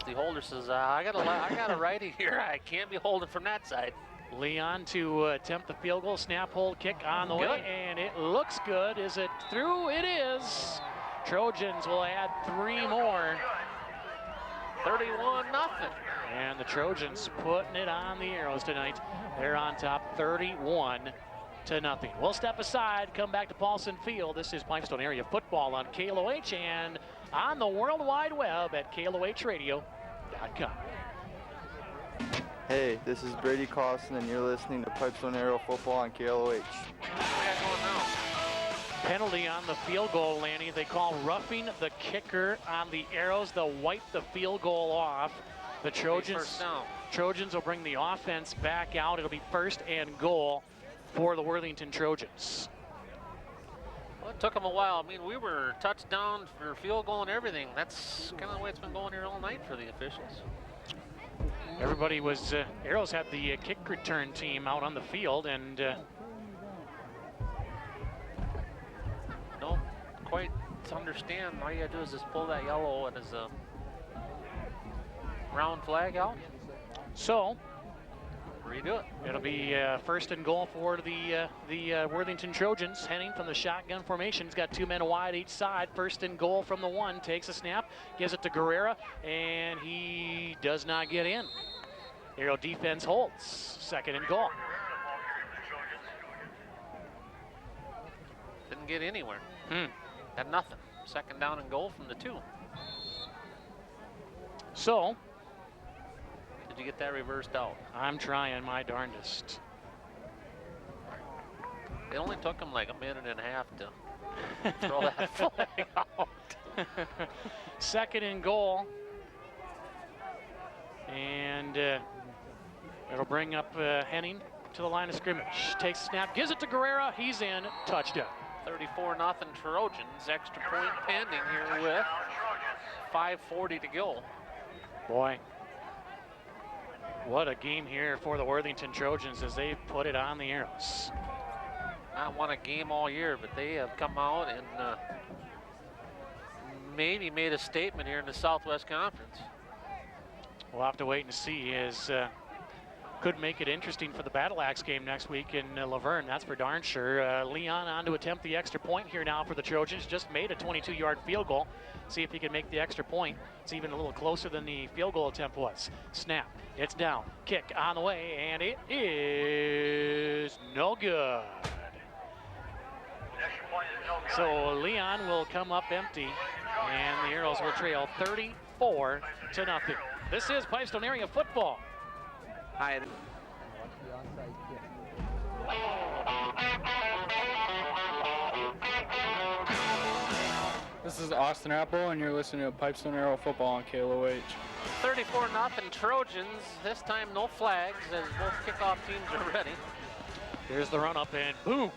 The holder says, I got a righty here. I can't be holding from that side. Leon to attempt the field goal. Snap, hold, kick on the way, and it looks good. Is it through? It is. Trojans will add 3 more. 31-0. And the Trojans putting it on the Arrows tonight. They're on top 31-0. We'll step aside, come back to Paulson Field. This is Pipestone Area Football on KLOH and on the World Wide Web at KLOHradio.com. Hey, this is Brady Carlson, and you're listening to Pipestone Area Football on KLOH. Penalty on the field goal, Lanny. They call roughing the kicker on the Arrows. They'll wipe the field goal off. The Trojans will bring the offense back out. It'll be 1st and goal for the Worthington Trojans. Well, it took them a while. I mean, we were touchdown for field goal and everything. That's kind of the way it's been going here all night for the officials. Everybody was, Arrows had the kick return team out on the field and don't quite understand. All you gotta do is just pull that yellow and his round flag out. So, redo it. It'll be 1st and goal for the Worthington Trojans. Henning from the shotgun formation. He's got 2 men wide each side. 1st and goal from the 1. Takes a snap, gives it to Guerrera, and he does not get in. Arrow defense holds. 2nd and goal. Didn't get anywhere. Had nothing. 2nd down and goal from the 2. So, did you get that reversed out? I'm trying my darndest. It only took them like a minute and a half to throw that flag out. 2nd and goal. And it'll bring up Henning to the line of scrimmage. Takes a snap, gives it to Guerrera. He's in. Touchdown. 34-0 Trojans. Extra point pending here with 5:40 to go. Boy, what a game here for the Worthington Trojans as they put it on the Arrows. Not won a game all year, but they have come out and maybe made a statement here in the Southwest Conference. We'll have to wait and see as could make it interesting for the Battle Axe game next week in Laverne, that's for darn sure. Leon on to attempt the extra point here now for the Trojans. Just made a 22-yard field goal. See if he can make the extra point. It's even a little closer than the field goal attempt was. Snap, it's down, kick on the way, and it is no good. So Leon will come up empty, and the Arrows will trail 34-0. This is Pipestone Area Football. Hi. This is Austin Apple, and you're listening to Pipestone Area Football on KLOH. 34-0 Trojans. This time no flags as both kickoff teams are ready. Here's the run up and boom.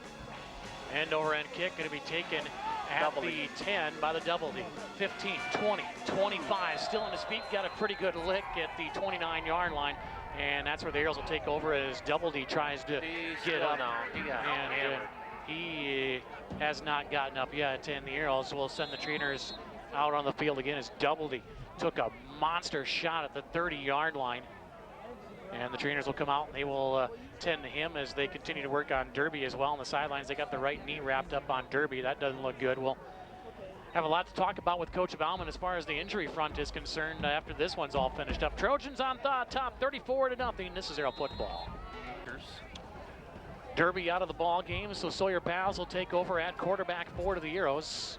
End over end kick going to be taken at the 10 by the double D. 15, 20, 25, still on his feet, got a pretty good lick at the 29-yard line. And that's where the Arrows will take over as Double D tries to get up. He got and hammered. he has not gotten up yet. And the Arrows will send the trainers out on the field again as Double D took a monster shot at the 30-yard line. And the trainers will come out and they will tend to him as they continue to work on Derby as well on the sidelines. They got the right knee wrapped up on Derby. That doesn't look good. We'll have a lot to talk about with Coach Bauman as far as the injury front is concerned after this one's all finished up. Trojans on top, 34-0. This is Arrow football. Derby out of the ball game, so Sawyer Pals will take over at quarterback for the Arrows.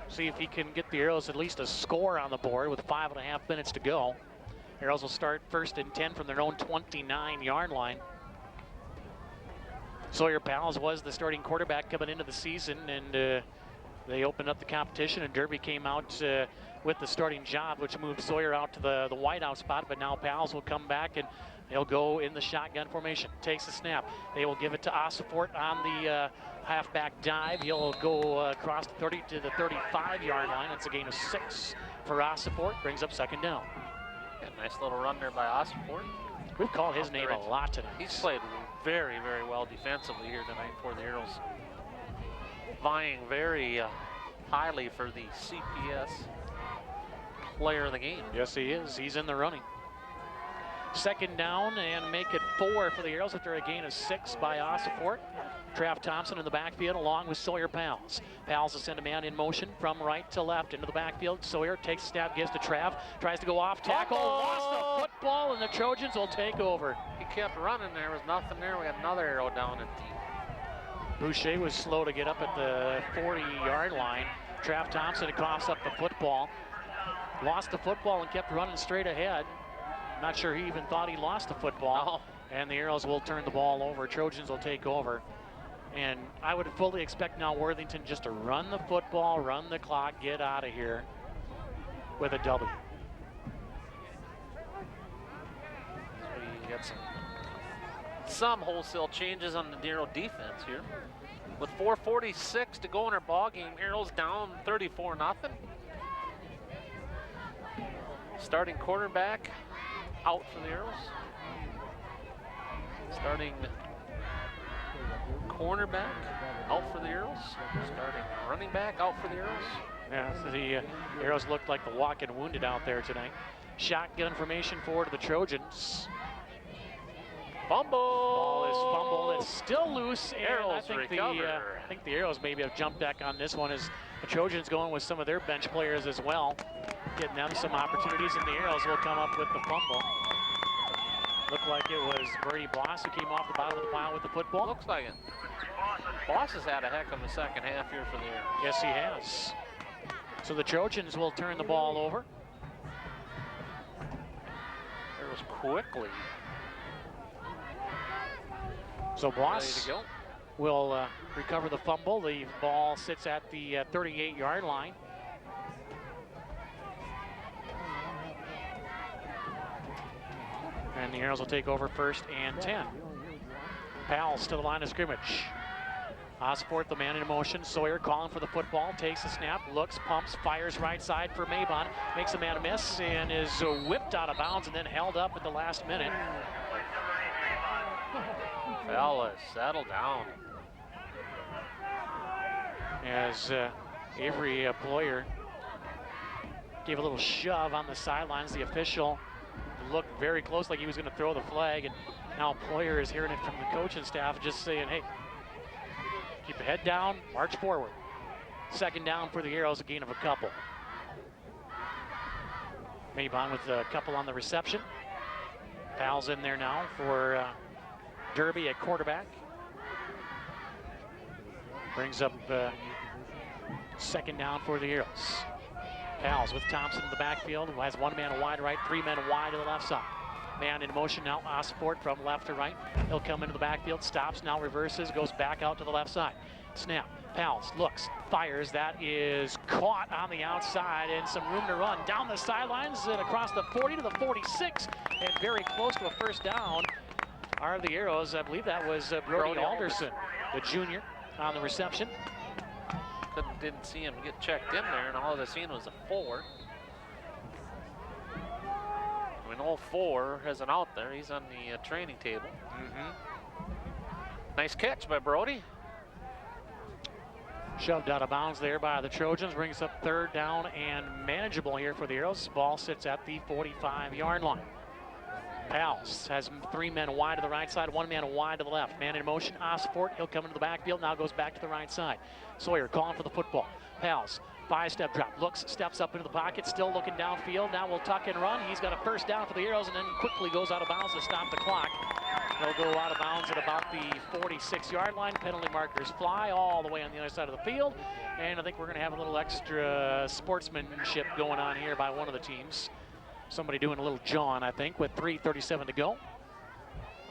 See if he can get the Arrows at least a score on the board with 5.5 minutes to go. Arrows will start 1st and 10 from their own 29-yard line. Sawyer Pals was the starting quarterback coming into the season, and they opened up the competition, and Derby came out with the starting job, which moved Sawyer out to the wideout spot, but now Pals will come back and they'll go in the shotgun formation. Takes the snap. They will give it to Osafort on the halfback dive. He'll go across the 30 to the 35-yard line. That's a gain of 6 for Osafort. Brings up 2nd down. Yeah, nice little run there by Osafort. We've called his name a lot tonight. He's played very, very well defensively here tonight for the Arrows. Vying very highly for the CPS player of the game. Yes, he is. He's in the running. 2nd down and make it 4 for the Arrows after a gain of 6 by Osafort. Trav Thompson in the backfield along with Sawyer Pals. Pals will send a man in motion from right to left into the backfield. Sawyer takes a stab, gives to Trav, tries to go off tackle, lost the football, and the Trojans will take over. He kept running, there was nothing there. We got another Arrow down at the... Boucher was slow to get up at the 40-yard line. Trav Thompson coughs up the football. Lost the football and kept running straight ahead. Not sure he even thought he lost the football. No. And the Arrows will turn the ball over. Trojans will take over. And I would fully expect now Worthington just to run the football, run the clock, get out of here with a W. We got some wholesale changes on the Arrow defense here. With 4:46 to go in our ball game, Arrows down 34-0. Starting quarterback out for the Arrows. Starting cornerback out for the Arrows. Starting running back out for the Arrows. Yeah, so the Arrows looked like the walking wounded out there tonight. Shotgun formation forward to the Trojans. Fumble! Ball is fumbled. It's still loose. And Arrows I think the Arrows maybe have jumped back on this one as the Trojans going with some of their bench players as well, getting them some opportunities, and the Arrows will come up with the fumble. Looked like it was Brady Boss who came off the bottom of the pile with the football. Looks like it. Boss has had a heck of a second half here for the Arrows. Yes, he has. So the Trojans will turn the ball over. Arrows quickly. So Boss will recover the fumble. The ball sits at the 38-yard line. And the Arrows will take over 1st and 10. Pals to the line of scrimmage. Osfort, the man in motion. Sawyer calling for the football, takes the snap, looks, pumps, fires right side for Mabon, makes a man miss, and is whipped out of bounds and then held up at the last minute. Fellas, settle down. As Avery Ployer gave a little shove on the sidelines. The official looked very close, like he was going to throw the flag, and now Ployer is hearing it from the coaching staff just saying, hey, keep the head down, march forward. 2nd down for the Arrows, a gain of a couple. Mabon with a couple on the reception. Pals in there now for Derby at quarterback. Brings up 2nd down for the Arrows. Pals with Thompson in the backfield, who has 1 man wide right, 3 men wide to the left side. Man in motion now, Osfort from left to right. He'll come into the backfield, stops, now reverses, goes back out to the left side. Snap, Pals looks, fires, that is caught on the outside and some room to run. Down the sidelines and across the 40 to the 46 and very close to a 1st down are the Arrows. I believe that was Brody Alderson, the junior, on the reception. Didn't see him get checked in there, and all I seen was a 4. mean, 04 isn't out there. He's on the training table. Nice catch by Brody. Shoved out of bounds there by the Trojans. Brings up 3rd down and manageable here for the Arrows. Ball sits at the 45-yard line. Pals has 3 men wide to the right side, 1 man wide to the left. Man in motion, Osfort, he'll come into the backfield, now goes back to the right side. Sawyer calling for the football. Pals, 5-step drop, looks, steps up into the pocket, still looking downfield. Now will tuck and run. He's got a 1st down for the Arrows and then quickly goes out of bounds to stop the clock. He'll go out of bounds at about the 46-yard line. Penalty markers fly all the way on the other side of the field. And I think we're going to have a little extra sportsmanship going on here by one of the teams. Somebody doing a little John, I think, with 3:37 to go.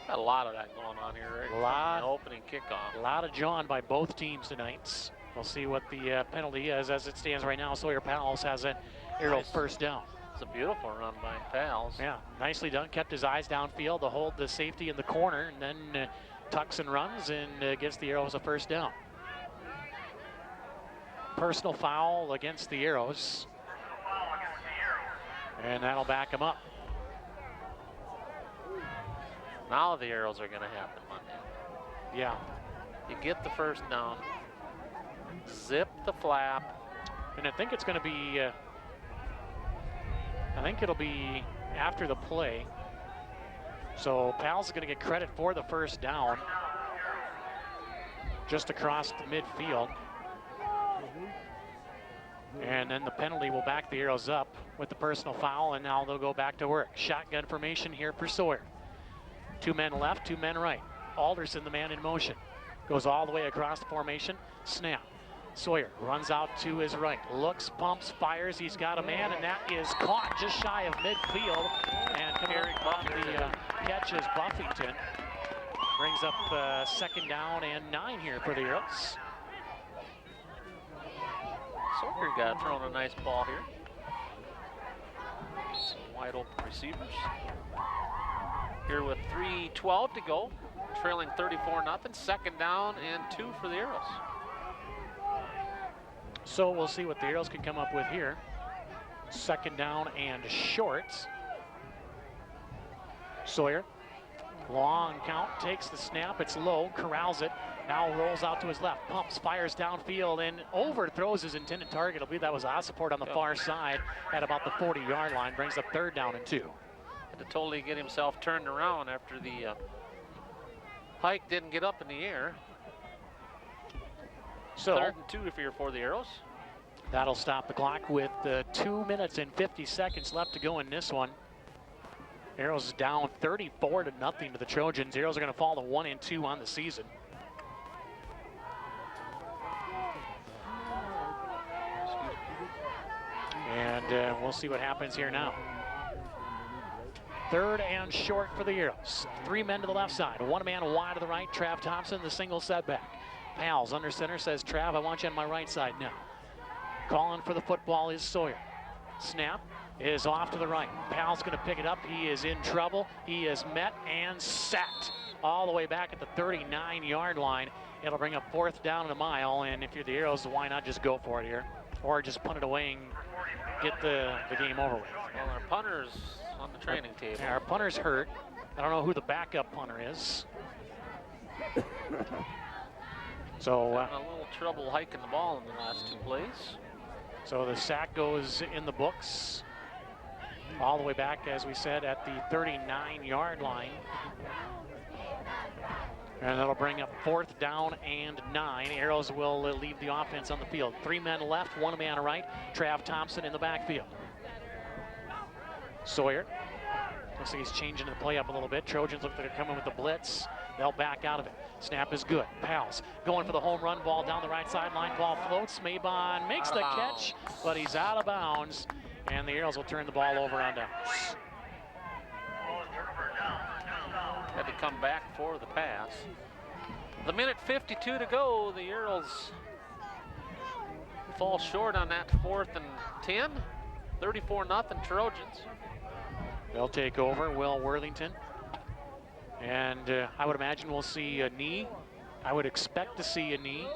Got a lot of that going on here, right? A lot. The opening kickoff. A lot of John by both teams tonight. We'll see what the penalty is as it stands right now. Sawyer Pals has an Arrow 1st down. It's a beautiful run by Pals. Yeah, nicely done. Kept his eyes downfield to hold the safety in the corner, and then tucks and runs and gets the Arrows a 1st down. Personal foul against the Arrows. And that'll back him up. Now the Arrows are going to happen Monday. Yeah. You get the 1st down, zip the flap. And I think it's going to be, I think it'll be after the play. So Pals is going to get credit for the 1st down just across the midfield. And then the penalty will back the Arrows up with the personal foul, and now they'll go back to work. Shotgun formation here for Sawyer. 2 men left, 2 men right. Alderson, the man in motion, goes all the way across the formation. Snap. Sawyer runs out to his right, looks, pumps, fires. He's got a man, and that is caught just shy of midfield. And coming off the catch is Buffington. Brings up 2nd down and 9 here for the Arrows. Sawyer got thrown a nice ball here. Some wide open receivers. Here with 3:12 to go, trailing 34-0. 2nd down and 2 for the Arrows. So we'll see what the Arrows can come up with here. 2nd down and short. Sawyer, long count, takes the snap. It's low, corrals it. Now rolls out to his left, pumps, fires downfield, and overthrows his intended target. I believe that was Osfort on the far side at about the 40-yard line. Brings up 3rd down and 2. Had to totally get himself turned around after the hike didn't get up in the air. So 3rd and 2 here for the Arrows. That'll stop the clock with 2 minutes and 50 seconds left to go in this one. Arrows is down 34-0 to the Trojans. Arrows are going to fall to 1-2 on the season. And we'll see what happens here now. 3rd and short for the Arrows. 3 men to the left side, 1 man wide to the right. Trav Thompson, the single setback. Pals under center says, Trav, I want you on my right side now. Calling for the football is Sawyer. Snap is off to the right. Pal's going to pick it up. He is in trouble. He is met and sacked all the way back at the 39-yard line. It'll bring up 4th down and a mile. And if you're the Arrows, why not just go for it here? Or just punt it away and get the game over with. Well, our punter's on the training table. Yeah, our punter's hurt. I don't know who the backup punter is. So having a little trouble hiking the ball in the last 2 plays. So the sack goes in the books all the way back, as we said, at the 39-yard line. And that'll bring up 4th down and 9. Arrows will leave the offense on the field. 3 men left, 1 man right. Trav Thompson in the backfield. Sawyer. Looks like he's changing the play up a little bit. Trojans look like they're coming with the blitz. They'll back out of it. Snap is good. Pals going for the home run ball down the right sideline. Ball floats. Maybon makes the catch, but he's out of bounds. And the Arrows will turn the ball over on downs. Had to come back for the pass. The 1:52 to go. The Arrows fall short on that 4th and 10. 34-0 Trojans. They'll take over. Will Worthington. And I would imagine we'll see a knee. I would expect to see a knee.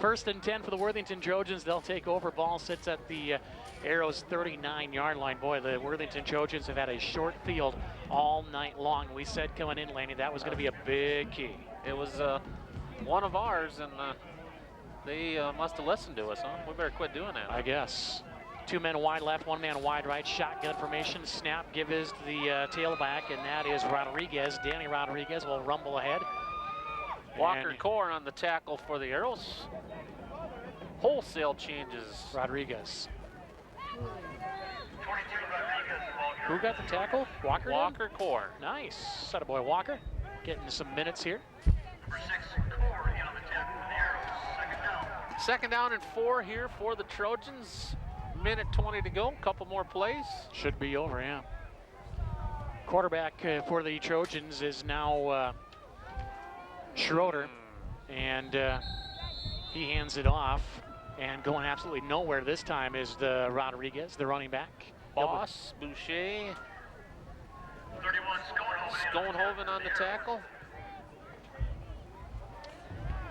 First and 10 for the Worthington Trojans. They'll take over. Ball sits at the Arrows 39-yard line. Boy, the Worthington Trojans have had a short field all night long. We said coming in, Laney, that was going to be a big key. It was one of ours, and they must have listened to us, huh? We better quit doing that. I guess. 2 men wide left, 1 man wide right. Shotgun formation. Snap, give is to the tailback, and that is Rodriguez. Danny Rodriguez will rumble ahead. Walker Core on the tackle for the Arrows. Wholesale changes. Rodriguez. Who got the tackle? Walker? Walker Core. Nice. Attaboy Walker. Getting some minutes here. Second down and 4 here for the Trojans. Minute 20 to go. Couple more plays. Should be over, yeah. Quarterback for the Trojans is now Schroeder, and he hands it off, and going absolutely nowhere this time is the Rodriguez, the running back. Boss, Boucher, Schoenhoven on the tackle.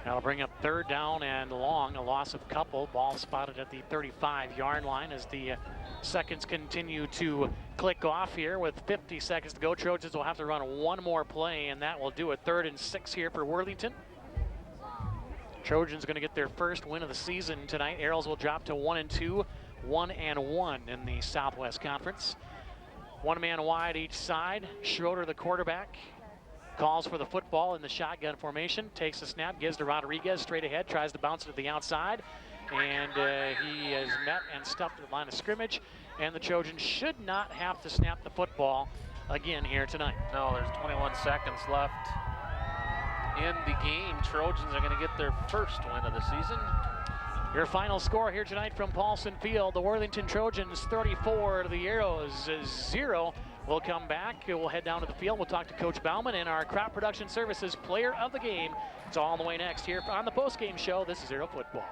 That'll bring up third down and long, a loss of couple. Ball spotted at the 35-yard line as the seconds continue to click off here with 50 seconds to go. Trojans will have to run one more play, and that will do it. 3rd and 6 here for Worthington. Trojans going to get their first win of the season tonight. Arrows will drop to 1-2, 1-1 in the Southwest Conference. 1 man wide each side. Schroeder, the quarterback, calls for the football in the shotgun formation, takes a snap, gives to Rodriguez straight ahead, tries to bounce it to the outside, and he is met and stuffed at the line of scrimmage, and the Trojans should not have to snap the football again here tonight. No, there's 21 seconds left in the game. Trojans are going to get their first win of the season. Your final score here tonight from Paulson Field, the Worthington Trojans 34 to the Arrows 0. We'll come back, we'll head down to the field, we'll talk to Coach Bauman and our Crop Production Services player of the game. It's all on the way next here on the post-game show. This is Arrow Football.